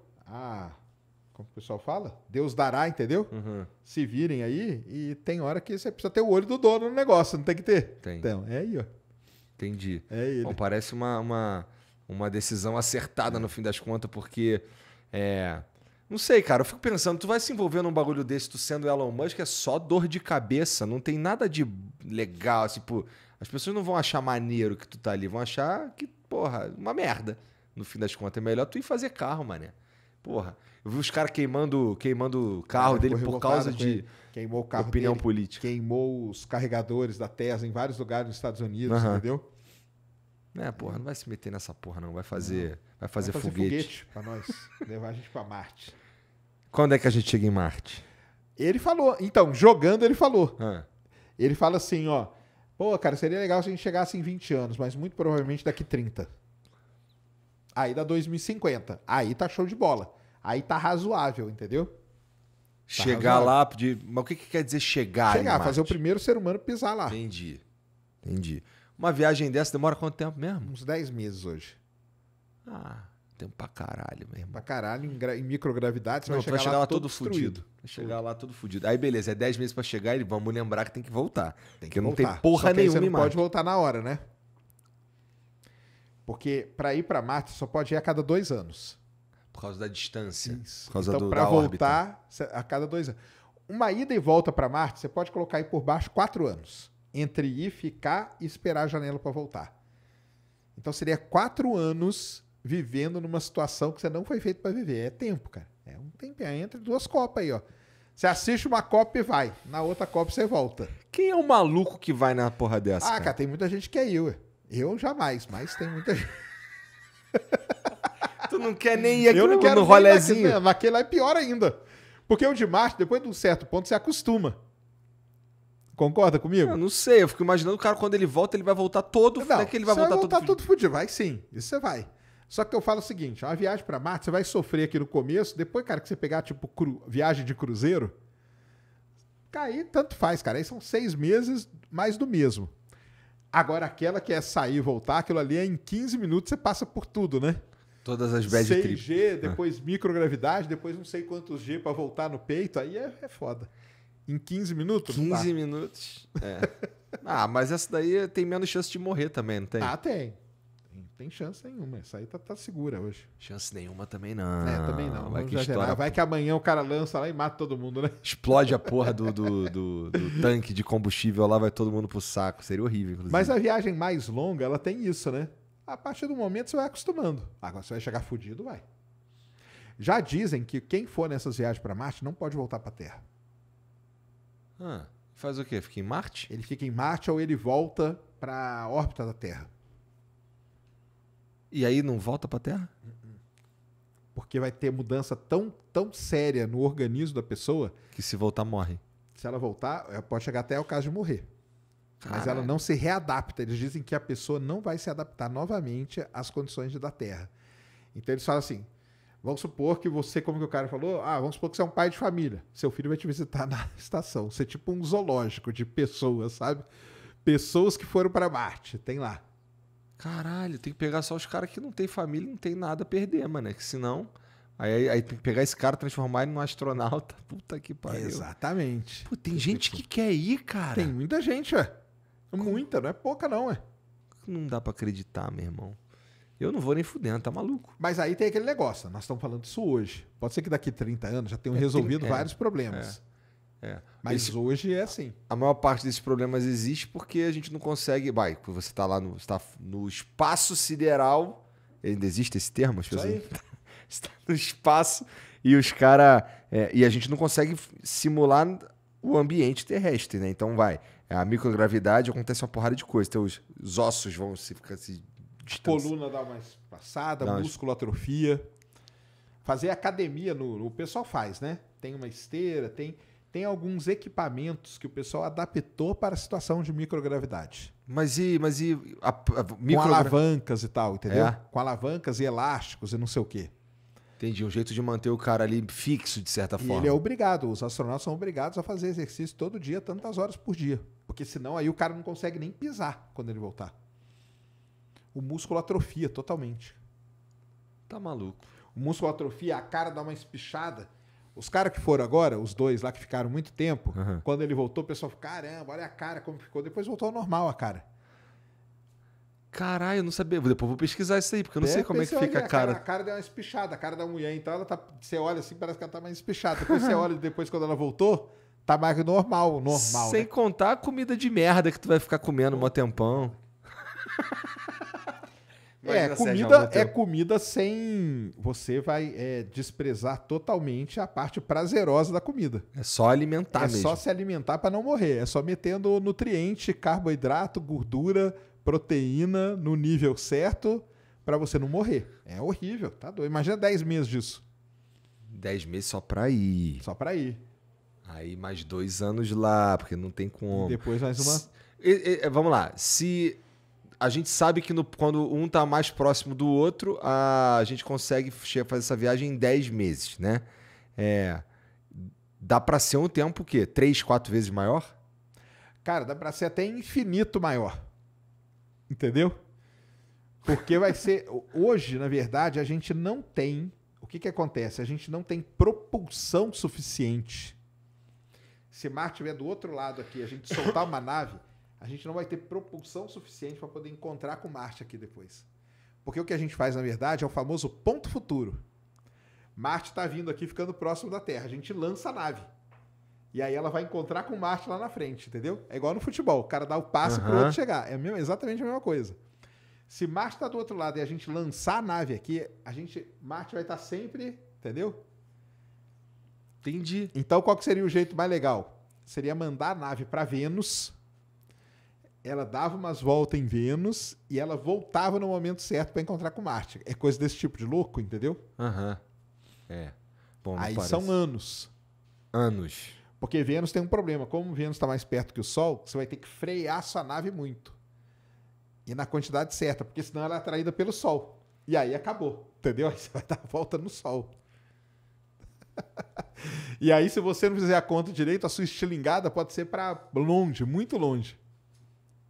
Como o pessoal fala? Deus dará, entendeu? Uhum. Se virem aí, e tem hora que você precisa ter o olho do dono no negócio, não tem que ter? Tem. Então, é aí, ó. Entendi. É ele. Bom, parece uma decisão acertada no fim das contas, porque... Não sei, cara. Eu fico pensando, tu vai se envolver num bagulho desse, tu sendo Elon Musk, é só dor de cabeça. Não tem nada de legal, tipo... As pessoas não vão achar maneiro que tu tá ali, vão achar que, porra, uma merda. No fim das contas, é melhor tu ir fazer carro, mané. Porra, eu vi os caras queimando o carro dele por causa de queimou o carro opinião dele, política. Queimou os carregadores da Tesla em vários lugares nos Estados Unidos, entendeu? Porra, não vai se meter nessa porra, não. Vai fazer foguete. Foguete pra nós, levar a gente pra Marte. Quando é que a gente chega em Marte? Ele falou, então, jogando ele falou. Ah. Ele fala assim, ó, pô, cara, seria legal se a gente chegasse em 20 anos, mas muito provavelmente daqui 30. Aí dá 2050. Aí tá show de bola. Aí tá razoável, entendeu? Chegar lá, mas o que quer dizer chegar em Marte? Fazer o primeiro ser humano pisar lá. Entendi. Uma viagem dessa demora quanto tempo mesmo? Uns 10 meses hoje. Tempo pra caralho mesmo. Pra caralho, em microgravidade, você vai chegar lá todo fudido. Vai chegar lá todo fudido. Aí beleza, é 10 meses pra chegar e vamos lembrar que tem que voltar. Porque não tem porra nenhuma em Marte. Você não pode voltar na hora, né? Porque pra ir pra Marte só pode ir a cada 2 anos. Por causa da distância. Isso. Por causa então, da pra órbita. voltar a cada 2 anos. uma ida e volta para Marte, você pode colocar aí por baixo 4 anos. Entre ir, ficar e esperar a janela para voltar. Então seria 4 anos vivendo numa situação que você não foi feito para viver. É tempo, cara. É um tempo. É entre 2 Copas aí, ó. Você assiste uma Copa e vai. Na outra Copa você volta. Quem é o maluco que vai na porra dessa? Ah, cara, tem muita gente que é eu. Eu jamais, mas tem muita gente. Tu não quer nem ir aqui Eu não quero no rolezinho? Naquele lá é pior ainda. Porque o de Marte, depois de um certo ponto, você acostuma. Concorda comigo? Eu não sei, eu fico imaginando o cara quando ele volta, ele vai voltar todo. Não, Não é que ele vai você voltar vai voltar todo todo fudido. Vai sim, isso você vai. Só que eu falo o seguinte, uma viagem pra Marte, você vai sofrer aqui no começo, depois, cara, que você pegar, tipo, viagem de cruzeiro, cair, tanto faz, cara. Aí são 6 meses mais do mesmo. Agora, aquela que é sair e voltar, aquilo ali é em 15 minutos, você passa por tudo, né? Todas as bad trips. 6G, depois microgravidade, depois não sei quantos G pra voltar no peito, aí é foda. Em 15 minutos? 15 minutos. É. Ah, mas essa daí tem menos chance de morrer também, não tem? Ah, tem. Tem chance nenhuma. Essa aí tá segura hoje. Chance nenhuma também não. É, também não. Vai Vamos que, exagerar. Vai que amanhã o cara lança lá e mata todo mundo, né? explode a porra do tanque de combustível lá, vai todo mundo pro saco. Seria horrível, inclusive. Mas a viagem mais longa, ela tem isso, né? A partir do momento você vai acostumando. Agora você vai chegar fudido, vai. Já dizem que quem for nessas viagens pra Marte não pode voltar pra Terra. Ah, faz o quê? Fica em Marte? Ele fica em Marte ou ele volta pra órbita da Terra. E aí não volta pra Terra? Porque vai ter mudança tão séria no organismo da pessoa Que se voltar, morre. se ela voltar, pode chegar até o caso de morrer. Mas ela Caralho. não se readapta. Eles dizem que a pessoa não vai se adaptar novamente às condições da Terra. Então eles falam assim, vamos supor que você, como que o cara falou, vamos supor que você é um pai de família. Seu filho vai te visitar na estação. Você é tipo um zoológico de pessoas, sabe? Pessoas que foram para Marte. Tem lá. Caralho, tem que pegar só os caras que não tem família, não tem nada a perder, mano. Que senão... Aí tem que pegar esse cara, transformar ele num astronauta. Puta que pariu. Exatamente. Pô, tem gente que quer ir, cara. Tem muita gente, Muita, não é pouca não, Não dá pra acreditar, meu irmão. Eu não vou nem fudendo, tá maluco? Mas aí tem aquele negócio, nós estamos falando disso hoje. Pode ser que daqui 30 anos já tenham resolvido vários problemas. Mas hoje é assim. A maior parte desses problemas existe porque a gente não consegue... Vai, você está lá no espaço sideral... Ainda existe esse termo? As pessoas... Está no espaço e os caras... e a gente não consegue simular o ambiente terrestre, né? Então a microgravidade acontece uma porrada de coisa. Então os ossos vão ficar se... Coluna dá uma espaçada, músculo atrofia. Fazer academia, o pessoal faz, né? Tem uma esteira, tem alguns equipamentos que o pessoal adaptou para a situação de microgravidade. Mas e com alavancas e tal, entendeu? É. Com alavancas e elásticos e não sei o quê. Entendi, um jeito de manter o cara ali fixo, de certa forma. Ele é obrigado, os astronautas são obrigados a fazer exercício todo dia, tantas horas por dia. Porque senão aí o cara não consegue nem pisar quando ele voltar. O músculo atrofia totalmente. Tá maluco. O músculo atrofia, a cara dá uma espichada. Os caras que foram agora, os dois lá que ficaram muito tempo, quando ele voltou, o pessoal falou, caramba, olha a cara como ficou. Depois voltou ao normal a cara. Caralho, eu não sabia. Depois vou pesquisar isso aí, porque eu não sei como é que fica a cara. A cara deu uma espichada, a cara da mulher. Então ela você olha assim, parece que ela tá mais espichada. Depois você olha, depois quando ela voltou, tá mais normal. Sem né? contar a comida de merda que tu vai ficar comendo um tempão. Comida sem... Você vai desprezar totalmente a parte prazerosa da comida. É só alimentar mesmo. É só se alimentar para não morrer. É só metendo nutriente, carboidrato, gordura, proteína no nível certo para você não morrer. É horrível, tá doido. Imagina 10 meses disso. 10 meses só pra ir. Só para ir. Aí mais 2 anos lá, porque não tem como. E depois mais uma... Vamos lá. Se... A gente sabe que quando um tá mais próximo do outro, a gente consegue fazer essa viagem em 10 meses, né? Dá pra ser um tempo o quê? 3, 4 vezes maior? Cara, dá pra ser até infinito maior. Entendeu? Porque vai ser... Hoje, na verdade, a gente não tem... O que acontece? A gente não tem propulsão suficiente. Se Marte estiver do outro lado aqui, a gente soltar uma nave... A gente não vai ter propulsão suficiente para poder encontrar com Marte aqui depois. Porque o que a gente faz, na verdade, é o famoso ponto futuro. Marte está vindo aqui, ficando próximo da Terra. A gente lança a nave. E aí ela vai encontrar com Marte lá na frente, entendeu? É igual no futebol, o cara dá o passe pro outro chegar. É exatamente a mesma coisa. Se Marte tá do outro lado e a gente lançar a nave aqui, Marte vai estar sempre, entendeu? Entendi. Então qual que seria o jeito mais legal? Seria mandar a nave para Vênus, ela dava umas voltas em Vênus e ela voltava no momento certo para encontrar com Marte. É coisa desse tipo de louco, entendeu? Bom, aí parece. São anos. Anos. Porque Vênus tem um problema. Como Vênus está mais perto que o Sol, você vai ter que frear sua nave muito. E na quantidade certa, porque senão ela é atraída pelo Sol. E aí acabou, entendeu? Aí você vai dar a volta no Sol. E aí, se você não fizer a conta direito, a sua estilingada pode ser para longe, muito longe.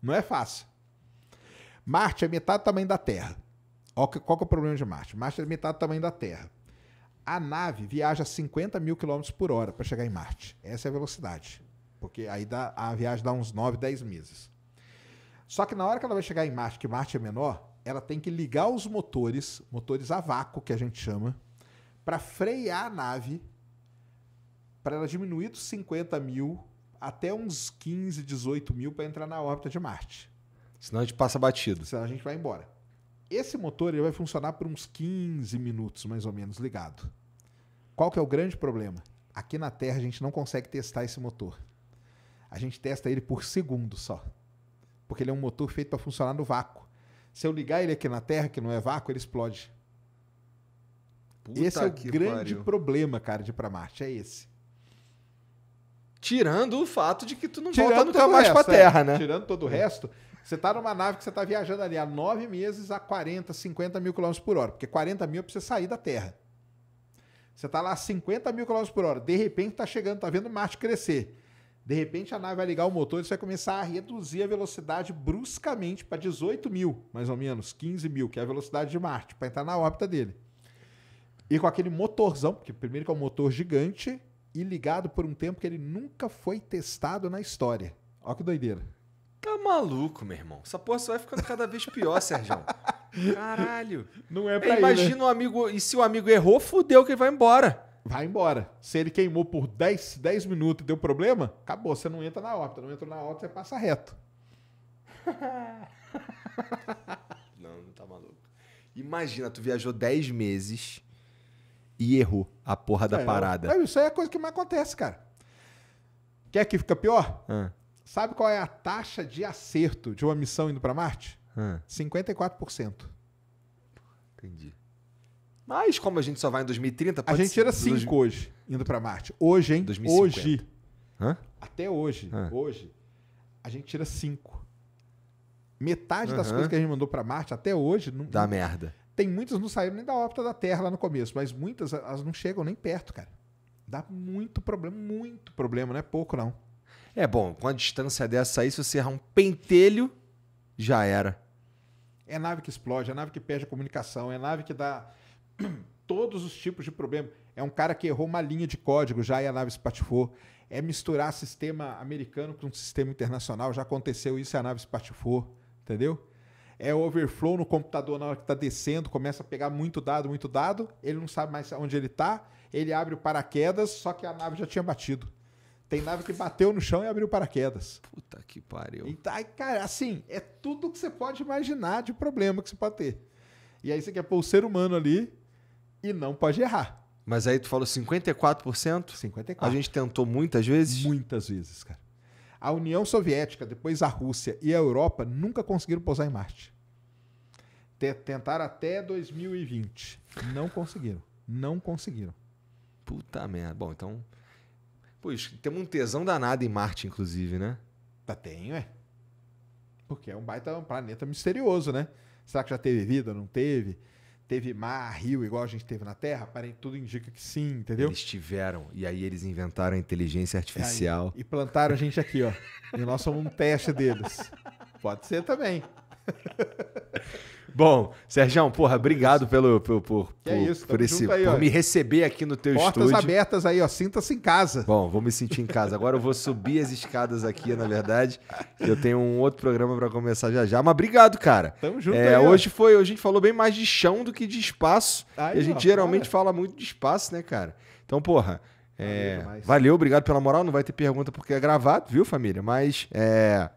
Não é fácil. Marte é metade do tamanho da Terra. Qual que é o problema de Marte? Marte é metade do tamanho da Terra. A nave viaja 50 mil km por hora para chegar em Marte. Essa é a velocidade. Porque aí a viagem dá uns 9, 10 meses. Só que na hora que ela vai chegar em Marte, que Marte é menor, ela tem que ligar os motores a vácuo, que a gente chama, para frear a nave, para ela diminuir dos 50 mil até uns 15, 18 mil para entrar na órbita de Marte. Senão a gente passa batido. Senão a gente vai embora. Esse motor ele vai funcionar por uns 15 minutos, mais ou menos, ligado. Qual que é o grande problema? Aqui na Terra a gente não consegue testar esse motor. A gente testa ele por segundo só. Porque ele é um motor feito para funcionar no vácuo. Se eu ligar ele aqui na Terra, que não é vácuo, ele explode. Esse é o grande problema, cara, de ir para Marte. É esse. Tirando o fato de que tu não volta nunca mais pra Terra, né? Tirando todo o resto, você tá numa nave que você tá viajando ali há 9 meses a 40, 50 mil km por hora. Porque 40 mil é pra você sair da Terra. Você tá lá a 50 mil km por hora. De repente tá chegando, tá vendo Marte crescer. De repente a nave vai ligar o motor e você vai começar a reduzir a velocidade bruscamente para 18 mil, mais ou menos, 15 mil, que é a velocidade de Marte, para entrar na órbita dele. E com aquele motorzão, porque primeiro que é um motor gigante e ligado por um tempo que ele nunca foi testado na história. Olha que doideira. Tá maluco, meu irmão. Essa porra só vai ficando cada vez pior, Sérgio. Caralho. Não é pra imagina um amigo... E se o amigo errou, fudeu que ele vai embora. Vai embora. Se ele queimou por 10 minutos e deu problema, acabou. Você não entra na órbita. Não entra na órbita, você passa reto. Não tá maluco. Imagina, tu viajou 10 meses e errou a porra da parada. Isso aí é a coisa que mais acontece, cara. Quer que fica pior? Sabe qual é a taxa de acerto de uma missão indo pra Marte? 54%. Entendi. Mas como a gente só vai em 2030... A gente tira 5 hoje, indo pra Marte. Hoje, hein? 2050. Hoje. Até hoje. Hoje, a gente tira 5. Metade das coisas que a gente mandou pra Marte até hoje... Dá merda. Tem muitas que não saíram nem da órbita da Terra lá no começo, mas muitas elas não chegam nem perto, cara. Dá muito problema, não é pouco, não. É bom, com a distância dessa aí, se você errar um pentelho, já era. É nave que explode, é nave que perde a comunicação, é nave que dá todos os tipos de problema. É um cara que errou uma linha de código já e a nave espatifou. É misturar sistema americano com sistema internacional, já aconteceu isso e a nave espatifou, entendeu? É overflow no computador na hora que está descendo, começa a pegar muito dado, ele não sabe mais onde ele está, ele abre o paraquedas, só que a nave já tinha batido. Tem nave que bateu no chão e abriu o paraquedas. Puta que pariu. E tá, cara, assim, é tudo que você pode imaginar de problema que você pode ter. E aí você quer pôr o ser humano ali e não pode errar. Mas aí tu falou 54%? 54%. A gente tentou muitas vezes? Muitas vezes, cara. A União Soviética, depois a Rússia e a Europa nunca conseguiram pousar em Marte. Tentaram até 2020. Não conseguiram. Puta merda. Bom, então... Pois, temos um tesão danado em Marte, inclusive, né? Tem, ué. Porque é um planeta misterioso, né? Será que já teve vida? Não teve? Teve mar, rio, igual a gente teve na Terra? Tudo indica que sim, entendeu? Eles tiveram, e aí eles inventaram a inteligência artificial. E plantaram a gente aqui, ó. E nós somos um teste deles. Pode ser também. Bom, Sergião, porra, obrigado por me receber aqui no teu estúdio. Portas abertas aí, ó, sinta-se em casa. Bom, vou me sentir em casa. Agora eu vou subir as escadas aqui, na verdade, que eu tenho um outro programa para começar já. Mas obrigado, cara. Tamo junto aí, hoje a gente falou bem mais de chão do que de espaço. Aí, e a gente geralmente fala muito de espaço, né, cara? Então, porra, Valeu, obrigado pela moral. Não vai ter pergunta porque é gravado, viu, família? Mas,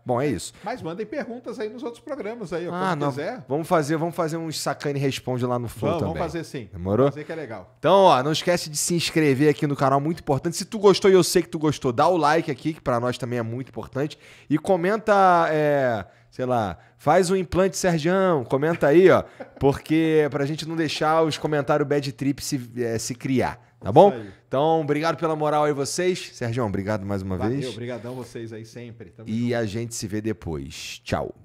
bom, é isso. Mas mandem perguntas aí nos outros programas aí, quando quiser. Vamos fazer uns Sacane Responde lá no Flow também. Vamos fazer sim. Demorou? Vamos fazer que é legal. Então, ó, não esquece de se inscrever aqui no canal, muito importante. Se tu gostou e eu sei que tu gostou, dá o like aqui, que pra nós também é muito importante. E comenta, sei lá, faz um implante Sergião, comenta aí, ó, porque pra gente não deixar os comentários bad trip se criar, tá bom? Então, obrigado pela moral aí vocês. Sergião, obrigado mais uma vez. Obrigadão vocês aí sempre. Tamo junto. A gente se vê depois. Tchau.